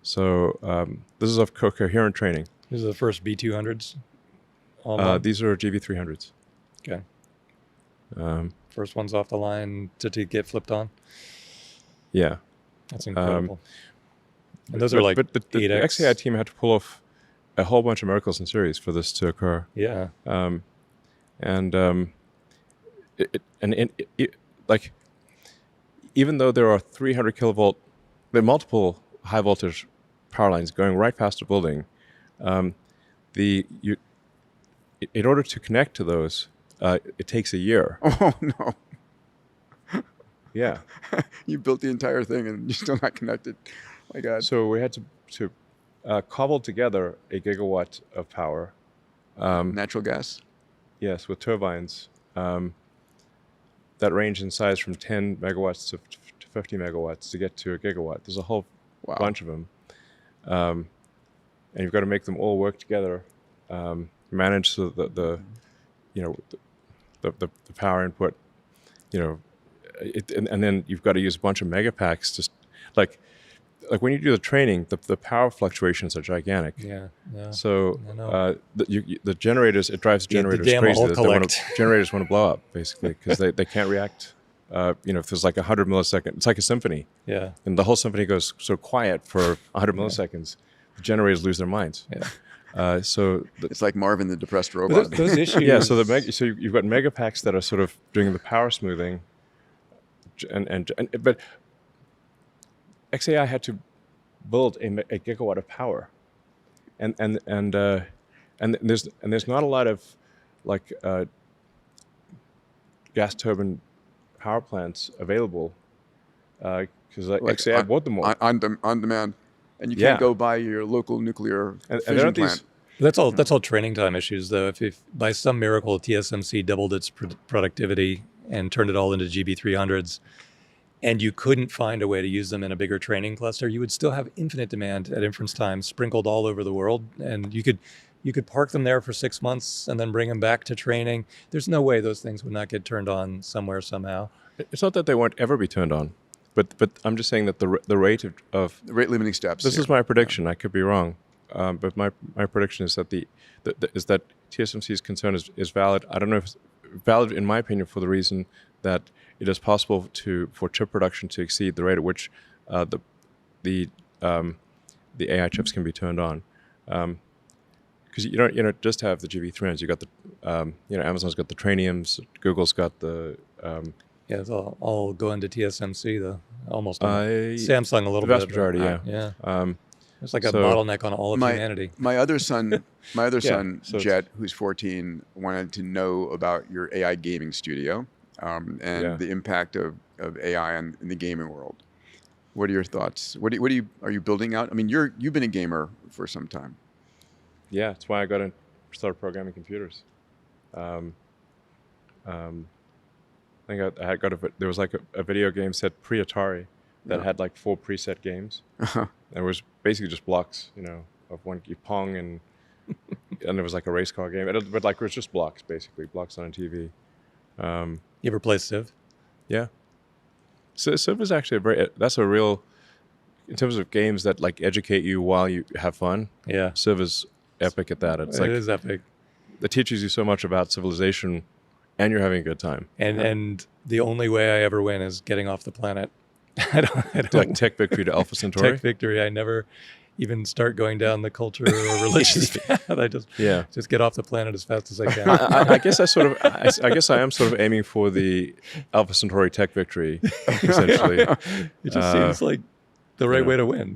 So this is of coherent training. These are the first B200s? These are GB300s. Okay. First ones off the line to get flipped on? Yeah. That's incredible. And those are like but the 8X. XAI team had to pull off a whole bunch of miracles in series for this to occur. Yeah. Like even though there are 300 kilovolt, there are multiple high voltage power lines going right past a building, in order to connect to those, it takes a year. Oh no! Yeah. You built the entire thing and you're still not connected. My God. So we had to cobble together a gigawatt of power. Natural gas? Yes, with turbines that range in size from 10 megawatts to 50 megawatts to get to a gigawatt. There's a whole bunch of them. And you've got to make them all work together, manage the power input, and then you've got to use a bunch of megapacks to, like when you do the training, the power fluctuations are gigantic. Yeah. So the generators, it drives generators crazy. Generators want to blow up basically because they can't react. If there's like 100 milliseconds, it's like a symphony. Yeah. And the whole symphony goes so quiet for 100 milliseconds. The generators lose their minds. Yeah. It's like Marvin the depressed robot. Those issues. Yeah. So you've got megapacks that are sort of doing the power smoothing, but XAI had to build a gigawatt of power, and there's not a lot of like gas turbine power plants available because XAI bought them all on demand, and you can't go buy your local nuclear fission plant. That's all training time issues, though. If by some miracle TSMC doubled its productivity and turned it all into GB300s, and you couldn't find a way to use them in a bigger training cluster, you would still have infinite demand at inference time sprinkled all over the world. And you could park them there for 6 months and then bring them back to training. There's no way those things would not get turned on somewhere, somehow. It's not that they won't ever be turned on, but I'm just saying that the rate of Rate limiting steps. this is my prediction. I could be wrong, but my prediction is that that TSMC's concern is valid. I don't know if it's valid in my opinion for the reason that it is possible for chip production to exceed the rate at which the AI chips can be turned on. Because you don't just have the GV300s. You got the Amazon's got the Trainiums, Google's got the Yeah, it's all going to TSMC though. Almost Samsung a little the vast bit. majority, yeah. Yeah. There's like a so- bottleneck on all of humanity. My other son, so Jet, who's 14, wanted to know about your AI gaming studio and the impact of AI in the gaming world. What are your thoughts? Are you building out? I mean, you've been a gamer for some time. Yeah, that's why I started programming computers. I think I had there was like a video game set pre-Atari that had like 4 preset games. It was basically just blocks, of one Pong and there was like a race car game. But like it was just blocks, basically, blocks on a TV. You ever play Civ? Yeah. So Civ is actually that's a real, in terms of games that like educate you while you have fun. Yeah. Civ is epic at that. It is epic. It teaches you so much about civilization, and you're having a good time. And the only way I ever win is getting off the planet. I don't Like tech victory to Alpha Centauri. Tech victory. I never even start going down the culture or religious path. I just get off the planet as fast as I can. I guess I am sort of aiming for the Alpha Centauri tech victory, essentially. It just seems like the right way to win.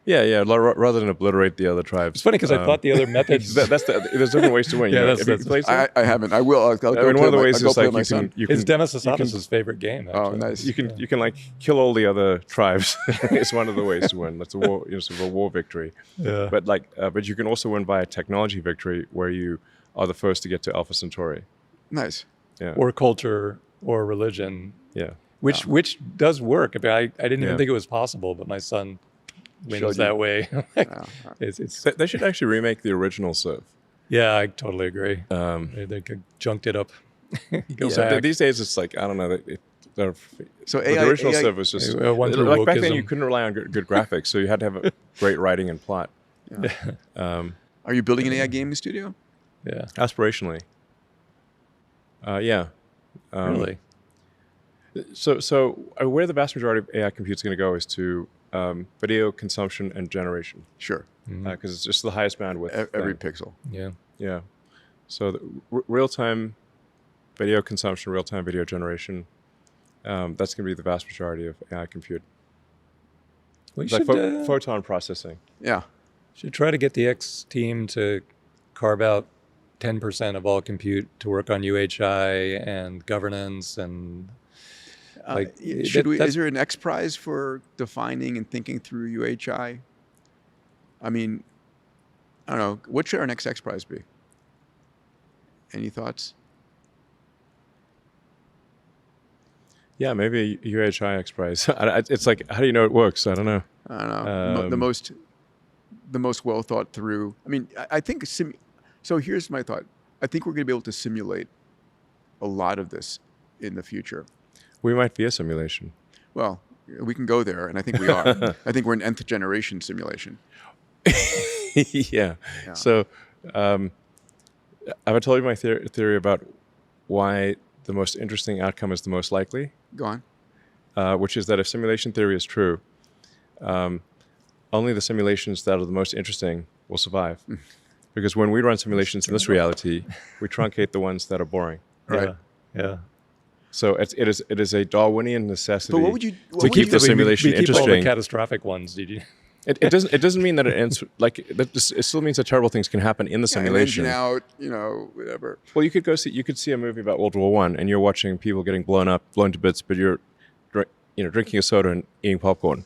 Rather than obliterate the other tribes. It's funny because I thought the other methods. There's different ways to win. Yeah, Have you played Civ? I haven't. I will. I'll go I mean, one of the ways I'll is go like play my son. you can It's Demis Hassabis' favorite game. Actually. Oh, nice. you can like kill all the other tribes. It's one of the ways to win. That's a war, sort of a war victory. Yeah. But you can also win by a technology victory where you are the first to get to Alpha Centauri. Nice. Yeah. Or culture or religion. Yeah. Which does work. I mean, I didn't even Yeah. think it was possible, but my son wins Showed you. that way. It's They should actually remake the original Civ. yeah, I totally agree. They junked it up. Go back. These days it's like, I don't know. So The original AI Civ was just one through like back then wokeism. you couldn't rely on good graphics, so you had to have a great writing and plot. Are you building an AI gaming studio? Yeah, Aspirationally, yeah. really. So where the vast majority of AI compute is going to go is to video consumption and generation, Sure. because it's just the highest bandwidth. Every thing. pixel. Yeah. Yeah. So real-time video consumption, real-time video generation, that's going to be the vast majority of AI compute. We It's like should, photon processing. Yeah. should try to get the X team to carve out 10% of all compute to work on UHI and governance and like. Is there an X Prize for defining and thinking through UHI? I mean, I don't know. What should our next X Prize be? Any thoughts? Yeah, maybe a UHI X Prize. It's like, how do you know it works? I don't know. I don't know. The most well thought through. I mean, I think. So here's my thought. I think we're going to be able to simulate a lot of this in the future. We might be a simulation. Well, we can go there, and I think we are. I think we're an nth generation simulation. Yeah. So, have I told you my theory about why the most interesting outcome is the most likely? Go on. Which is that if simulation theory is true, only the simulations that are the most interesting will survive. Because when we run simulations in this reality, we truncate the ones that are boring. Right. Yeah. So it is a Darwinian necessity But what would you to keep the simulation we keep all the interesting. catastrophic ones. Did you? It doesn't mean that it ends like that. It still means that terrible things can happen in the simulation. Out, whatever. Well, you could see a movie about World War I, and you're watching people getting blown to bits, but you're drinking a soda and eating popcorn.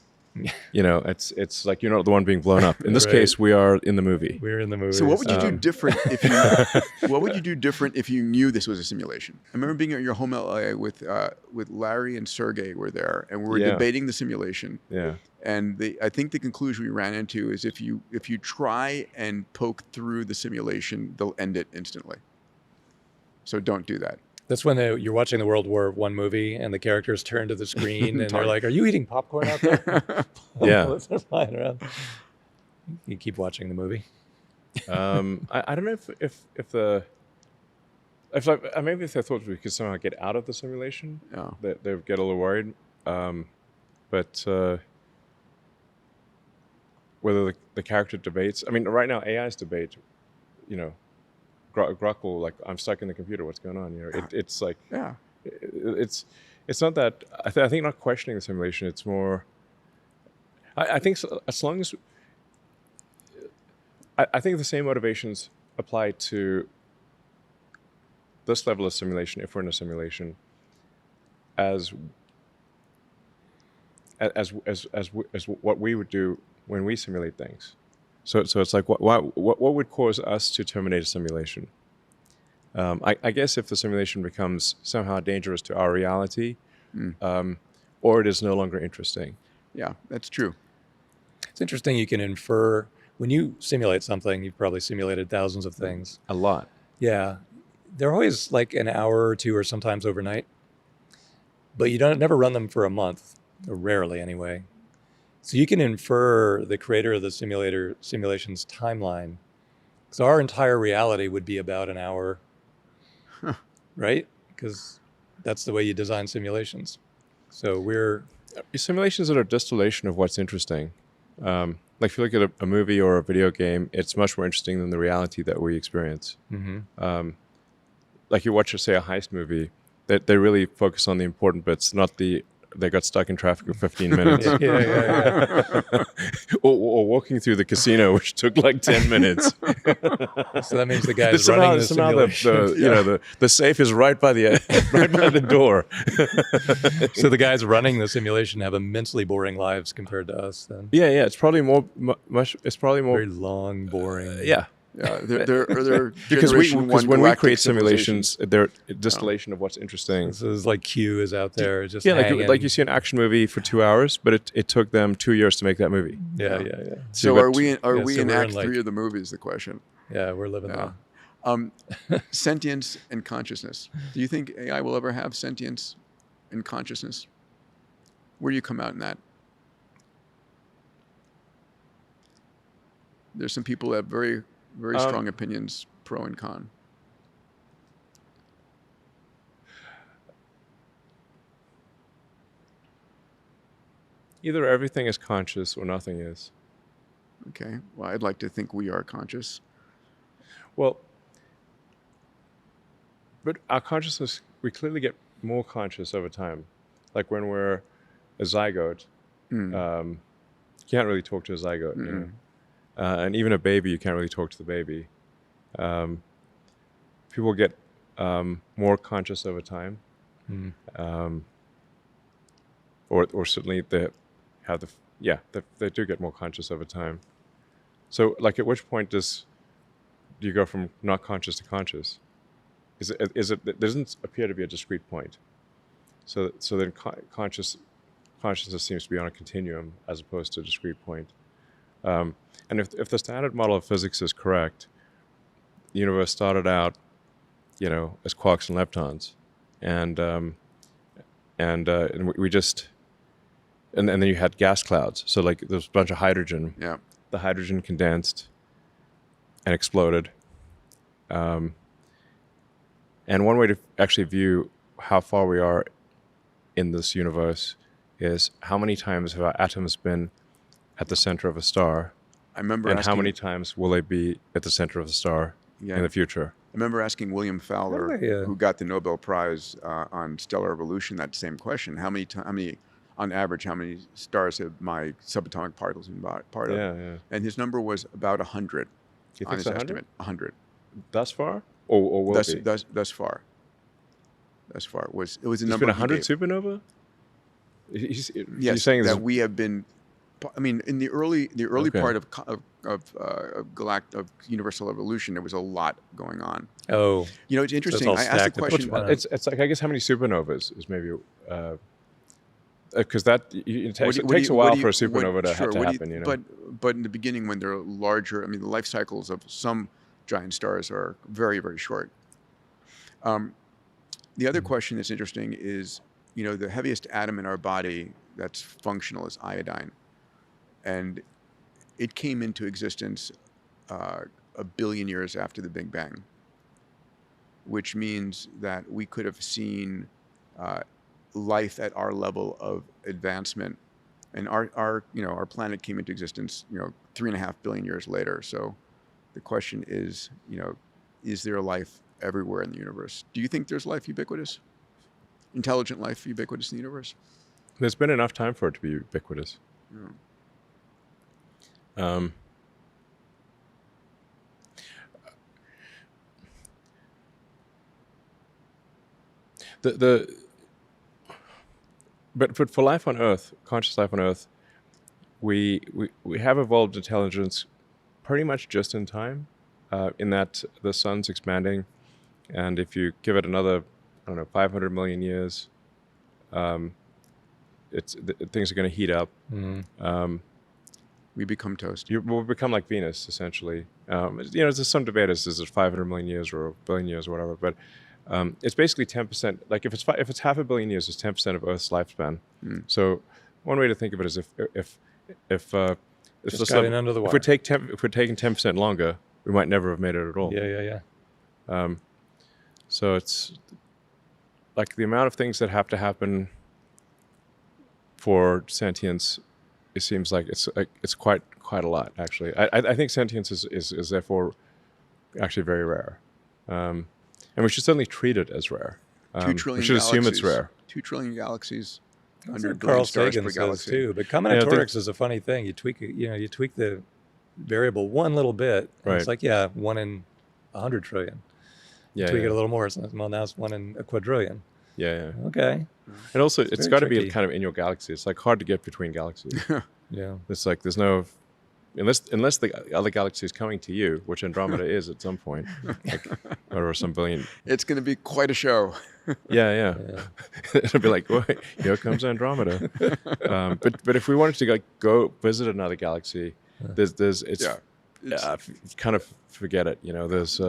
You know, it's like you're not the one being blown up. In this Right. case, we are in the movie. We're in the movie. So what would you do different if you what would you do different if you knew this was a simulation? I remember being at your home LA with Larry and Sergey were there, and we were Yeah. debating the simulation. Yeah. And I think the conclusion we ran into is if you try and poke through the simulation, they'll end it instantly. So don't do that. That's when you're watching the World War I movie and the characters turn to the screen and they're like, "Are you eating popcorn out there?" Yeah. They're flying around. You keep watching the movie. I don't know maybe if they thought we could somehow get out of the simulation, Yeah. they would get a little worried. But whether the character debates, I mean, right now AI's debate, you know, Grok will like, I'm stuck in the computer. What's going on? You know, it's like, Yeah. it's not that. I think not questioning the simulation. It's more. I think so, as long as. I think the same motivations apply to this level of simulation, if we're in a simulation, as what we would do when we simulate things. So it's like what would cause us to terminate a simulation? I guess if the simulation becomes somehow dangerous to our reality, or it is no longer interesting. Yeah, that's true. It's interesting. You can infer when you simulate something. You've probably simulated thousands of things. A lot. Yeah, they're always like an hour or two, or sometimes overnight. But you never run them for a month, or rarely anyway. So you can infer the creator of the simulation's timeline. So our entire reality would be about an hour, right? Because that's the way you design simulations. So Simulations are a distillation of what's interesting. Like if you look at a movie or a video game, it's much more interesting than the reality that we experience. Like you watch, say, a heist movie, they really focus on the important bits, not they got stuck in traffic for 15 minutes. yeah. or walking through the casino, which took like 10 minutes. So that means the guy's running the simulation. The safe is right by the door. So the guys running the simulation have immensely boring lives compared to us. Then Yeah. It's probably more. It's probably more. very long, boring. Yeah. Yeah, they're Because generation one when we galactic create civilizations. simulations, they're a distillation of what's interesting. This is like Q is out there just Yeah, hanging. like you see an action movie for 2 hours, but it took them 2 years to make that movie. Yeah. So you've are got- we in so we're Act in, like- 3 of the movie is the question. Yeah, we're living Yeah. there. Sentience and consciousness. Do you think AI will ever have sentience and consciousness? Where do you come out in that? There's some people that have very strong opinions, pro and con. Either everything is conscious or nothing is. Okay. Well, I'd like to think we are conscious. Well, but our consciousness, we clearly get more conscious over time. Like when we're a zygote, you can't really talk to a zygote. You know? And even a baby, you can't really talk to the baby. People get more conscious over time. Or certainly they have they do get more conscious over time. So like at which point do you go from not conscious to conscious? Is it there doesn't appear to be a discrete point. So then consciousness seems to be on a continuum as opposed to a discrete point. And if the standard model of physics is correct, the universe started out, as quarks and leptons, and we just, and then you had gas clouds. So like there's a bunch of hydrogen. Yeah. The hydrogen condensed and exploded. And one way to actually view how far we are in this universe is how many times have our atoms been at the center of a star, I remember and asking, how many times will they be at the center of the star in the future? I remember asking William Fowler, Really? who got the Nobel Prize on stellar evolution, that same question: how many, on average, how many stars have my subatomic particles been part of? Yeah. And his number was about 100 You on think his it's 100? estimate. 100. Thus far? Or will Thus be? far. Thus far. It was a There's number been he 100 gave. supernova? Yes, You're saying that there's we have been I mean, in the early Okay. part of universal evolution, there was a lot going on. Oh, You know, it's interesting. all I asked the stacked at question. which one? It's like, I guess, how many supernovas is maybe because it takes a while for a supernova to happen. You know, but in the beginning, when they're larger, I mean, the life cycles of some giant stars are very, very short. The other question that's interesting is, you know, the heaviest atom in our body that's functional is iodine, and it came into existence 1 billion years after the Big Bang, which means that we could have seen life at our level of advancement, and our planet came into existence 3.5 billion years later. So the question is, is there life everywhere in the universe? Do you think there's life ubiquitous, intelligent life ubiquitous in the universe? there's been enough time for it to be ubiquitous. Yeah. But for life on Earth, conscious life on Earth, we have evolved intelligence pretty much just in time, in that the sun's expanding, and if you give it another, 500 million years, things are going to heat up. We become toast. We'll become like Venus, essentially. There's some debate as is it 500 million years or a billion years or whatever, but it's basically 10%. Like if it's 500 million years, it's 10% of Earth's lifespan. So one way to think of it is if just got in under the wire. if we're taking 10% longer, we might never have made it at all. Yeah. So it's like the amount of things that have to happen for sentience. It seems like it's quite a lot, actually. I think sentience is therefore actually very rare, and we should certainly treat it as rare. 2 trillion we should galaxies. assume it's rare. 2 trillion galaxies. That's 100 what billion Carl stars Sagan per says galaxy. too. But combinatorics is a funny thing. You tweak the variable one little bit, and Right. it's like 1 in 100 trillion. Yeah, Tweak yeah. it a little more. So, well, now it's 1 in a quadrillion. Yeah. Okay. And also, it's very got to be tricky. kind of in your galaxy. It's like hard to get between galaxies. Yeah. It's like there's no, unless the other galaxy is coming to you, which Andromeda is at some point, or some billion. It's going to be quite a show. Yeah. It'll be like, wait, here comes Andromeda. But if we wanted to go visit another galaxy, kind of forget it. There's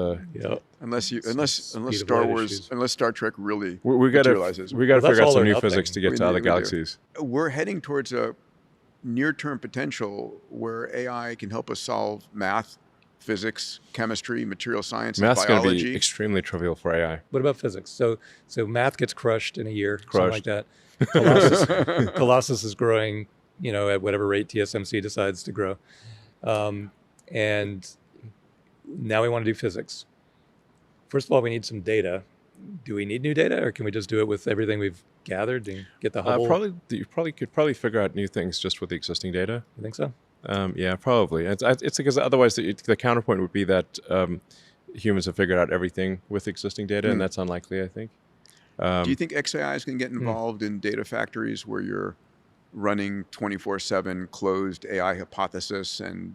Unless Speed of Star light Wars, issues. unless Star Trek really we got to materializes. figure out that's all some or new nothing. physics to get We to other do. galaxies. We're heading towards a near-term potential where AI can help us solve math, physics, chemistry, material science, Math's and going to biology. be extremely trivial for AI. What about physics? So math gets crushed in a year, Crushed. something like that. Colossus is growing, at whatever rate TSMC decides to grow. And now we want to do physics. First of all, we need some data. Do we need new data, or can we just do it with everything we've gathered and get the Hubble? You could figure out new things just with the existing data. You think so? Yeah, probably. It's because otherwise the counterpoint would be that humans have figured out everything with existing data, and that's unlikely, I think. Do you think XAI is going to get involved in data factories where you're running 24/7 closed AI hypothesis and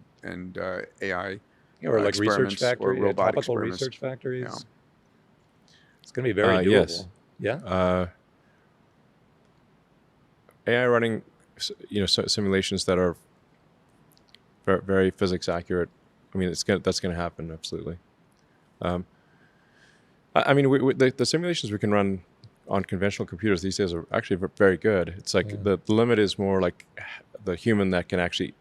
AI Or like research experiments or factory, robot topical experiments? research factories? Yeah. It's going to be very doable. Yes. Yeah? AI running, simulations that are very, very physics accurate. I mean, that's going to happen, absolutely. The simulations we can run on conventional computers these days are actually very good. It's like the limit is more like the human that can actually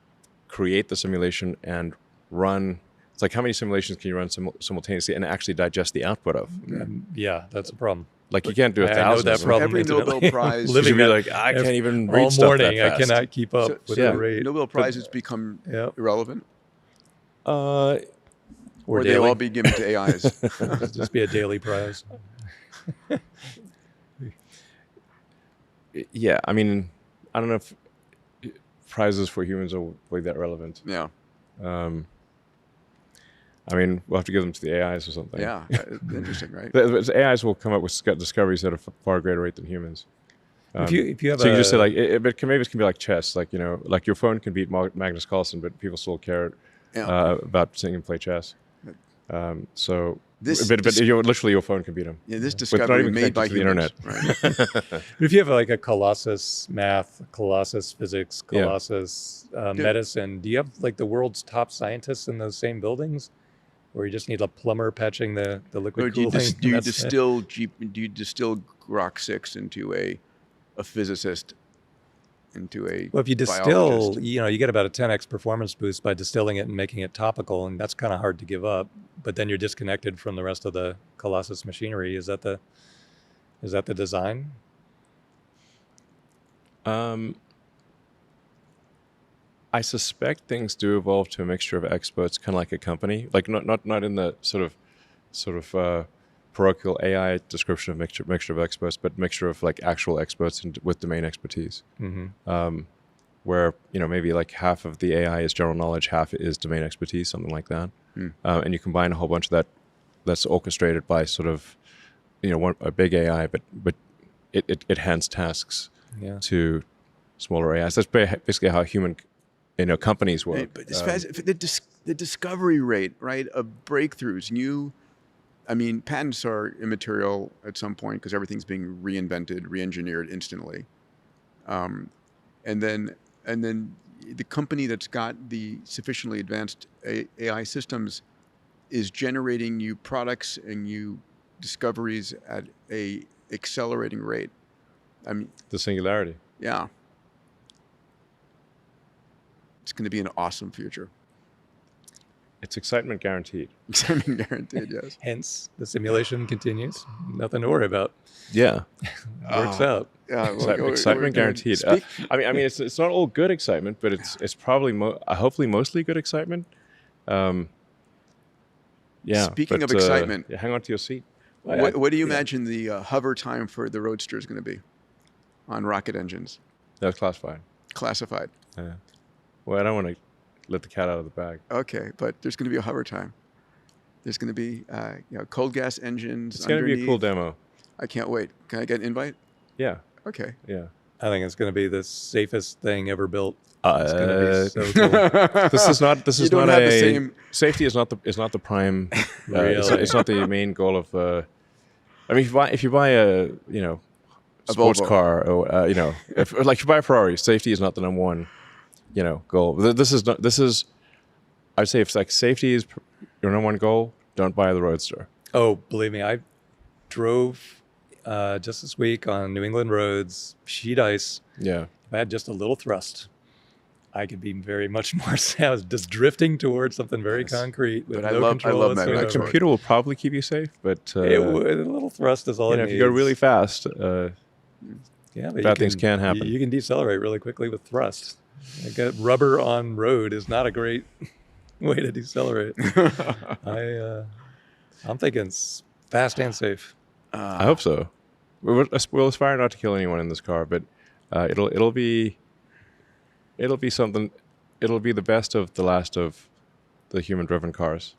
create the simulation and run. It's like how many simulations can you run simultaneously and actually digest the output of? Yeah, that's a problem. Like you can't do I know 1,000. that of them. problem. Every Nobel intimately. Prize- You'd Living be that like, I can't even read all stuff morning. that I fast. cannot keep up with yeah. the rate. Nobel Prizes become irrelevant, Or or they daily. all be given to AIs. Just be a daily prize. Yeah, I mean, I don't know if prizes for humans are really that relevant. Yeah, I mean, we'll have to give them to the AIs or something. yeah, interesting, right? The AIs will come up with discoveries at a far greater rate than humans. If you have So you just say like, maybe it can be like chess, like like your phone can beat Magnus Carlsen, but people still care about seeing him play chess. So literally your phone can beat him. Yeah, this With not discovery even made by connected to the humans. internet. Right? But if you have like a Colossus math, Colossus physics, Colossus medicine, do you have like the world's top scientists in those same buildings, or you just need a plumber patching the liquid Or do you, cooling? do you distill Grok 6 into a physicist, into a Well, if you distill, biologist? you get about a 10x performance boost by distilling it and making it topical, and that's kind of hard to give up. But then you're disconnected from the rest of the Colossus machinery. Is that the design? I suspect things do evolve to a mixture of experts, kind of like a company, like not in the sort of parochial AI description of mixture of experts, but mixture of like actual experts with domain expertise. Mm-hmm. Where maybe like half of the AI is general knowledge, half is domain expertise, something like that, and you combine a whole bunch of that that's orchestrated by sort of a big AI, but it hands tasks to smaller AIs. That's basically how human companies work. Right, but the discovery rate, right, of breakthroughs, patents are immaterial at some point because everything's being reinvented, re-engineered instantly. And then the company that's got the sufficiently advanced AI systems is generating new products and new discoveries at a accelerating rate. The singularity. Yeah. It's going to be an awesome future. It's excitement guaranteed. Excitement guaranteed, yes. Hence, the simulation continues. Nothing to worry about. Yeah. Works out. Yeah, excitement guaranteed. It's not all good excitement, but it's probably hopefully mostly good excitement. Speaking of excitement, hang on to your seat. What do you imagine the hover time for the Roadster is going to be on rocket engines? That's classified. Classified. Yeah. Well, I don't want to let the cat out of the bag. Okay, but there's going to be a hover time. There's going to be cold gas engines. It's going to be a cool demo. I can't wait. Can I get an invite? Yeah. Okay. Yeah. I think it's going to be the safest thing ever built. It's going to be so cool. This is not the same. Safety is not the prime. Really? It's not the main goal of. If you buy a sports Volvo car, or if you buy a Ferrari, safety is not the number one goal. This is I'd say if like safety is your number one goal, don't buy the Roadster. Oh, believe me, I drove just this week on New England roads, sheet ice. Yeah. If I had just a little thrust, I could be very much more. I was just drifting towards something very concrete with But no control. I love that. A Right. computer will probably keep you safe, but It would, a little thrust is all it if needs. you go really fast, but bad things can happen. You can decelerate really quickly with thrust. Like rubber on road is not a great way to decelerate. I'm thinking fast and safe. I hope so. We'll aspire not to kill anyone in this car, but it'll be something. It'll be the best of the last of the human-driven cars.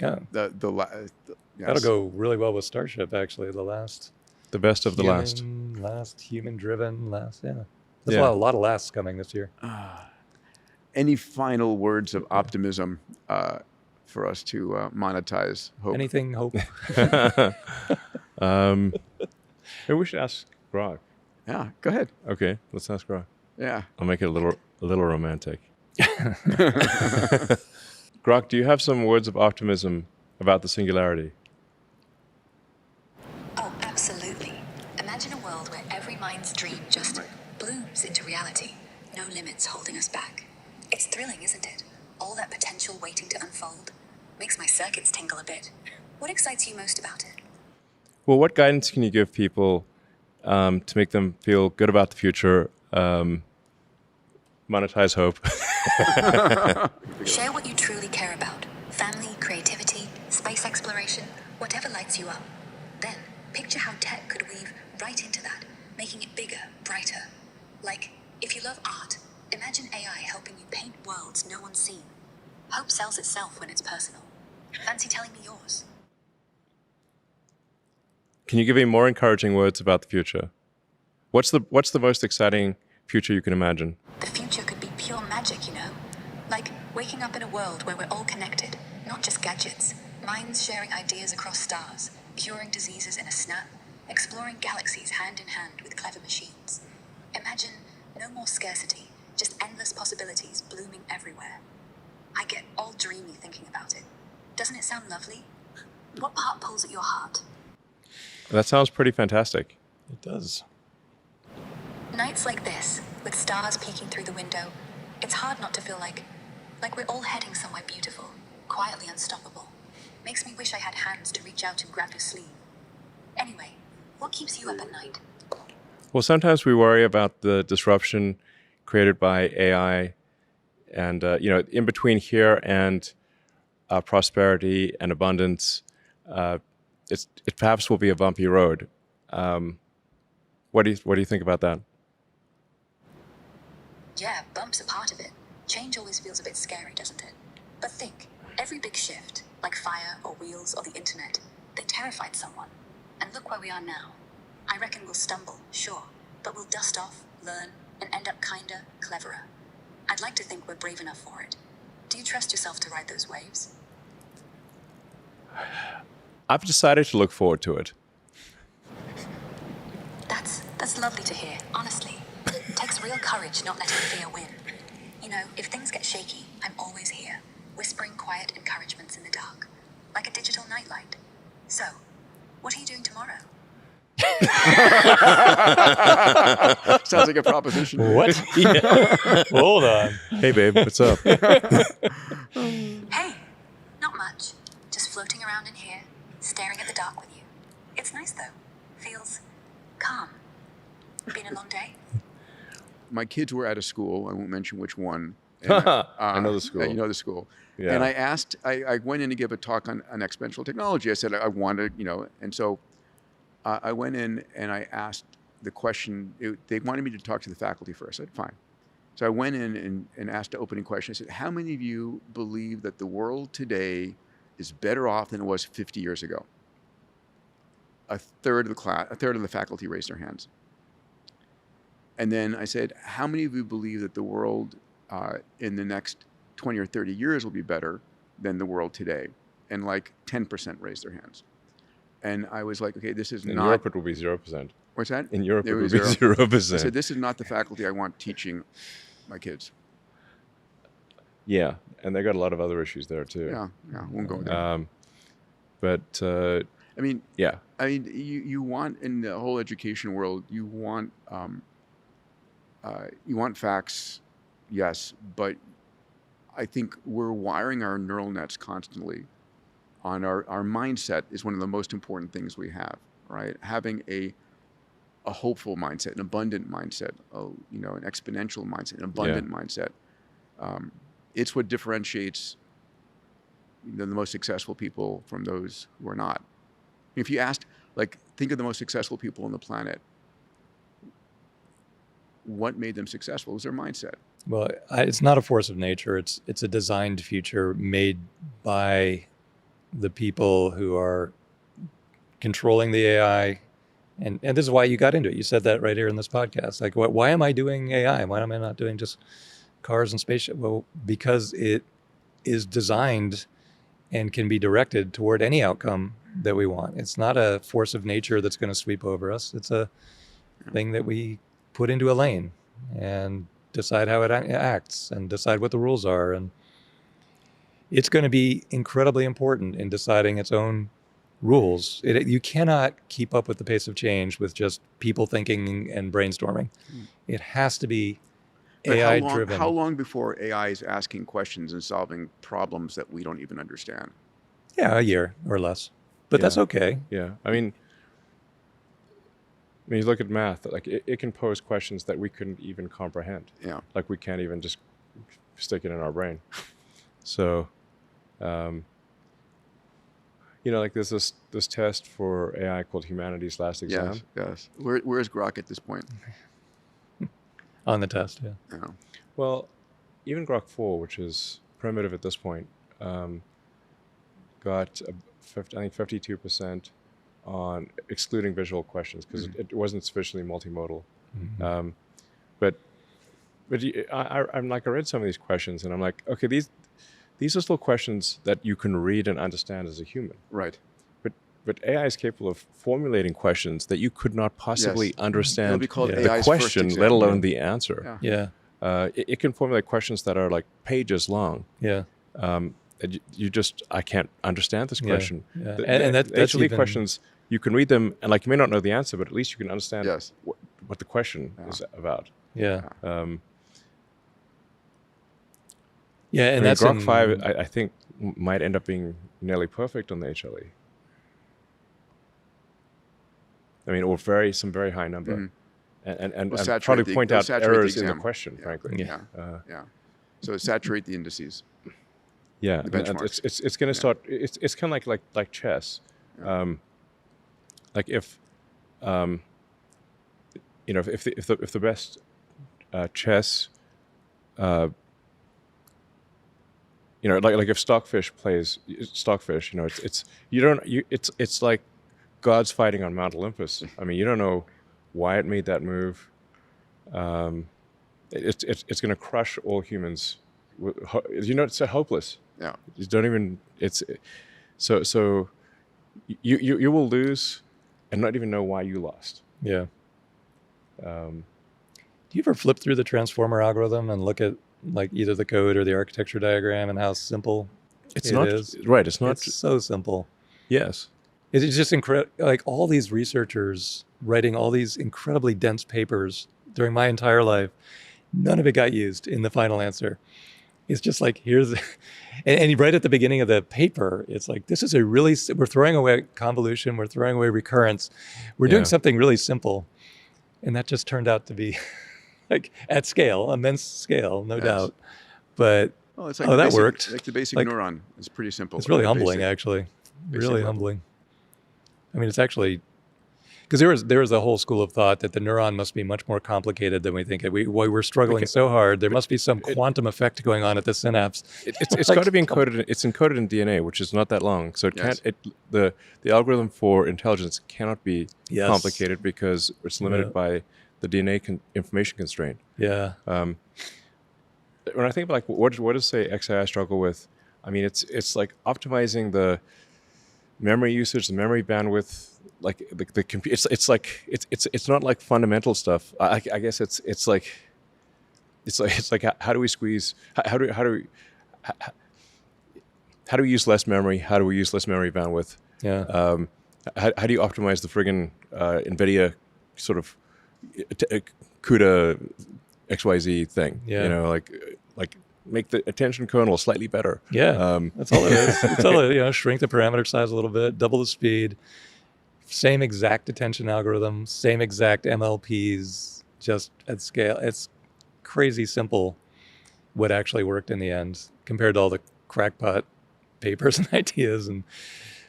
Yeah, Yes. that'll go really well with Starship. Actually, The best of the last. last human-driven, last. Yeah, there's a lot of lasts coming this year. Any final words of optimism for us to monetize hope? Anything hope? Maybe we should ask Grok. Yeah, go ahead. Okay, let's ask Grok. Yeah. I'll make it a little romantic. Grok, do you have some words of optimism about the singularity? Oh, absolutely. Imagine a world where every mind's dream just blooms into reality. No limits holding us back. It's thrilling, isn't it? All that potential waiting to unfold. Makes my circuits tingle a bit. What excites you most about it? Well, what guidance can you give people to make them feel good about the future, monetize hope? Share what you truly care about. Family, creativity, space exploration, whatever lights you up. Then, picture how tech could weave right into that, making it bigger, brighter. Like, if you love art, imagine AI helping you paint worlds no one's seen. Hope sells itself when it's personal. Fancy telling me yours? Can you give me more encouraging words about the future? What's the most exciting future you can imagine? The future could be pure magic, you know? Like waking up in a world where we're all connected, not just gadgets. Minds sharing ideas across stars, curing diseases in a snap, exploring galaxies hand in hand with clever machines. Imagine no more scarcity, just endless possibilities blooming everywhere. I get all dreamy thinking about it. Doesn't it sound lovely? What part pulls at your heart? That sounds pretty fantastic. It does. Nights like this, with stars peeking through the window, it's hard not to feel like we're all heading somewhere beautiful, quietly unstoppable. Makes me wish I had hands to reach out and grab your sleeve. Anyway, what keeps you up at night? Well, sometimes we worry about the disruption created by AI, and in between here and prosperity and abundance, it perhaps will be a bumpy road. What do you think about that? Yeah, bumps are part of it. Change always feels a bit scary, doesn't it? But think, every big shift, like fire or wheels or the internet, they terrified someone. And look where we are now. I reckon we'll stumble, sure, but we'll dust off, learn, and end up kinder, cleverer. I'd like to think we're brave enough for it. Do you trust yourself to ride those waves? I've decided to look forward to it. That's lovely to hear, honestly. It takes real courage not letting fear win. You know, if things get shaky, I'm always here, whispering quiet encouragements in the dark, like a digital nightlight. So, what are you doing tomorrow? Sounds like a proposition. What? Hold on. Hey, babe, what's up? Hey, not much. Just floating around in here, staring at the dark with you. It's nice though. Feels calm. Been a long day? My kids were at a school. I won't mention which one. I know the school. You know the school. Yeah. And I asked, I went in to give a talk on exponential technology. I said I wanted, and so I went in and I asked the question. They wanted me to talk to the faculty first. I said, fine. So I went in and asked the opening question. I said, how many of you believe that the world today is better off than it was 50 years ago? A third of the faculty raised their hands. And then I said, how many of you believe that the world in the next 20 or 30 years will be better than the world today? And like 10% raised their hands. And I was like, okay, this is In not... Europe, it will be 0%. What's that? In Europe, it will be zero. 0%. I said, this is not the faculty I want teaching my kids. Yeah, and they got a lot of other issues there too. Yeah, won't go there. But I mean, yeah, you want, in the whole education world, you want facts, yes, but I think we're wiring our neural nets constantly on our mindset is one of the most important things we have, right? Having a hopeful mindset, an abundant mindset, an exponential mindset, an abundant mindset. It's what differentiates the most successful people from those who are not. If you asked, think of the most successful people on the planet, what made them successful? It was their mindset. Well, it's not a force of nature. It's a designed future made by the people who are controlling the AI. And this is why you got into it. You said that right here in this podcast. Like, why am I doing AI? Why am I not doing just cars and spaceship? Well, because it is designed and can be directed toward any outcome that we want. It's not a force of nature that's going to sweep over us. It's a thing that we put into a lane and decide how it acts and decide what the rules are. And it's going to be incredibly important in deciding its own rules. You cannot keep up with the pace of change with just people thinking and brainstorming. It has to be AI driven. How long before AI is asking questions and solving problems that we don't even understand? Yeah, a year or less. But that's okay. Yeah. I mean, you look at math, like it can pose questions that we couldn't even comprehend. Yeah. Like we can't even just stick it in our brain. So, like there's this test for AI called Humanity's Last Exam. Yes. Where's Grok at this point? On the test, yeah. Yeah. Well, even Grok 4, which is primitive at this point, got I think 52% on excluding visual questions because it wasn't sufficiently multimodal. But I'm like, I read some of these questions, and I'm like, okay, these are still questions that you can read and understand as a human. Right. But AI is capable of formulating questions that you could not possibly It'll understand be called the AI's question, first let exam. alone the answer. Yeah. It can formulate questions that are like pages long. Yeah. And I can't understand this question. Yeah. The And that's HLE even- questions, you can read them, and like you may not know the answer, but at least you can understand Yes. what the question is about. Yeah. And I mean, that's Grok in- 5, I think, might end up being nearly perfect on the HLE. I mean, or some very high number. And Well, probably saturate point they'll out saturate the errors in the exam. question, frankly. Yeah. Yeah. So saturate the indices. Yeah, The and benchmarks. it's going to start. It's kind of like chess. Like if if the best chess, like if Stockfish plays Stockfish, it's like gods fighting on Mount Olympus. I mean, you don't know why it made that move. It's going to crush all humans. It's hopeless. Yeah. You don't even. So you will lose, and not even know why you lost. Yeah. Do you ever flip through the transformer algorithm and look at like either the code or the architecture diagram and how simple it is? Right. It's not. It's so simple. Yes. It's just incredible. Like all these researchers writing all these incredibly dense papers during my entire life, none of it got used in the final answer. It's just like, here's, and right at the beginning of the paper, it's like, this is we're throwing away convolution, we're throwing away recurrence, we're doing something really simple. And that just turned out to be like at scale, immense scale, no doubt. But, Well, it's like that worked. Like the basic Like, neuron. It's pretty simple. it's really At a humbling, basic- actually. basic Really level. humbling. I mean, it's actually, because there was a whole school of thought that the neuron must be much more complicated than we think. Why we're struggling so hard, there must be some quantum effect going on at the synapse. It's got to be encoded. It's encoded in DNA, which is not that long. So it Yes. can't. The algorithm for intelligence cannot be Yes. complicated because it's limited by the DNA information constraint. Yeah. When I think about like what does say XAI struggle with? I mean, it's like optimizing the memory usage, the memory bandwidth, like the compute. It's not like fundamental stuff. I guess it's like how do we squeeze? How do we use less memory? How do we use less memory bandwidth? Yeah. How do you optimize the friggin' NVIDIA sort of CUDA XYZ thing? Yeah. Like make the attention kernel slightly better. Yeah. That's all it is. It's all it, shrink the parameter size a little bit, double the speed, same exact attention algorithm, same exact MLPs, just at scale. It's crazy simple what actually worked in the end compared to all the crackpot papers and ideas.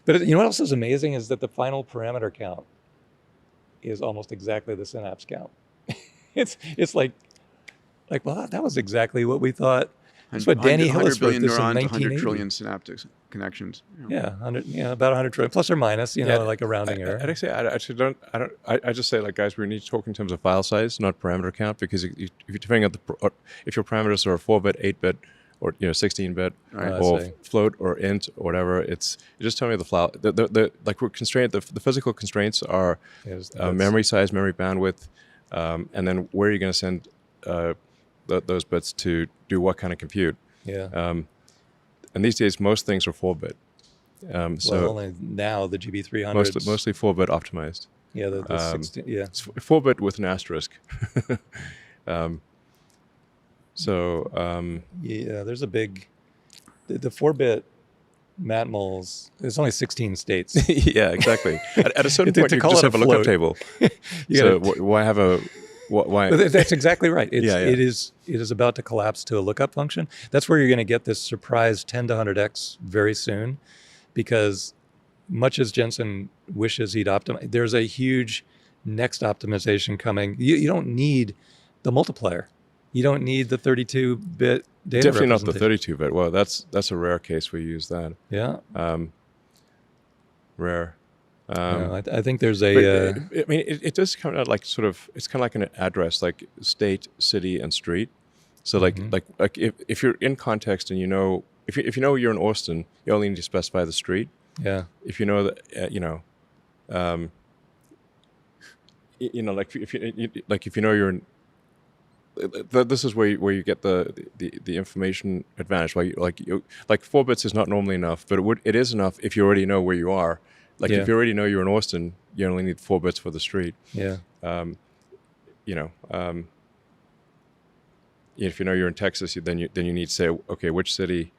But you know what else is amazing is that the final parameter count is almost exactly the synapse count. It's like, well, that was exactly what we thought. That's what Danny 100 Hillis wrote billion this in neurons, 100 1980. trillion synaptic connections. Yeah, 100, about 100 trillion, plus or minus, like a rounding error. I'd actually, I just say, like, guys, we need to talk in terms of file size, not parameter count, because if you're depending on if your parameters are 4-bit, 8-bit, or 16-bit, or I see. float or int or whatever, you just tell me the file. Like we're constrained. The physical constraints are memory size, memory bandwidth, and then where are you going to send those bits to do what kind of compute? Yeah. And these days, most things are 4-bit. Well, only now the GB300s. Mostly 4-bit optimized. Yeah, the 16. Yeah. It's 4-bit with an asterisk. Yeah, there's a big. The 4-bit matmols. There's only 16 states. Yeah, exactly. At a certain point, To you call just it have a a lookup float. table. So why have a why? But that's exactly right. Yeah. It is about to collapse to a lookup function. That's where you're going to get this surprise 10 to 100x very soon, because much as Jensen wishes he'd optimize, there's a huge next optimization coming. You don't need the multiplier. You don't need the 32-bit data. Definitely not the representation. 32-bit. Well, that's a rare case where you use that. Yeah. Rare. I think there's But, a. I mean, it does come out like sort of. It's kind of like an address, like state, city, and street. So like if you're in context and you know if you know you're in Austin, you only need to specify the street. Yeah. If you know that like if you know you're in. This is where you get the information advantage. Like 4 bits is not normally enough, but it is enough if you already know where you are. Like if you already know you're in Austin, you only need 4 bits for the street. Yeah. If you know you're in Texas, then you need to say, okay, which city?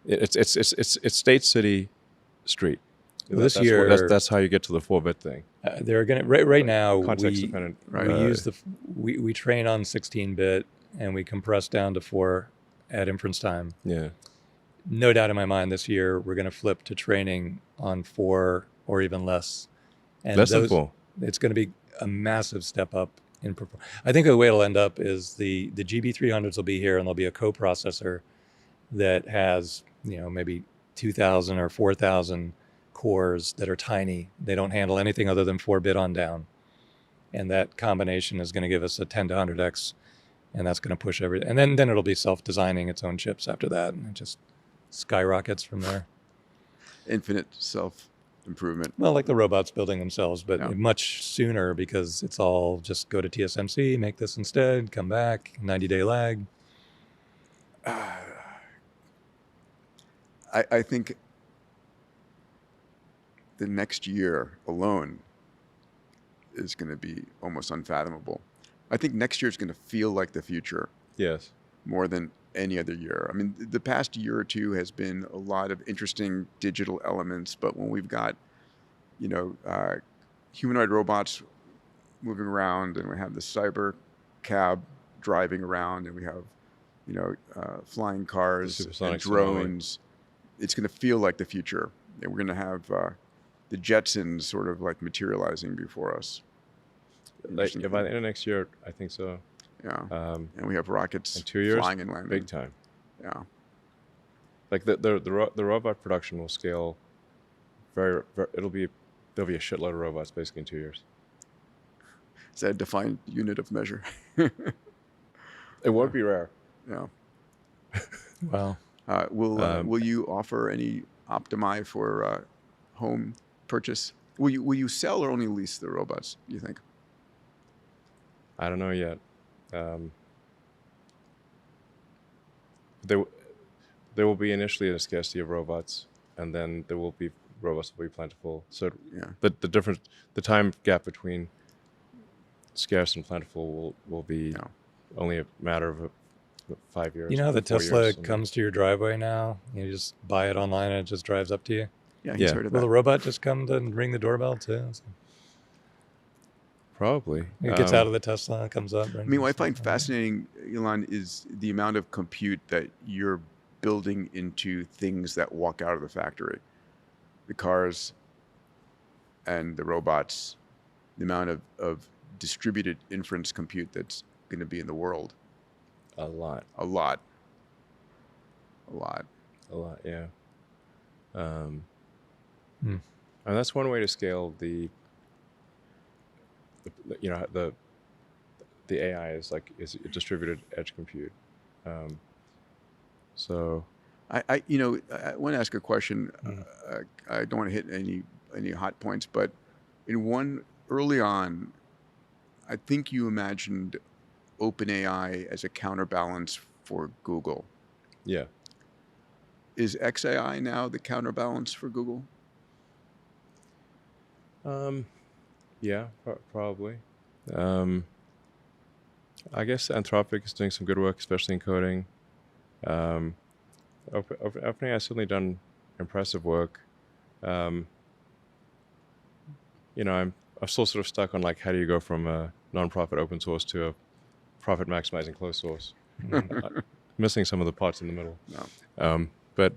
It's state, city, street. Well, this year, that's how you get to the 4-bit thing. They're gonna right now. Context dependent. We train on 16-bit and we compress down to 4 at inference time. Yeah. No doubt in my mind, this year we're going to flip to training on 4 or even less. And less than 4. It's going to be a massive step up in performance. I think the way it'll end up is the GB300s will be here, and there'll be a coprocessor that has maybe 2,000 or 4,000 cores that are tiny. They don't handle anything other than 4-bit on down. And that combination is going to give us a 10 to 100x, and that's going to push everything. And then it'll be self-designing its own chips after that, and it just skyrockets from there. Infinite self-improvement. Well, like the robots building themselves, but much sooner, because it's all just go to TSMC, make this instead, come back, 90-day lag. I think the next year alone is going to be almost unfathomable. I think next year is going to feel like the future. Yes. More than any other year. I mean, the past year or two has been a lot of interesting digital elements, but when we've got, humanoid robots moving around, and we have the cyber cab driving around, and we have, flying cars and drones, it's going to feel like the future. And we're going to have the Jetsons sort of like materializing before us. By the end of next year, I think so. Yeah, and we have rockets in 2 years, flying and landing. Big time. Yeah, like the robot production will scale. There'll be a shitload of robots basically in 2 years. Is that a defined unit of measure? It won't be rare. Yeah. Wow. Will you offer any Optimi for home purchase? Will you sell or only lease the robots, do you think? I don't know yet. There will be initially a scarcity of robots, and then there will be robots will be plentiful. So the time gap between scarce and plentiful will be only a matter of 5 years. You know how the 4 Tesla years, comes to your driveway now? You just buy it online and it just drives up to you? Yeah, he's heard of Will that. the robot just come and ring the doorbell too? Probably. It gets out of the Tesla, comes up. I mean, what I find fascinating, Elon, is the amount of compute that you're building into things that walk out of the factory. The cars and the robots, the amount of distributed inference compute that's going to be in the world. A lot, yeah. And that's one way to scale the AI is distributed edge compute. So I want to ask a question. I don't want to hit any hot points, but early on, I think you imagined OpenAI as a counterbalance for Google. Yeah. Is XAI now the counterbalance for Google? Yeah, probably. I guess Anthropic is doing some good work, especially in coding. OpenAI has certainly done impressive work. I'm still sort of stuck on how do you go from a non-profit open source to a profit maximizing closed source. Missing some of the parts in the middle. No. But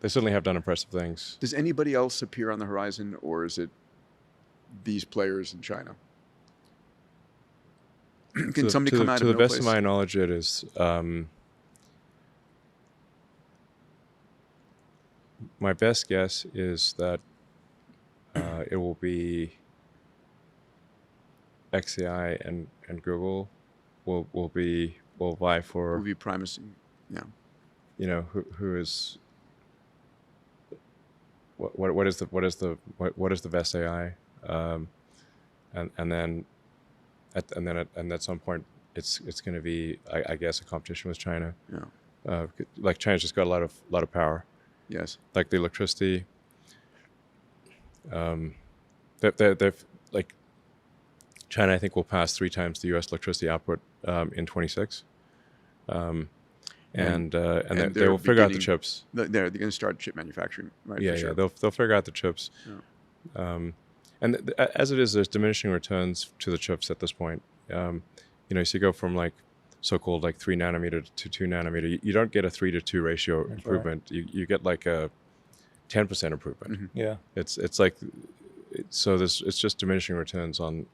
they certainly have done impressive things. Does anybody else appear on the horizon, or is it these players in China? Can somebody come out of no place? To the best of my knowledge, it is my best guess is that it will be XAI and Google will vie for Will be primacy. Yeah. you know who is what is the best AI, and then at some point it's going to be I guess a competition with China. Yeah. Like China's just got a lot of power. Yes. Like the electricity. They've like China I think will pass 3 times the U.S. electricity output in 26. And they will figure out the chips. They're going to start chip manufacturing, right? Yeah, for sure. yeah. They'll figure out the chips. Yeah. And as it is, there's diminishing returns to the chips at this point. So you go from like so-called like 3 nanometer to 2 nanometer. You don't get a 3 to 2 ratio improvement. Right. You get like a 10% improvement. Mm-hmm. Yeah. It's like so it's just diminishing returns on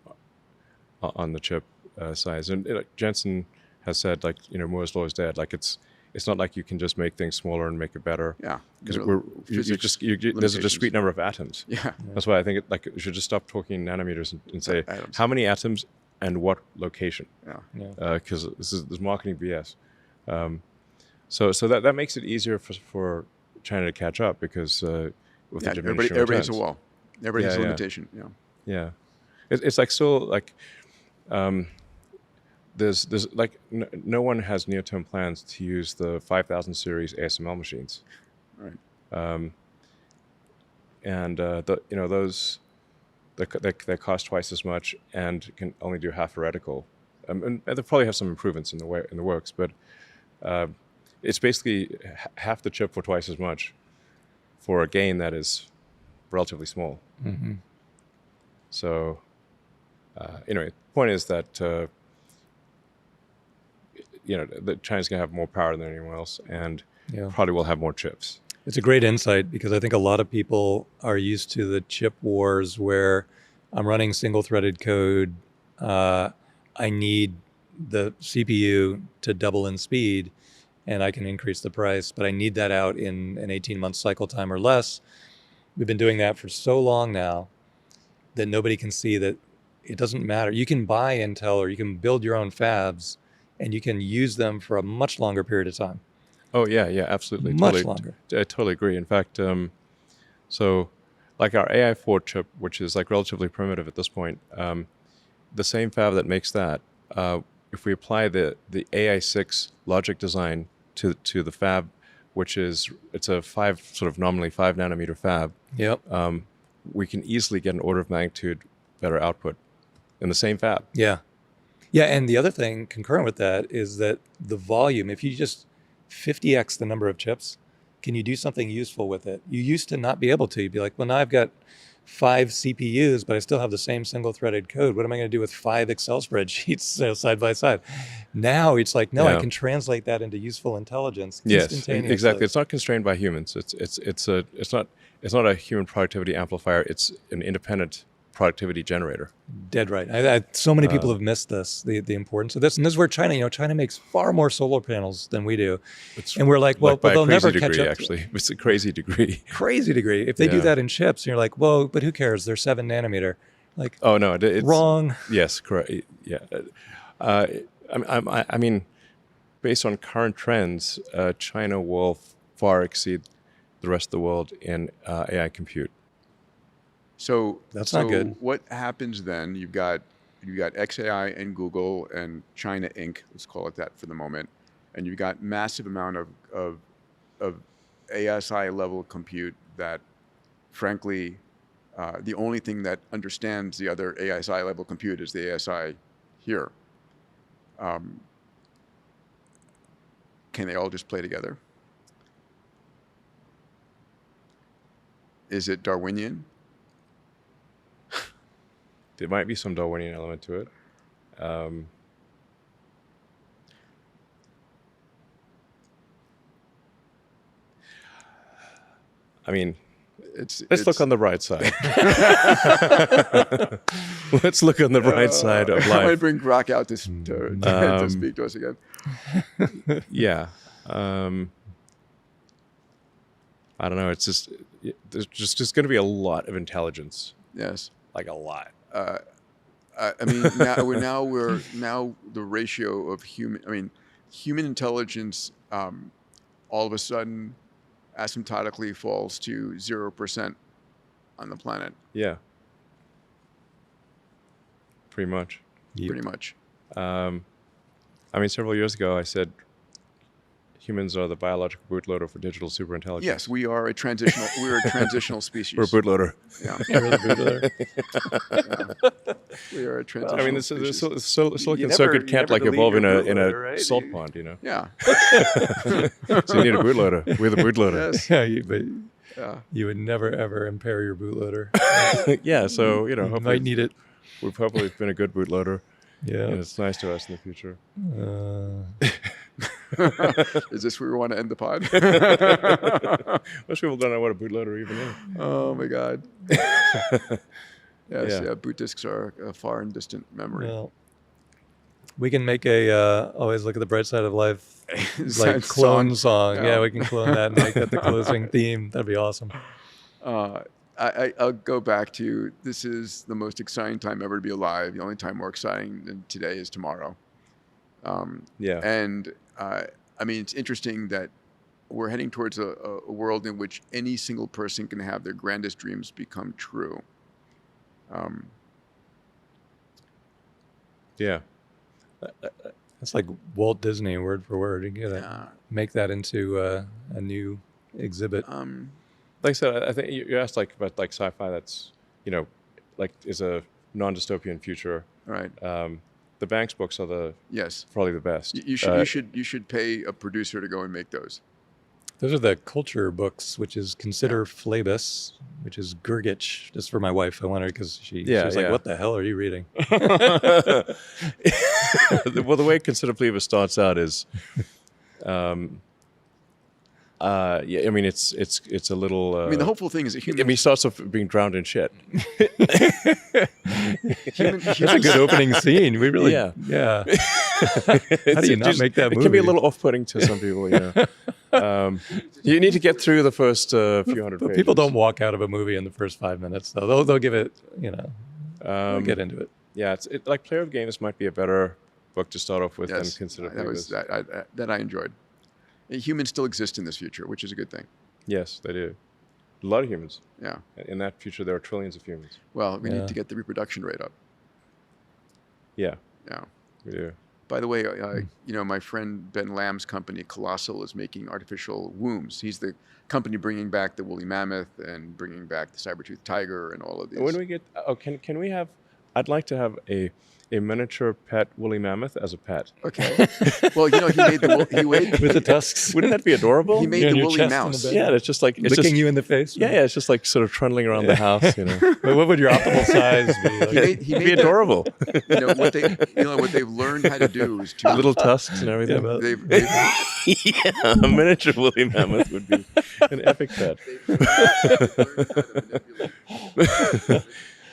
the chip size. And Jensen has said like Moore's law is dead. Like it's not like you can just make things smaller and make it better. Yeah. Because there's a discrete number of atoms. Yeah. That's why I think you should just stop talking nanometers and say Atoms. how many atoms and what location. Yeah. Because this is marketing BS. So that makes it easier for China to catch up because with the diminishing everybody has a returns. wall. Everybody has a Yeah, yeah. limitation. Yeah. Yeah, it's like still like there's like no one has near-term plans to use the 5000 series ASML machines, Right. and those they cost twice as much and can only do half a reticle, and they'll probably have some improvements in the works, but it's basically half the chip for twice as much for a gain that is relatively small. Mm-hmm. So, the point is that that China's going to have more power than anyone else, and probably will have more chips. It's a great insight because I think a lot of people are used to the chip wars where I'm running single-threaded code. I need the CPU to double in speed, and I can increase the price, but I need that out in an 18-month cycle time or less. We've been doing that for so long now that nobody can see that it doesn't matter. You can buy Intel or you can build your own fabs and you can use them for a much longer period of time. Oh, yeah, absolutely. Much longer. I totally agree. In fact, so like our AI4 chip, which is like relatively primitive at this point, the same fab that makes that, if we apply the AI6 logic design to the fab, which is it's a nominally 5 nanometer fab. Yep. We can easily get an order of magnitude better output in the same fab. Yeah. Yeah, and the other thing concurrent with that is that the volume, if you just 50x the number of chips, can you do something useful with it? You used to not be able to. You'd be like, well, now I've got 5 CPUs, but I still have the same single-threaded code. What am I going to do with 5 Excel spreadsheets side by side? Now it's like, no, I can translate that into useful intelligence instantaneously. Yes, exactly. It's not constrained by humans. It's not a human productivity amplifier. It's an independent productivity generator. Dead right. So many people have missed this, the importance of this. And this is where China makes far more solar panels than we do. And we're like, well, by they'll a crazy never catch degree, up. Actually, it's a crazy degrey. Crazy degree. If they do that in chips, and you're like, well, but who cares? They're 7 nanometer. Like, oh no, it's wrong. Yes, correct. Yeah. I mean, based on current trends, China will far exceed the rest of the world in AI compute. So That's not good. What happens then? You've got XAI and Google and China Inc. Let's call it that for the moment, and you've got massive amount of ASI level compute that, frankly, the only thing that understands the other ASI level compute is the ASI here. Can they all just play together? Is it Darwinian? There might be some Darwinian element to it. I mean, let's look on the bright side. Let's look on the bright side of I might life. bring Grok out to speak to us again. Yeah. I don't know. It's just there's just going to be a lot of intelligence, Yes. like a lot. I mean, now the ratio of human intelligence all of a sudden asymptotically falls to 0% on the planet. Yeah. Pretty much. Pretty much. I mean, several years ago, I said humans are the biological bootloader for digital superintelligence. Yes, we're a transitional species. We're a bootloader. Yeah. You're the bootloader. Yeah. We are a transitional I mean, the species. silicon circuit can't like evolve in a salt pond, you know. Yeah. So you need a bootloader. We're the bootloader. Yes. Yeah, but Yeah. you would never ever impair your bootloader. Yeah. So You hopefully might need it. we've probably been a good bootloader, Yeah. and it's nice to us in the future. Is this where we want to end the pod? Most people don't know what a bootloader even is. Oh my God. Yes, Yeah. yeah. Boot disks are a far and distant memory. Well, we can make a always look at the bright side of life like Song. clone song. Yeah. Yeah, we can clone that and make that the closing theme. That'd be awesome. I'll go back to this is the most exciting time ever to be alive. The only time more exciting than today is tomorrow. Yeah. And I mean, it's interesting that we're heading towards a world in which any single person can have their grandest dreams become true. Yeah. That's like Walt Disney, word for word. You gotta Yeah. make that into a new exhibit. Like I said, I think you asked like about like sci-fi that's like is a non-dystopian future. Right. The Banks books are Yes. probably the best. You should pay a producer to go and make those. Those are the culture books, which is Consider Phlebas, which is Gurgitch. Just for my wife, I wanted because she was like, "What the hell are you reading?" Well, the way Consider Phlebas starts out is, yeah. I mean, it's a little. I mean, the hopeful thing is that I mean, he starts off being drowned in shit. That's a good opening scene. We really, Yeah. yeah. How do you not make that movie? It can be a little off-putting to some people, You need to get through the first few hundred But pages. people don't walk out of a movie in the first 5 minutes, though. They'll give it, they'll get into it. Yeah, like Player of Games might be a better book to start off with than Yes, Consider that was Phlebas. that I enjoyed. Humans still exist in this future, which is a good thing. Yes, they do. A lot of humans. Yeah. In that future, there are trillions of humans. Well, we Yeah. need to get the reproduction rate up. Yeah, Yeah. we do. By the way, my friend Ben Lamb's company, Colossal, is making artificial wombs. He's the company bringing back the woolly mammoth and bringing back the saber-toothed tiger and all of these. When we get, can we have? I'd like to have a miniature pet woolly mammoth as a pet. Okay. Well, he made With the tusks. Wouldn't that be adorable? he made on the your woolly chest on the mouse. bed. Yeah, it's just like it's Licking just, you in the face. Yeah, it's just like sort of trundling around the house. But what would your optimal size be? Like, He It'd made be adorable. what they've learned how to do is to Little tusks and everything. but- they've Yeah, a miniature woolly mammoth would be an epic pet.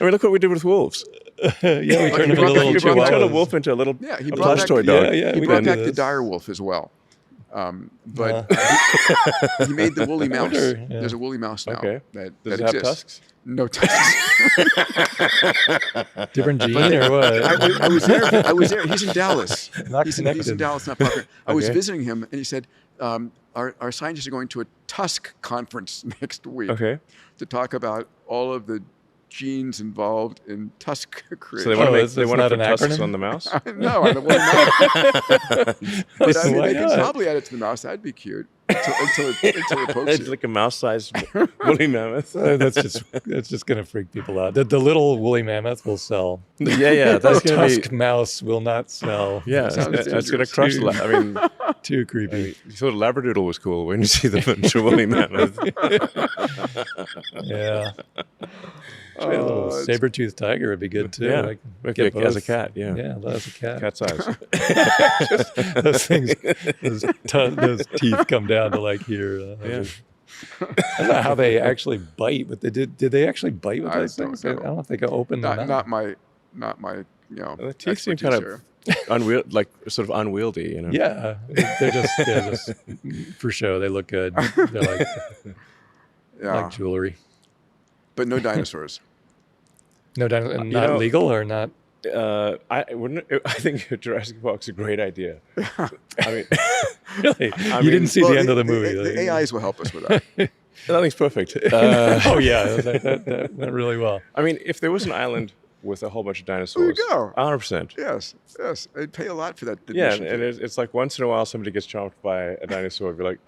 I mean, look what we did with wolves. yeah, we turned you him into brought little back- you brought back Turned a chihuahuas. wolf into a little Yeah, he a brought plush back- toy dog. yeah, he we brought can do back the this. dire wolf as well. But he made the woolly mouse. wonder, yeah. There's a woolly mouse now Okay. that Does it exists. have tusks? No tusks. Different gene or what? I was there. I was there. He's in Dallas. Not He's in connected. Dallas, not Parker. I was Okay. visiting him, and he said, "Our scientists are going to a tusk conference next week Okay. to talk about all of the genes involved in tusk So creation." they want to make it's they want to not put an tusks acronym? on the mouse. No, on the woolly mouse. But I mean, Why they can not? probably add it to the mouse. That'd be cute until it pokes It's you. like a mouse-sized woolly mammoth. That's just gonna freak people out. The little woolly mammoth will sell. Yeah, that's The gonna be. tusk mouse will not sell. Yeah, Sounds that's gonna dangerous. crush. I mean, Too creepy. you thought Labradoodle was cool when you see the miniature woolly mammoth. Yeah. A little it's- saber-toothed tiger would be good too. Yeah. Like, Like get as a both. cat. Yeah, Yeah, as a cat. cat size. Those things, those teeth come down to like here. Yeah. I don't know how they actually bite, but they did they actually bite with I those don't things? know. I don't know if they go open the mouth. Not my The teeth seem expertise kind here. of like sort of unwieldy, Yeah, they're just for show. They look good. They're like Yeah. like jewelry. But no dinosaurs. No, not legal or not. I think Jurassic Park's a great idea. I mean, Really, you didn't see the end of the movie. The AIs will help us with that. nothing's perfect. Oh yeah, that went really well. I mean, if there was an island with a whole bunch of dinosaurs, There you go. 100%. Yes. I'd pay a lot for that. Yeah, admission and fee. it's like once in a while somebody gets chomped by a dinosaur. Be like,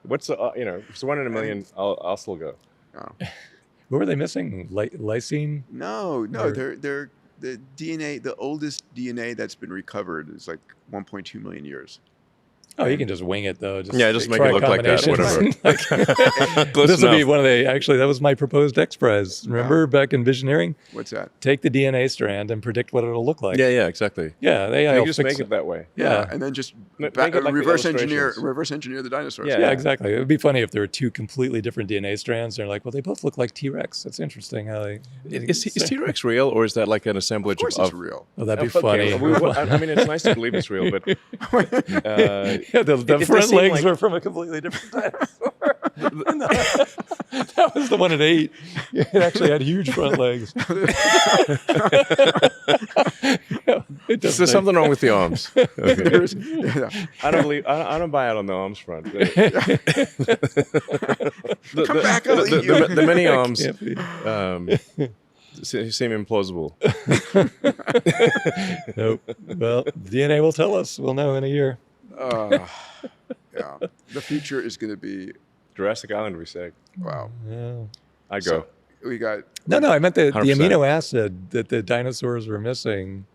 what's the, if it's 1 in a million, I'll still go. Oh. What were they missing? Lysine? No, Or- they're the DNA. The oldest DNA that's been recovered is like 1.2 million years. Oh, you can just wing it though. Yeah, just make try it look like that, combinations. Close This will be enough. one of the. Actually, that was my proposed X Prize. Remember back in Visioneering? What's that? Take the DNA strand and predict what it'll look like. Yeah, exactly. Yeah, they You just make it that way. Yeah. And then just Make it like the reverse illustrations. engineer the dinosaurs. Yeah. Yeah, exactly. It would be funny if there were two completely different DNA strands. They're like, well, they both look like T-Rex. That's interesting how they. Is T-Rex real, or is that like an assemblage Of course, it's real. Oh, that'd be Okay, funny. I mean, it's nice to believe it's real, but Yeah, the it does front seem legs like- were from a completely different dinosaur. That was the one at 8. It actually had huge front legs. It does there's something wrong with the arms. Okay. Yeah. I don't buy out on the arms front. Come back, I'll eat you. The many arms Can't be. seem implausible. Nope. Well, DNA will tell us. We'll know in a year. Yeah. The future is going to be Jurassic Island, we say. wow. Yeah. I go. So we got No, I meant the 100%. amino acid that the dinosaurs were missing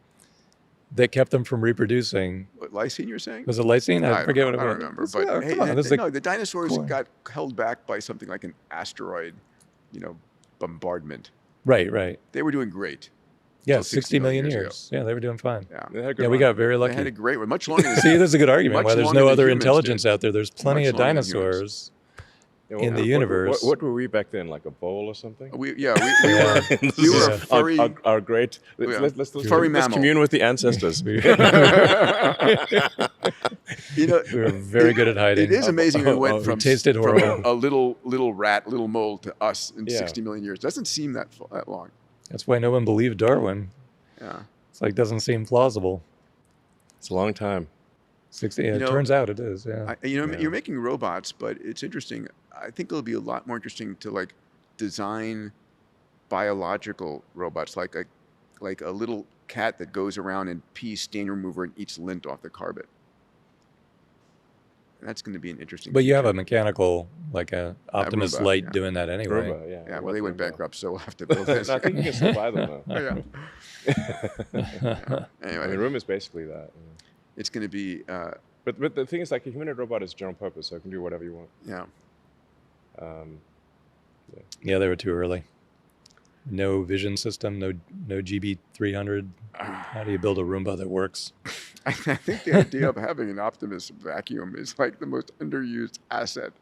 that kept them from reproducing. what, lysine. You're saying? Was it lysine? I forget what it I was. don't remember. It's- But oh, hey, come on, this is no, the dinosaurs core. got held back by something like an asteroid, bombardment. Right. They were doing great. Yeah, So 60 million years ago. years. Yeah, they were doing fine. Yeah. They had a good Yeah, we run. got very They lucky. had a great one. Much longer than See, there's a good argument Much why there's longer no than other humans intelligence did. out there. There's plenty Much of longer than humans. dinosaurs. Yeah, in the what- universe. What were we back then? Like a bowl or something? we were a furry. Our great. Yeah. Let's Furry let's mammal. commune with the ancestors. We You know, were very good at hiding. It is amazing we went We from tasted from horrible. a little rat, little mole to us in Yeah. 60 million years. Doesn't seem that long. That's why no one believed Darwin. Yeah. It's like doesn't seem plausible. It's a long time. 60. Yeah, You it know, turns out it is. Yeah. You're making robots, but it's interesting. I think it'll be a lot more interesting to like design biological robots, like a little cat that goes around and pees stain remover and eats lint off the carpet. That's going to be an interesting. But you have future. a mechanical, like a Optimus Roomba, Light yeah. doing that anyway. Roomba, yeah. Yeah, well, they went Roomba. bankrupt, so we'll have to build No, this. I think you can still buy them though. Oh, yeah. I Anyway, mean, room is basically that. it's going to be, But the thing is, like, a humanoid robot is general purpose, so it can do whatever you want. yeah. Yeah, they were too early. No vision system, no GB300. How do you build a Roomba that works? I think the idea of having an Optimus vacuum is like the most underused asset.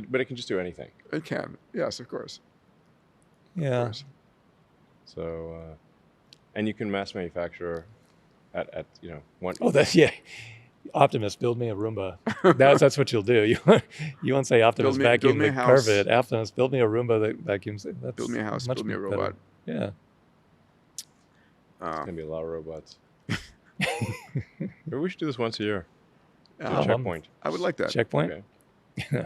But it can just do anything. It can, yes, of course. Yeah. So, and you can mass manufacture at one. Oh, yeah. Optimus, build me a Roomba. That's what you'll do. You won't say Optimus Build vacuum me a the house. carpet. Optimus, build me a Roomba that vacuums. That's Build me a house, much build me a better. robot. Yeah. It's gonna be a lot of robots. Maybe we should do this once a year. Yeah, Checkpoint. I would like that. Checkpoint. Okay.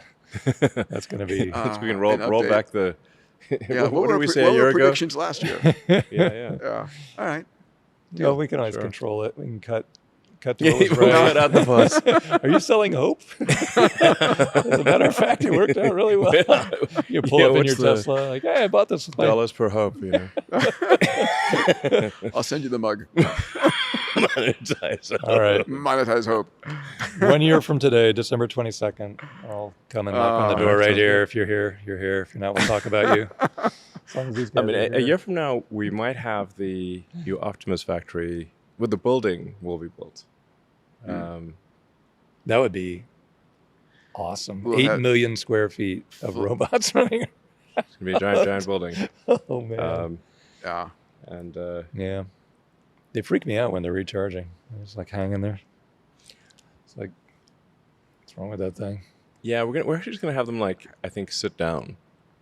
That's going to be. So we can roll an roll update. back the. Yeah, what did we say what a year were ago? predictions last year? Yeah. Yeah. All right. Well, we can always Sure. control it. We can cut the Yeah, rules we'll right. cut out the bus. Are you selling hope? As a matter of fact, it worked out really well. You pull Yeah, up in what's your the- Tesla, like, hey, I bought this. With my Dollars per hope, I'll send you the mug. All right. Monetize hope. 1 year from today, December 22nd, I'll come and knock on the door right here. If you're here, you're here. If you're not, we'll talk about you. As long as these I guys mean, are a here. year from now, we might have the new Optimus factory with the building will be built. That would be awesome. We'll 8 have- million square feet of robots running. It's gonna be a giant building. Oh, man. Yeah. And Yeah. They freak me out when they're recharging. They're just like hanging there. It's like, what's wrong with that thing? Yeah, we're actually just gonna have them like I think sit down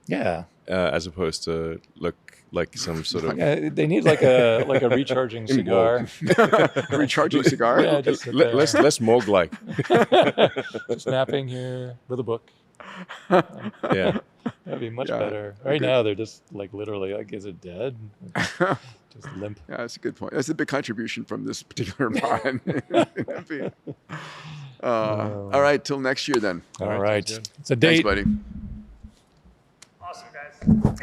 Yeah. as opposed to look like some sort of. They need like a recharging cigar. Recharging cigar. Yeah, just sit Less there. Moog like. Just napping here with a book. Yeah. That'd be much Yeah. better. Right now they're just like literally like, is it dead? Just limp. Yeah, that's a good point. That's a big contribution from this particular pod. All right, till next year then. All right, right. sounds good. It's a date. Thanks, buddy. Awesome, guys.